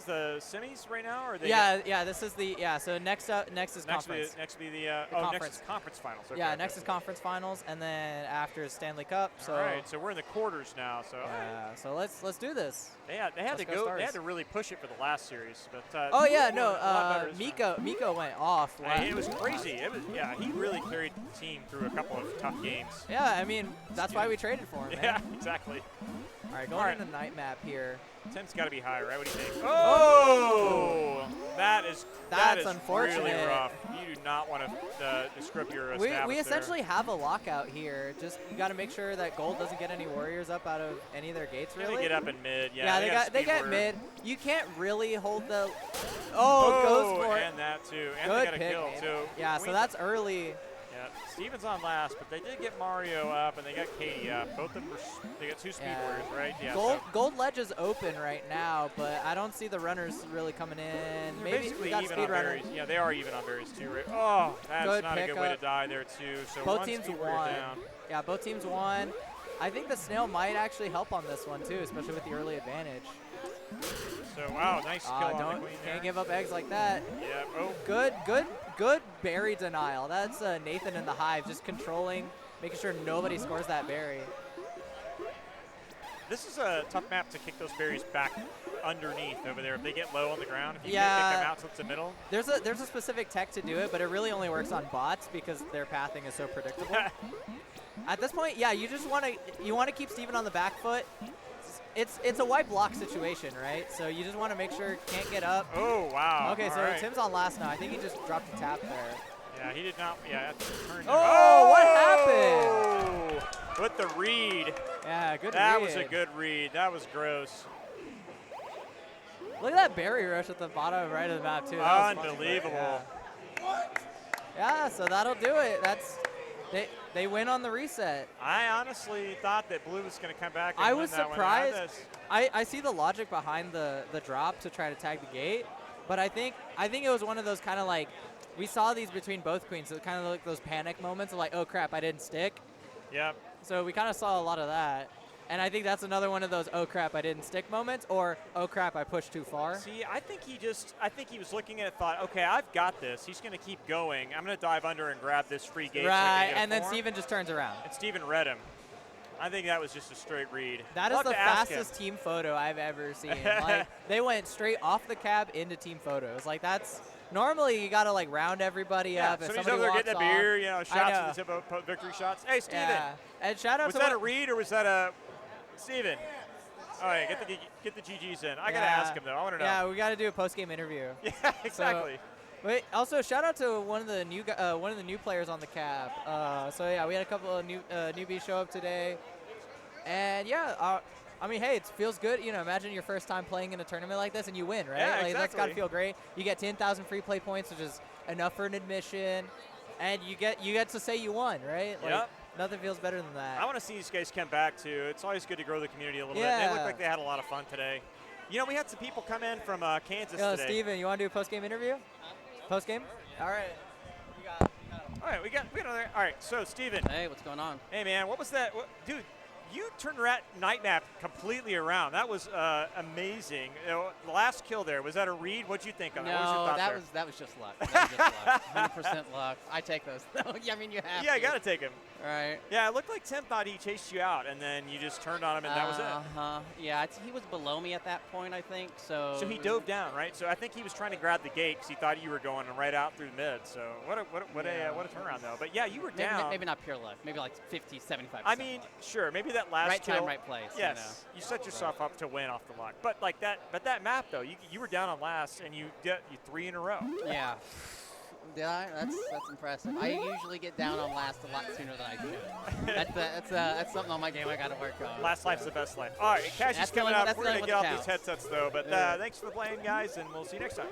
B: the semis right now, or they
F: Yeah, this is the So next is
B: next
F: conference.
B: Be, next be the next
F: conference.
B: is conference finals. Okay,
F: Yeah,
B: okay.
F: next is conference finals, and then after is Stanley Cup. So
B: All right, so we're in the quarters now. So
F: yeah, so let's do this.
B: they had
F: Let's
B: to
F: go
B: go.
F: Stars.
B: They had to really push it for the last series, but
F: Oh yeah,
B: a
F: no,
B: lot better this time.
F: Miko went off.
B: It was crazy. He really carried the team through a couple of tough games.
F: Yeah, I mean that's why we traded for him. Man.
B: Yeah, exactly.
F: All right, going into night map here.
B: Tim's got to be higher, right? What do you think? Oh, that's
F: unfortunate.
B: Really rough. You do not want to script your
F: We
B: there.
F: essentially have a lockout here. Just you got to make sure that Gold doesn't get any warriors up out of any of their gates.
B: Yeah,
F: Really.
B: they get up in mid.
F: They get mid. You can't really hold the. Goes for it.
B: And that too. And
F: Good
B: they got a
F: pick,
B: kill
F: man.
B: too.
F: Yeah, so that's early.
B: Yeah, Steven's on last, but they did get Mario up and they got Katie up. Both of them they got 2 speed warriors, right? Yeah.
F: Gold ledge is open right now, but I don't see the runners really coming in.
B: They're
F: Maybe
B: basically
F: we got
B: even
F: speed
B: on berries.
F: runners.
B: Yeah, they are even on berries too, right? Oh, that's
F: Good
B: not a good way to
F: pickup.
B: die there too. So
F: Both
B: one
F: teams
B: speed warrior
F: won.
B: down.
F: Yeah, both teams won. I think the snail might actually help on this one too, especially with the early advantage.
B: So wow, nice kill on the queen there.
F: Can't give up eggs like that.
B: Yeah. Oh.
F: Good berry denial. That's Nathan in the hive, just controlling, making sure nobody scores that berry.
B: This is a tough map to kick those berries back underneath over there. If they get low on the ground, if you
F: Yeah.
B: can't kick them out towards the middle.
F: There's a specific tech to do it, but it really only works on bots because their pathing is so predictable. At this point, yeah, you just want to keep Steven on the back foot. It's a white block situation, right? So you just want to make sure can't get up.
B: Oh wow.
F: Okay,
B: All
F: so
B: right.
F: Tim's on last now. I think he just dropped a tap there.
B: Yeah, he did not. Yeah, that's a turn.
F: Oh, what happened?
B: With the read.
F: Yeah, good read.
B: That was a good read. That was gross.
F: Look at that berry rush at the bottom right of the map too. That was
B: Unbelievable.
F: Yeah, so that'll do it. They win on the reset.
B: I honestly thought that blue was going to come back and
F: I
B: win
F: was
B: that one.
F: surprised. I see the logic behind the drop to try to tag the gate, but I think it was one of those kind of like we saw these between both queens, so kind of like those panic moments of like, oh crap, I didn't stick.
B: Yep.
F: So we kind of saw a lot of that. And I think that's another one of those oh crap I didn't stick moments, or oh crap I pushed too far.
B: See, I think he was looking at it, thought, okay, I've got this. He's going to keep going. I'm going to dive under and grab this free gate.
F: Right,
B: so I
F: and then Steven just turns around.
B: And Steven read him. I think that was just a straight read.
F: That is the fastest team photo I've ever seen. Like they went straight off the cab into team photos. Like that's normally you gotta like round everybody up.
B: So
F: if
B: he's
F: somebody
B: over there
F: walks
B: getting a
F: off.
B: beer, shots to the tip of victory shots. Hey, Steven.
F: Yeah. And shout out
B: was
F: to
B: that a read or was that a Steven? All right, get the GGs in. I gotta ask him though. I want to know.
F: Yeah, we gotta do a post game interview.
B: Yeah, exactly.
F: So, wait, also shout out to one of the new players on the cab. So yeah, we had a couple of newbies show up today, and yeah, I mean, hey, it feels good. You know, imagine your first time playing in a tournament like this and you win, right?
B: Yeah,
F: Like, that's
B: exactly.
F: gotta feel great. You get 10,000 free play points, which is enough for an admission, and you get to say you won, right? Like,
B: Yep.
F: Nothing feels better than that.
B: I want to see these guys come back too. It's always good to grow the community a little bit. They look like they had a lot of fun today. You know, we had some people come in from Kansas today.
F: Steven, you want to do a post game interview? Post game? All right.
B: All right, we got another. All right, so Steven.
I: Hey, what's going on?
B: Hey, man, what was that? Dude, you turned that night map completely around. That was amazing. You know, the last kill there, was that a read? What'd you think of that? What was your thought there?
I: that was just luck. That was just luck. 100% luck. I take those. Yeah, I mean, you have to.
B: Yeah, I got to take him.
I: Right.
B: Yeah, it looked like Tim thought he chased you out, and then you just turned on him, and that was it.
I: Uh-huh. Yeah, he was below me at that point, I think. So
B: he dove down, right? So I think he was trying to grab the gate because he thought you were going right out through mid. So what a turnaround, though. But, yeah, you were down.
I: Maybe not pure luck. Maybe like 50, 75%.
B: I mean, sure, maybe that last
I: right
B: kill.
I: time, right place.
B: Yes, you set yourself up to win off the luck. But like that map though, you were down on last and you 3 in a row.
I: Yeah. Did I? That's impressive. I usually get down on last a lot sooner than I should. That's something on my game I got to work on.
B: Last life's the best life. All right, Cash is coming up. We're gonna get off these headsets though. But thanks for playing, guys, and we'll see you next time.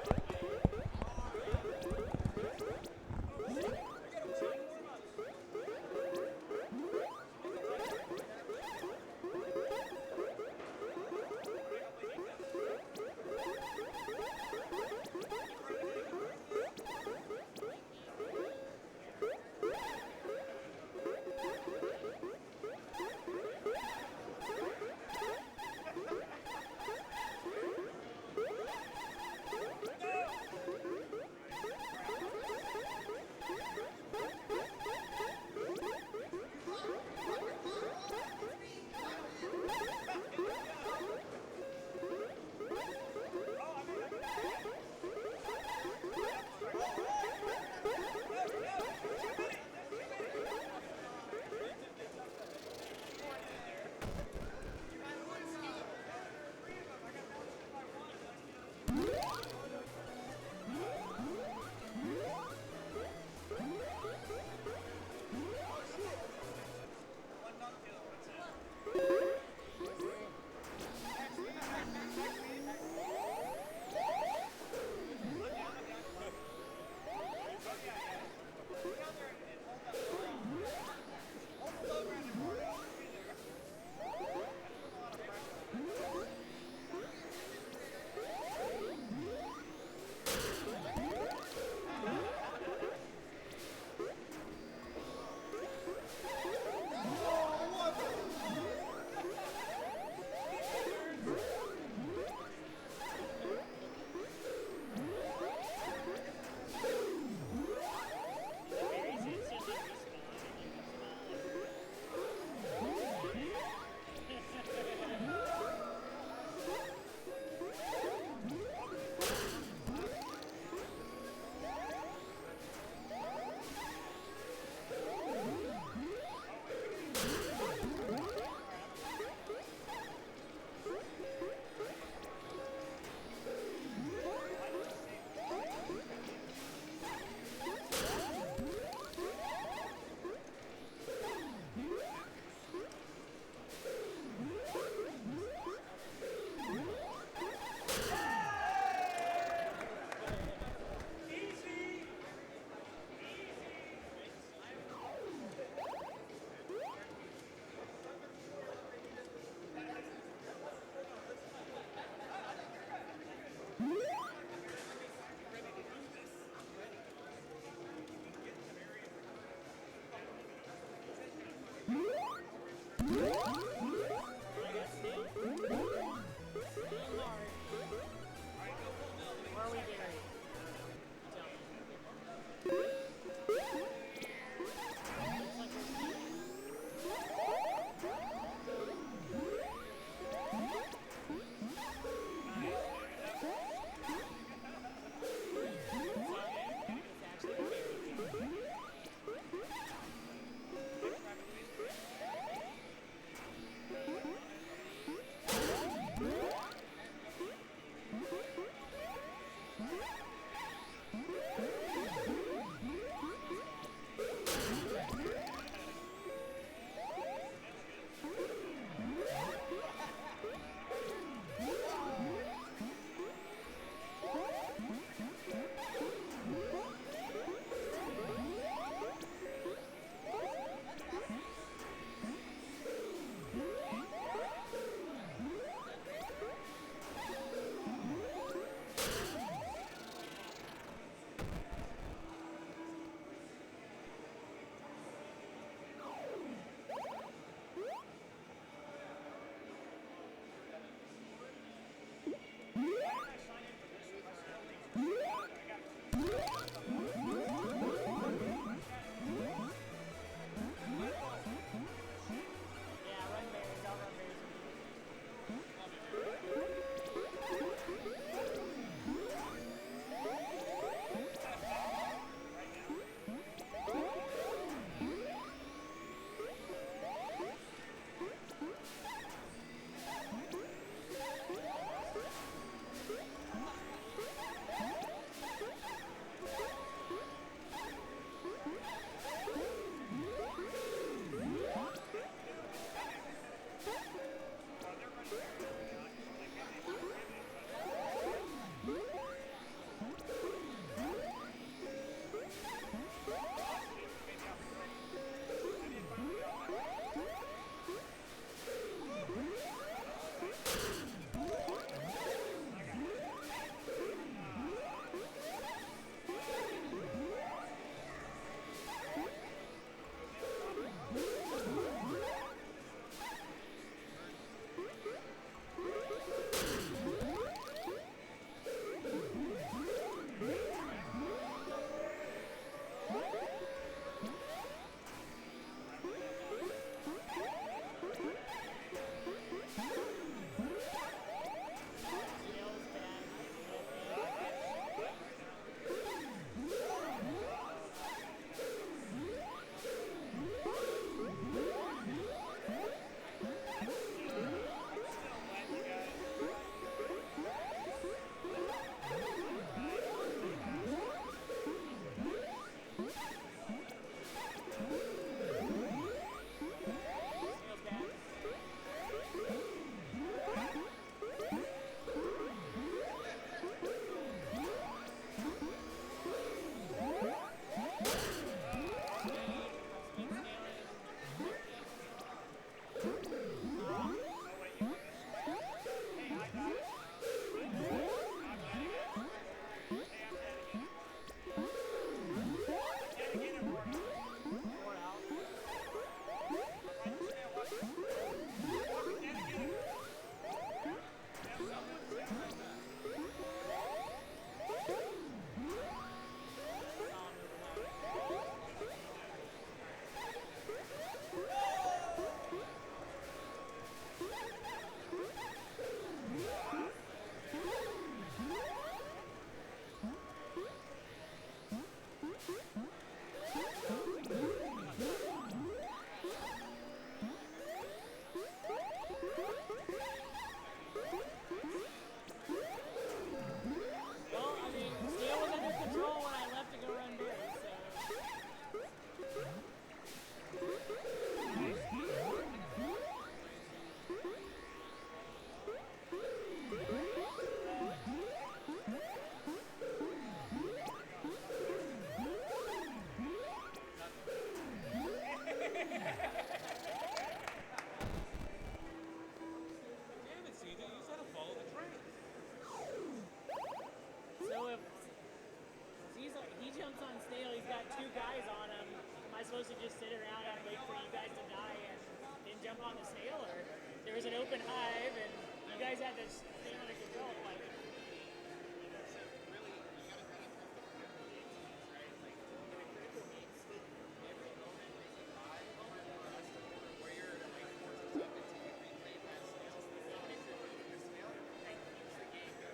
D: open hive, and you guys had to stay under control. Like, you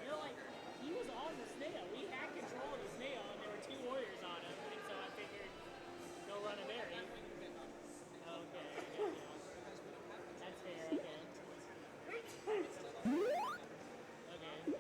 D: know, like, he was on the snail. We had control of the snail, and there were 2 warriors on him, and so I figured go run a berry. Okay, that's fair, okay. Okay.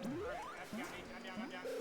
B: I'm down.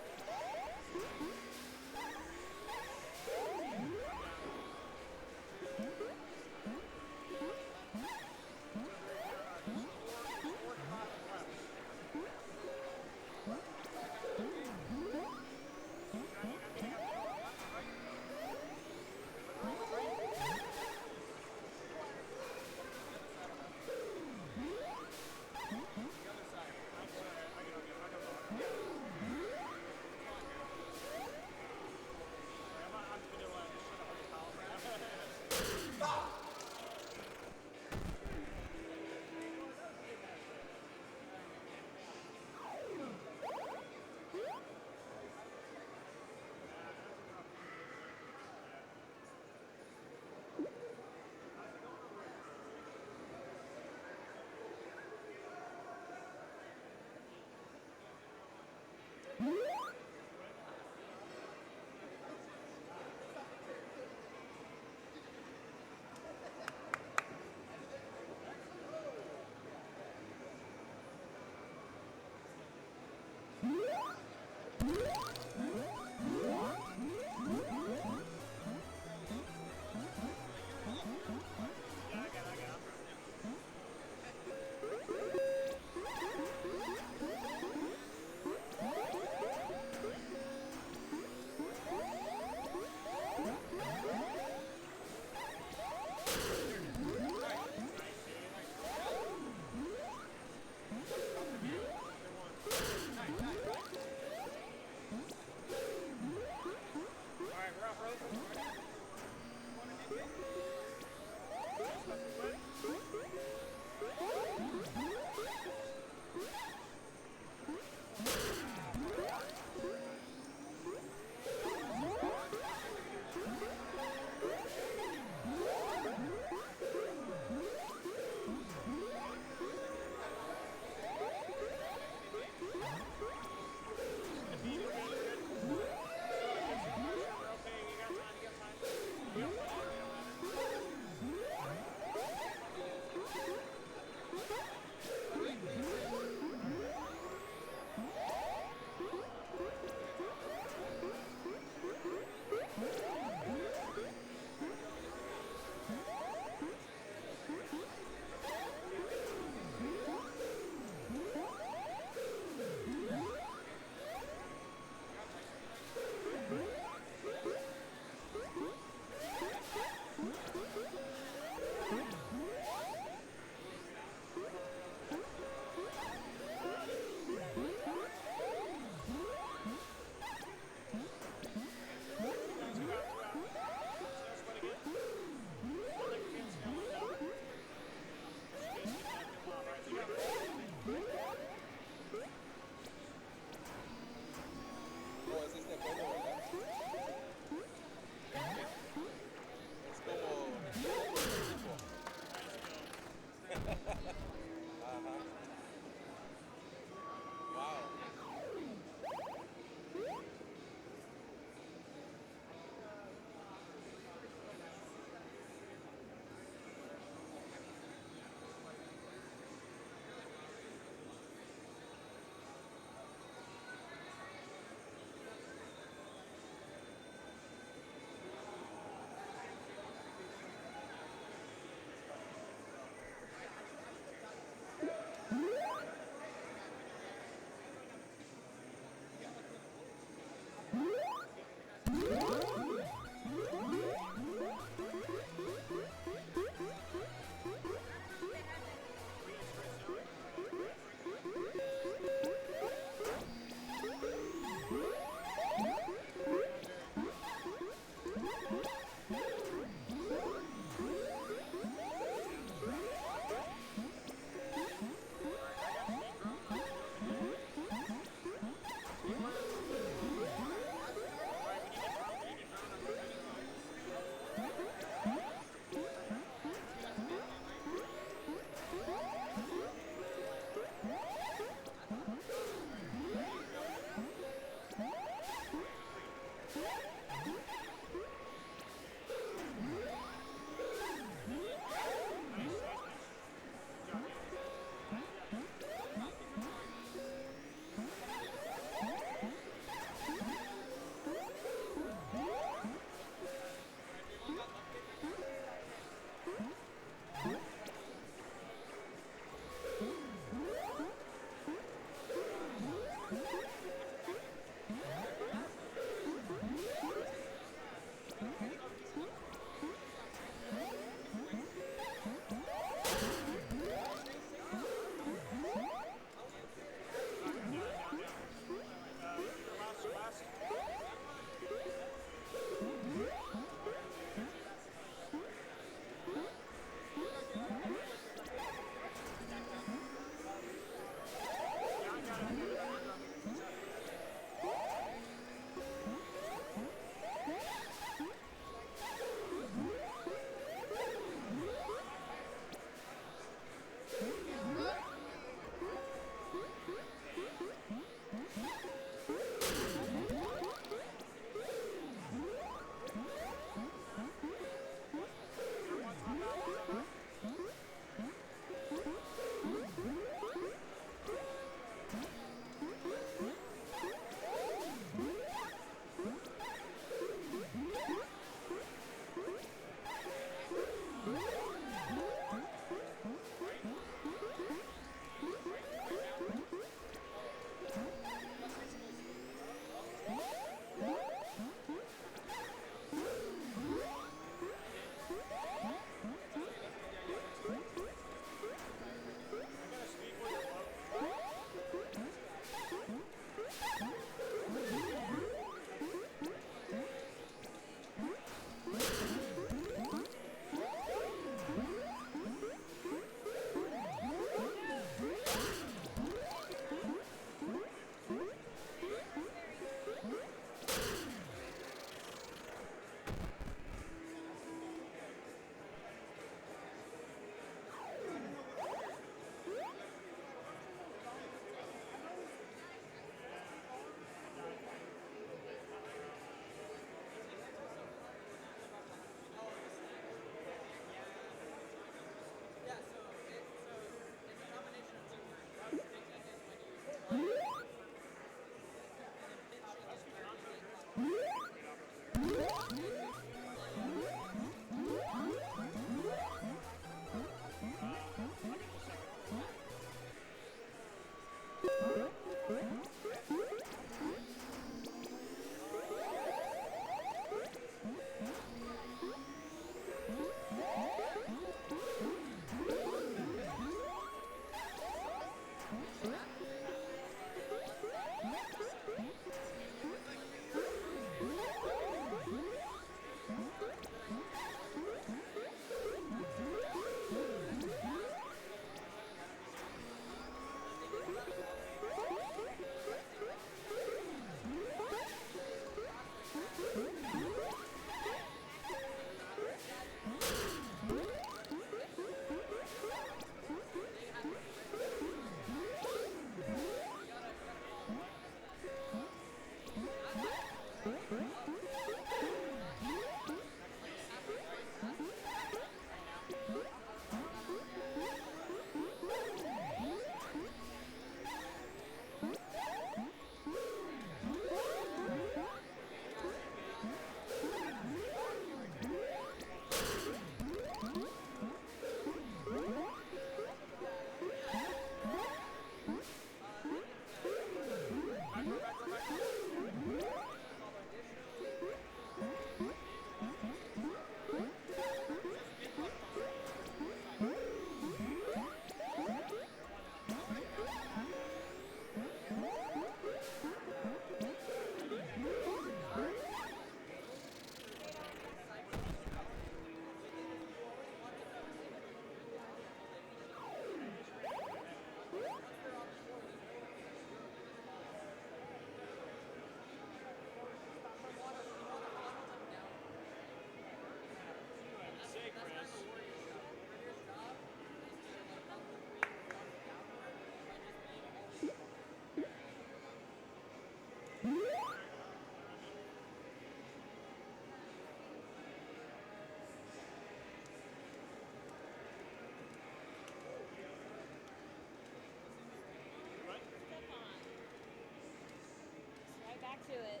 J: to it.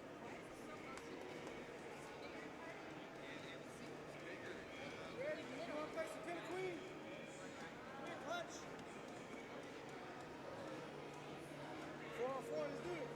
C: You want to play some Killer Queen? Come here, clutch. 4-on-4, let's do it.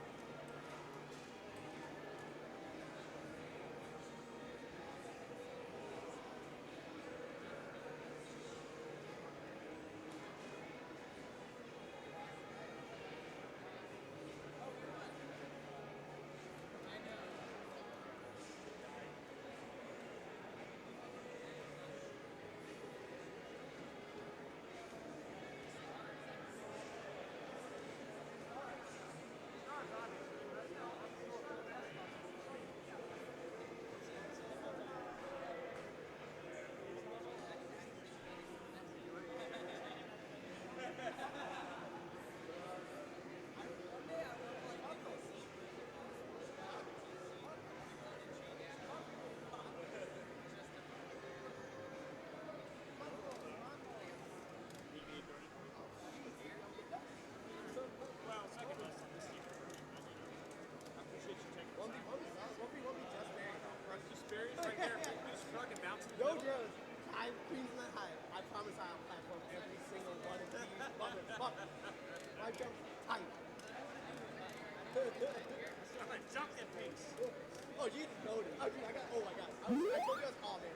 E: Well, second best on this team. I appreciate you taking the time. Just berries right there. Just fucking bounce in the
C: Yo,
E: middle.
C: Joe, Queen's not high. I promise I'll platform every single one of these motherfuckers. My jump tight.
E: I'm a junkin' piece.
C: Oh, you didn't know this. Oh my god. I told you guys all, man.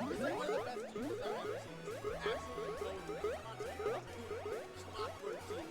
C: It's like one of the best teams I've ever seen. Absolutely totally. Awkward team.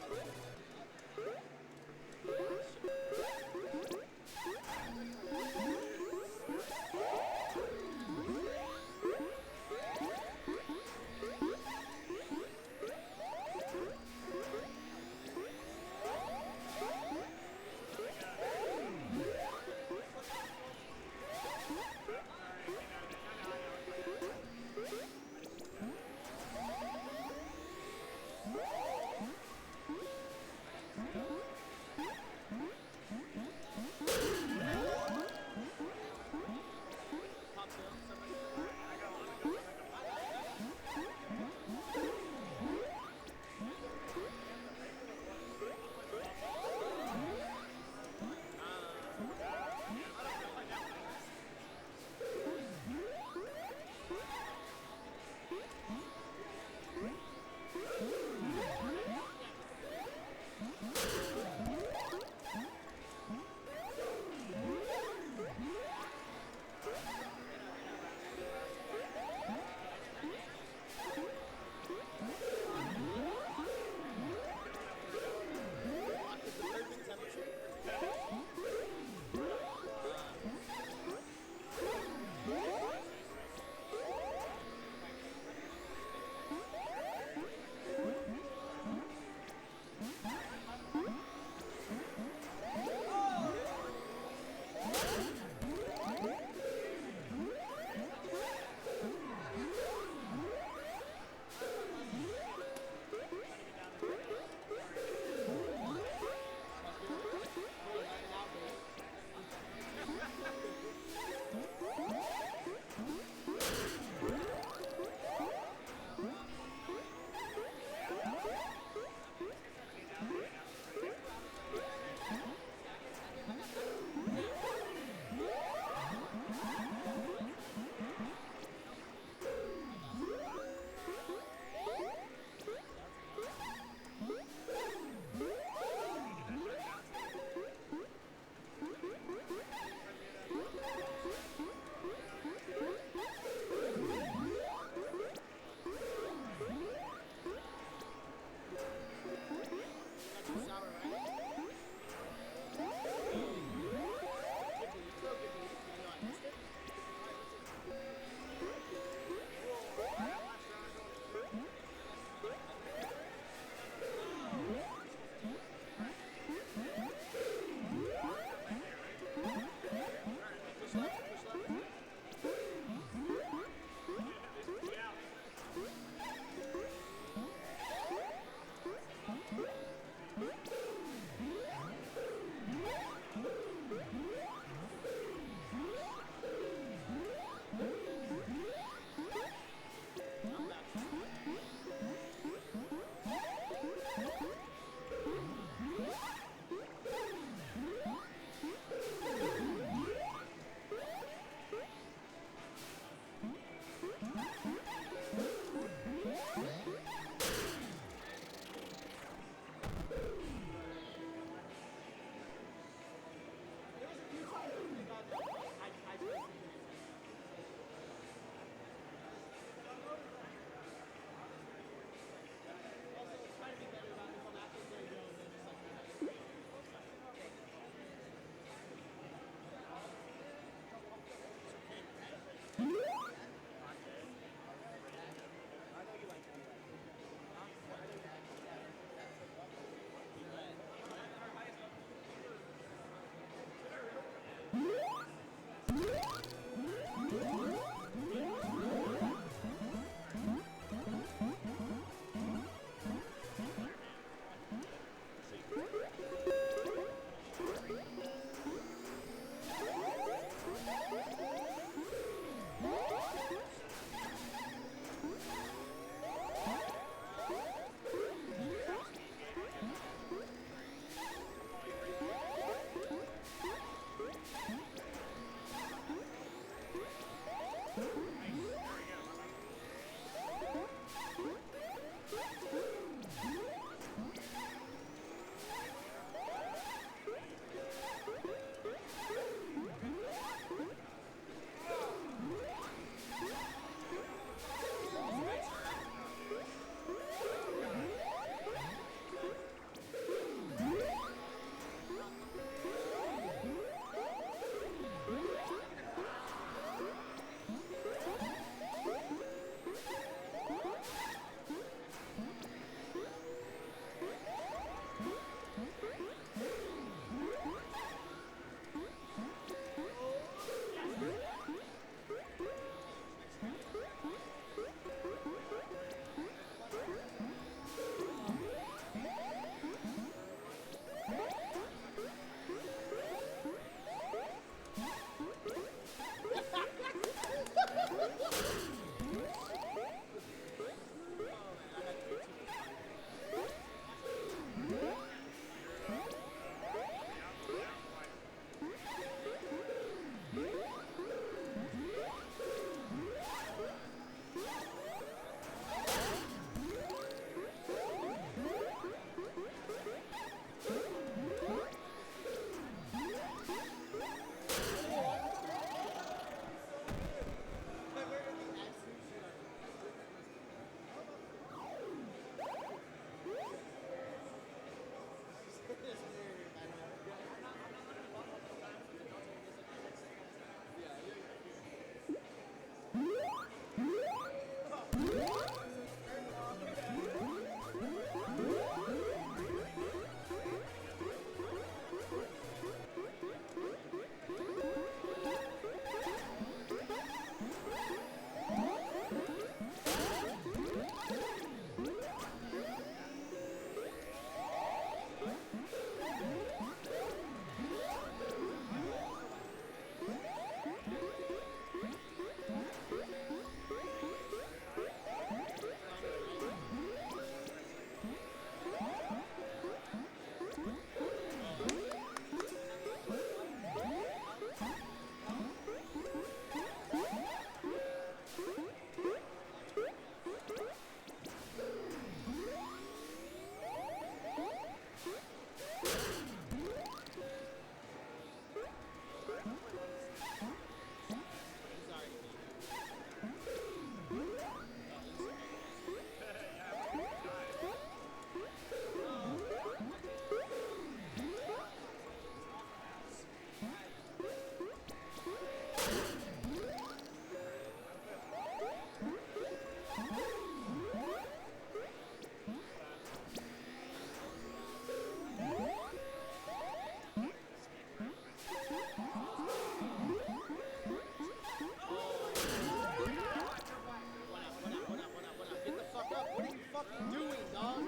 C: fucking doing, dog?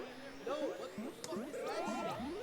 C: No, what the fuck is that shit?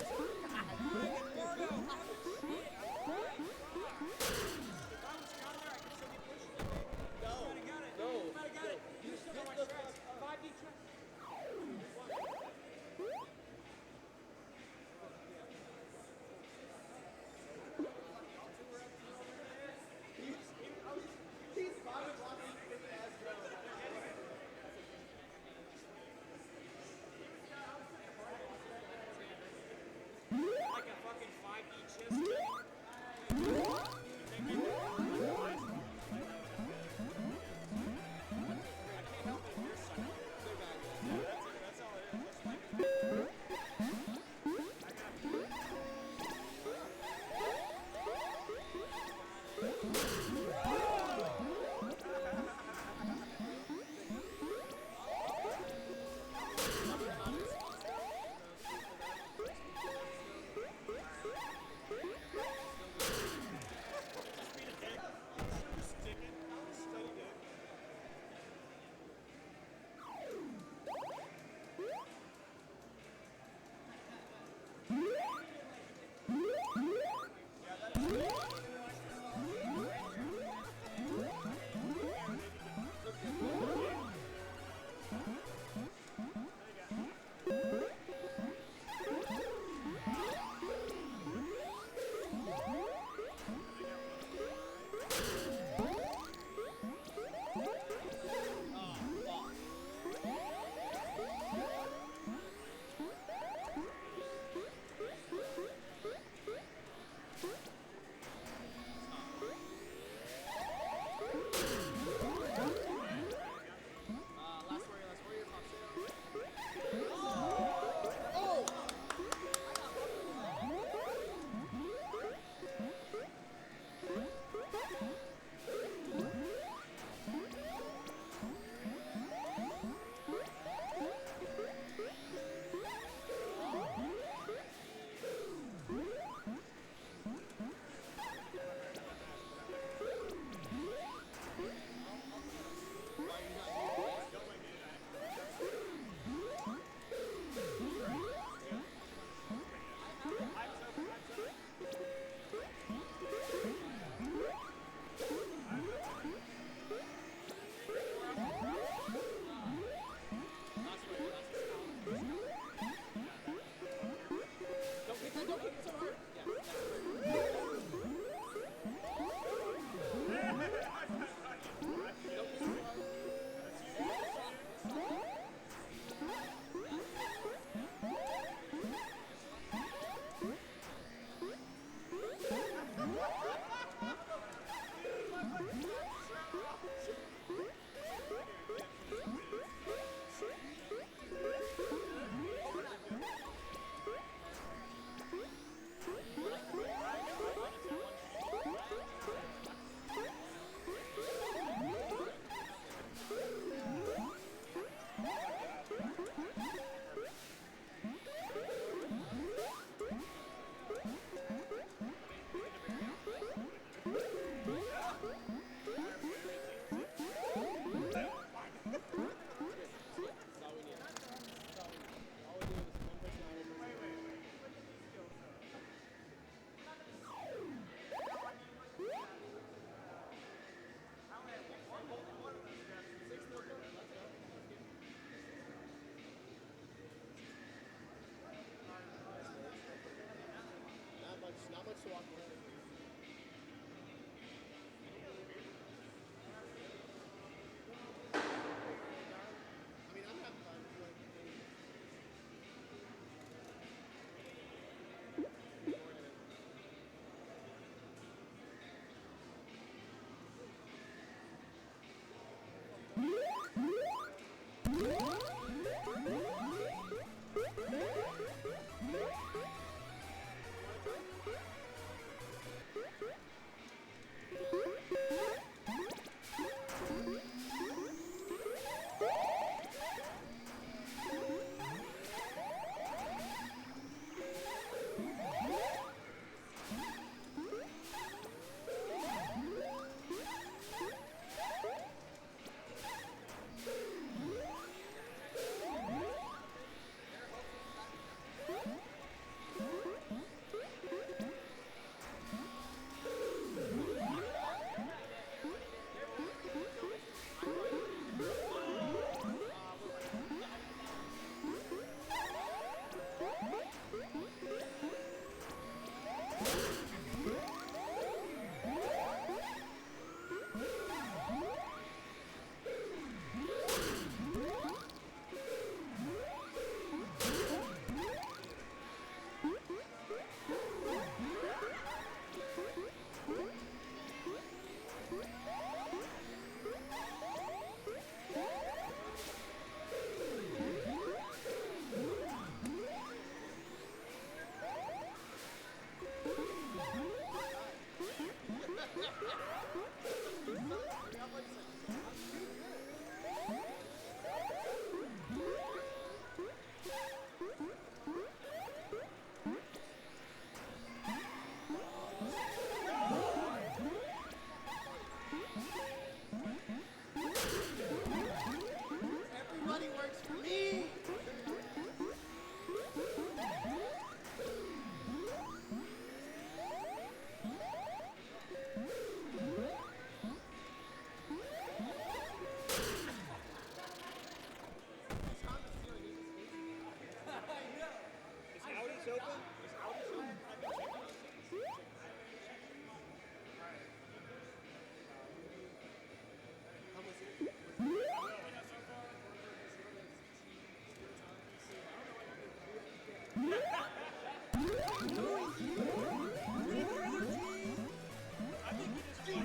C: Gee,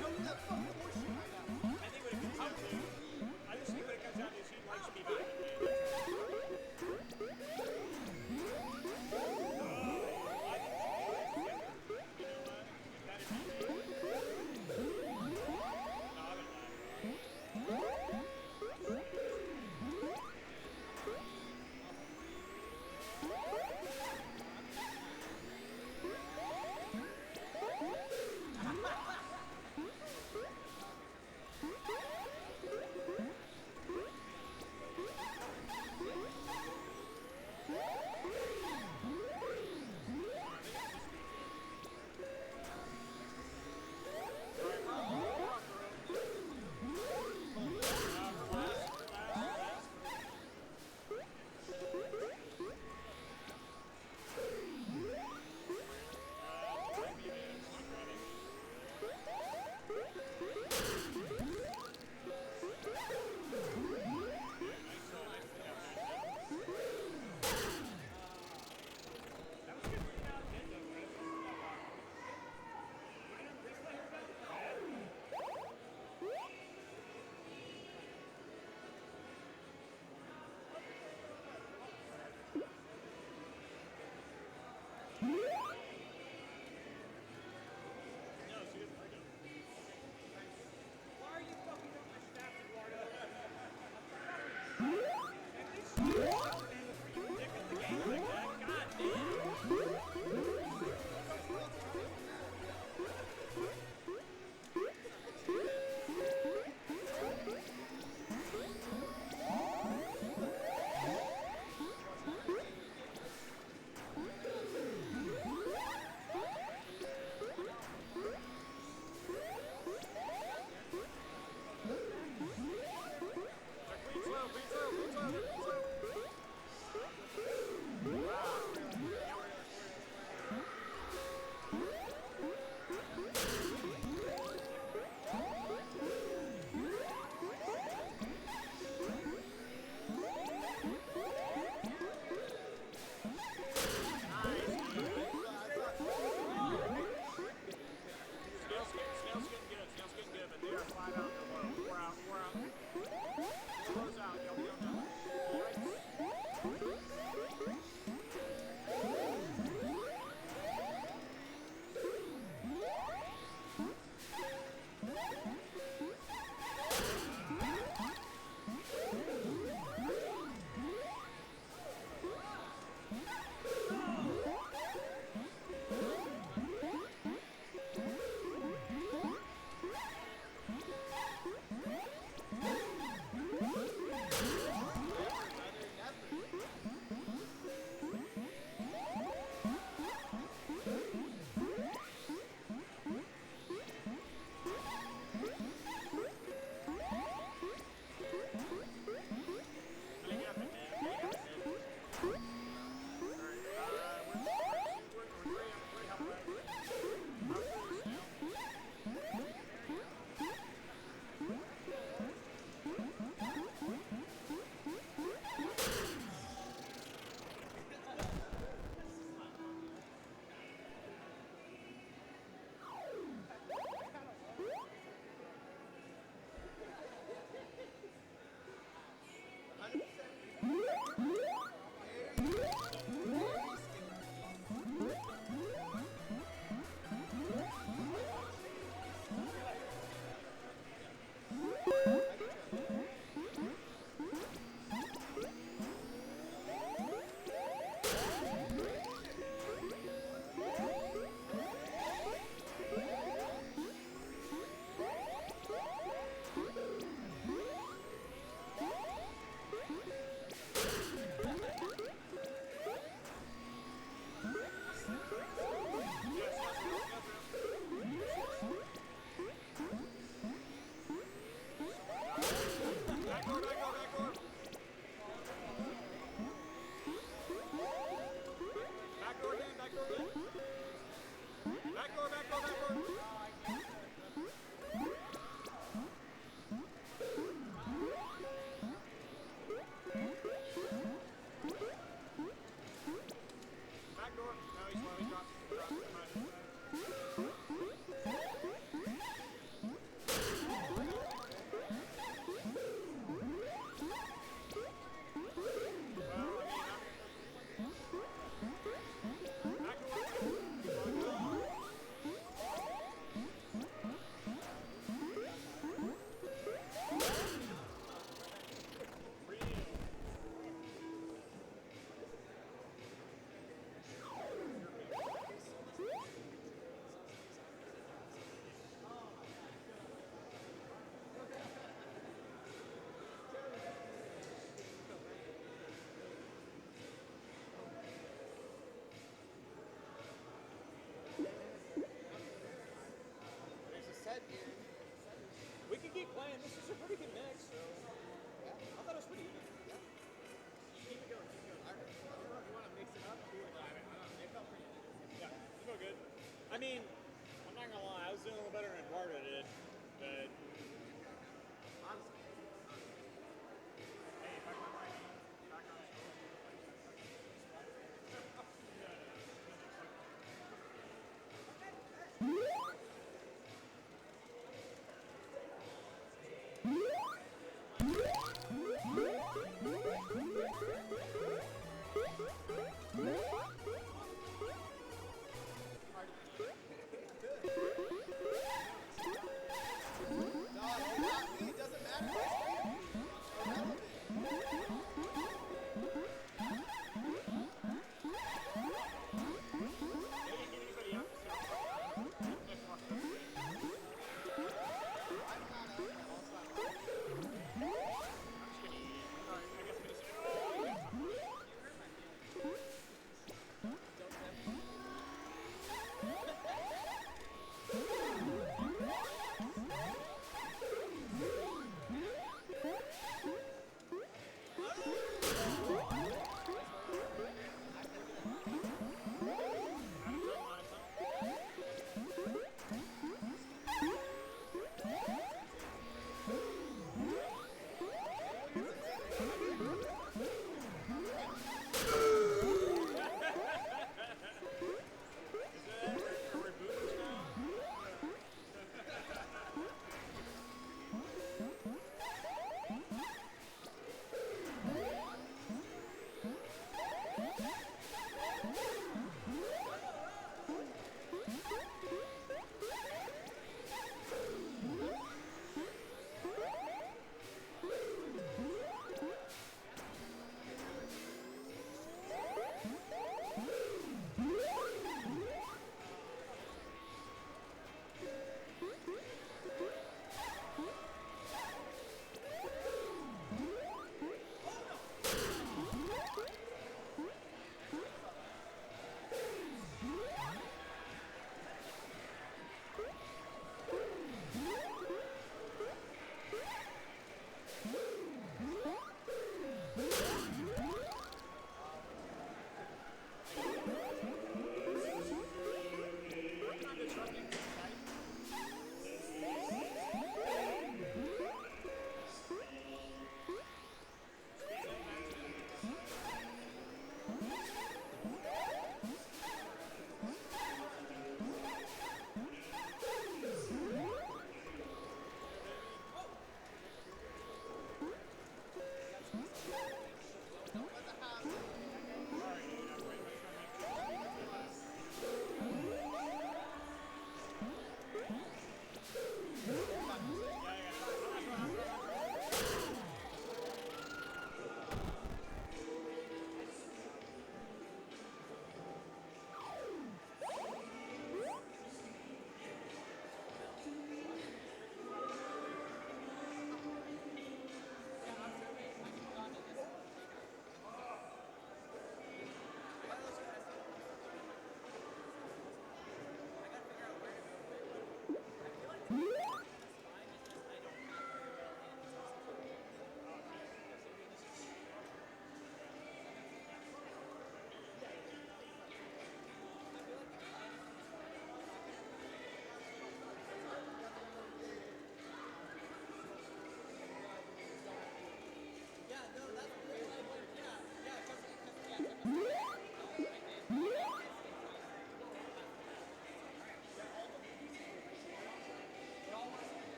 C: no, that fucking horseshit. I know.
E: I think when it comes down to, I just think when it comes down to is he likes me better than me.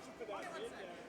E: you for that mid there.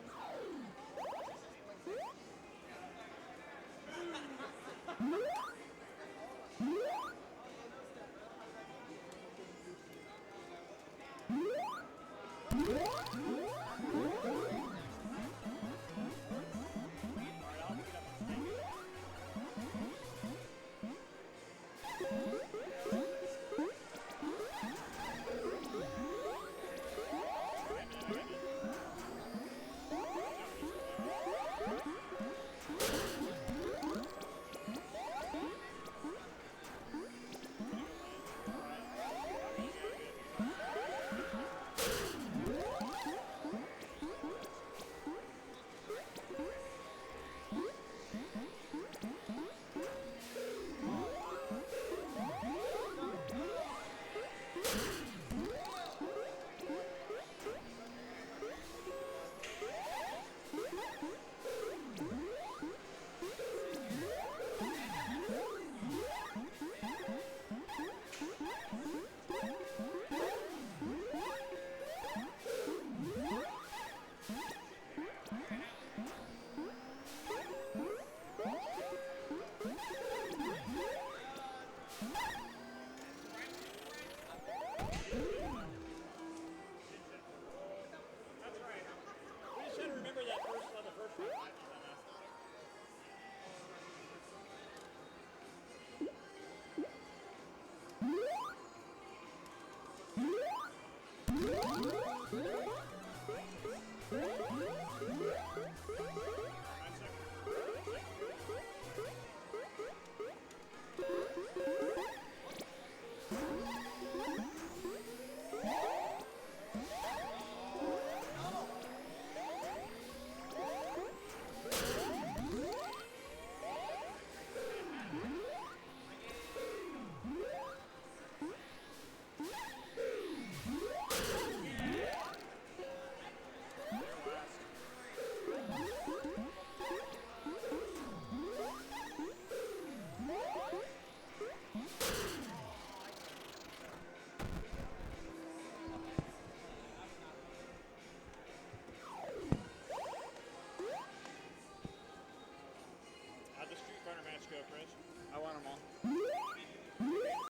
E: How'd the Street Fighter match go, Chris?
A: I want them all.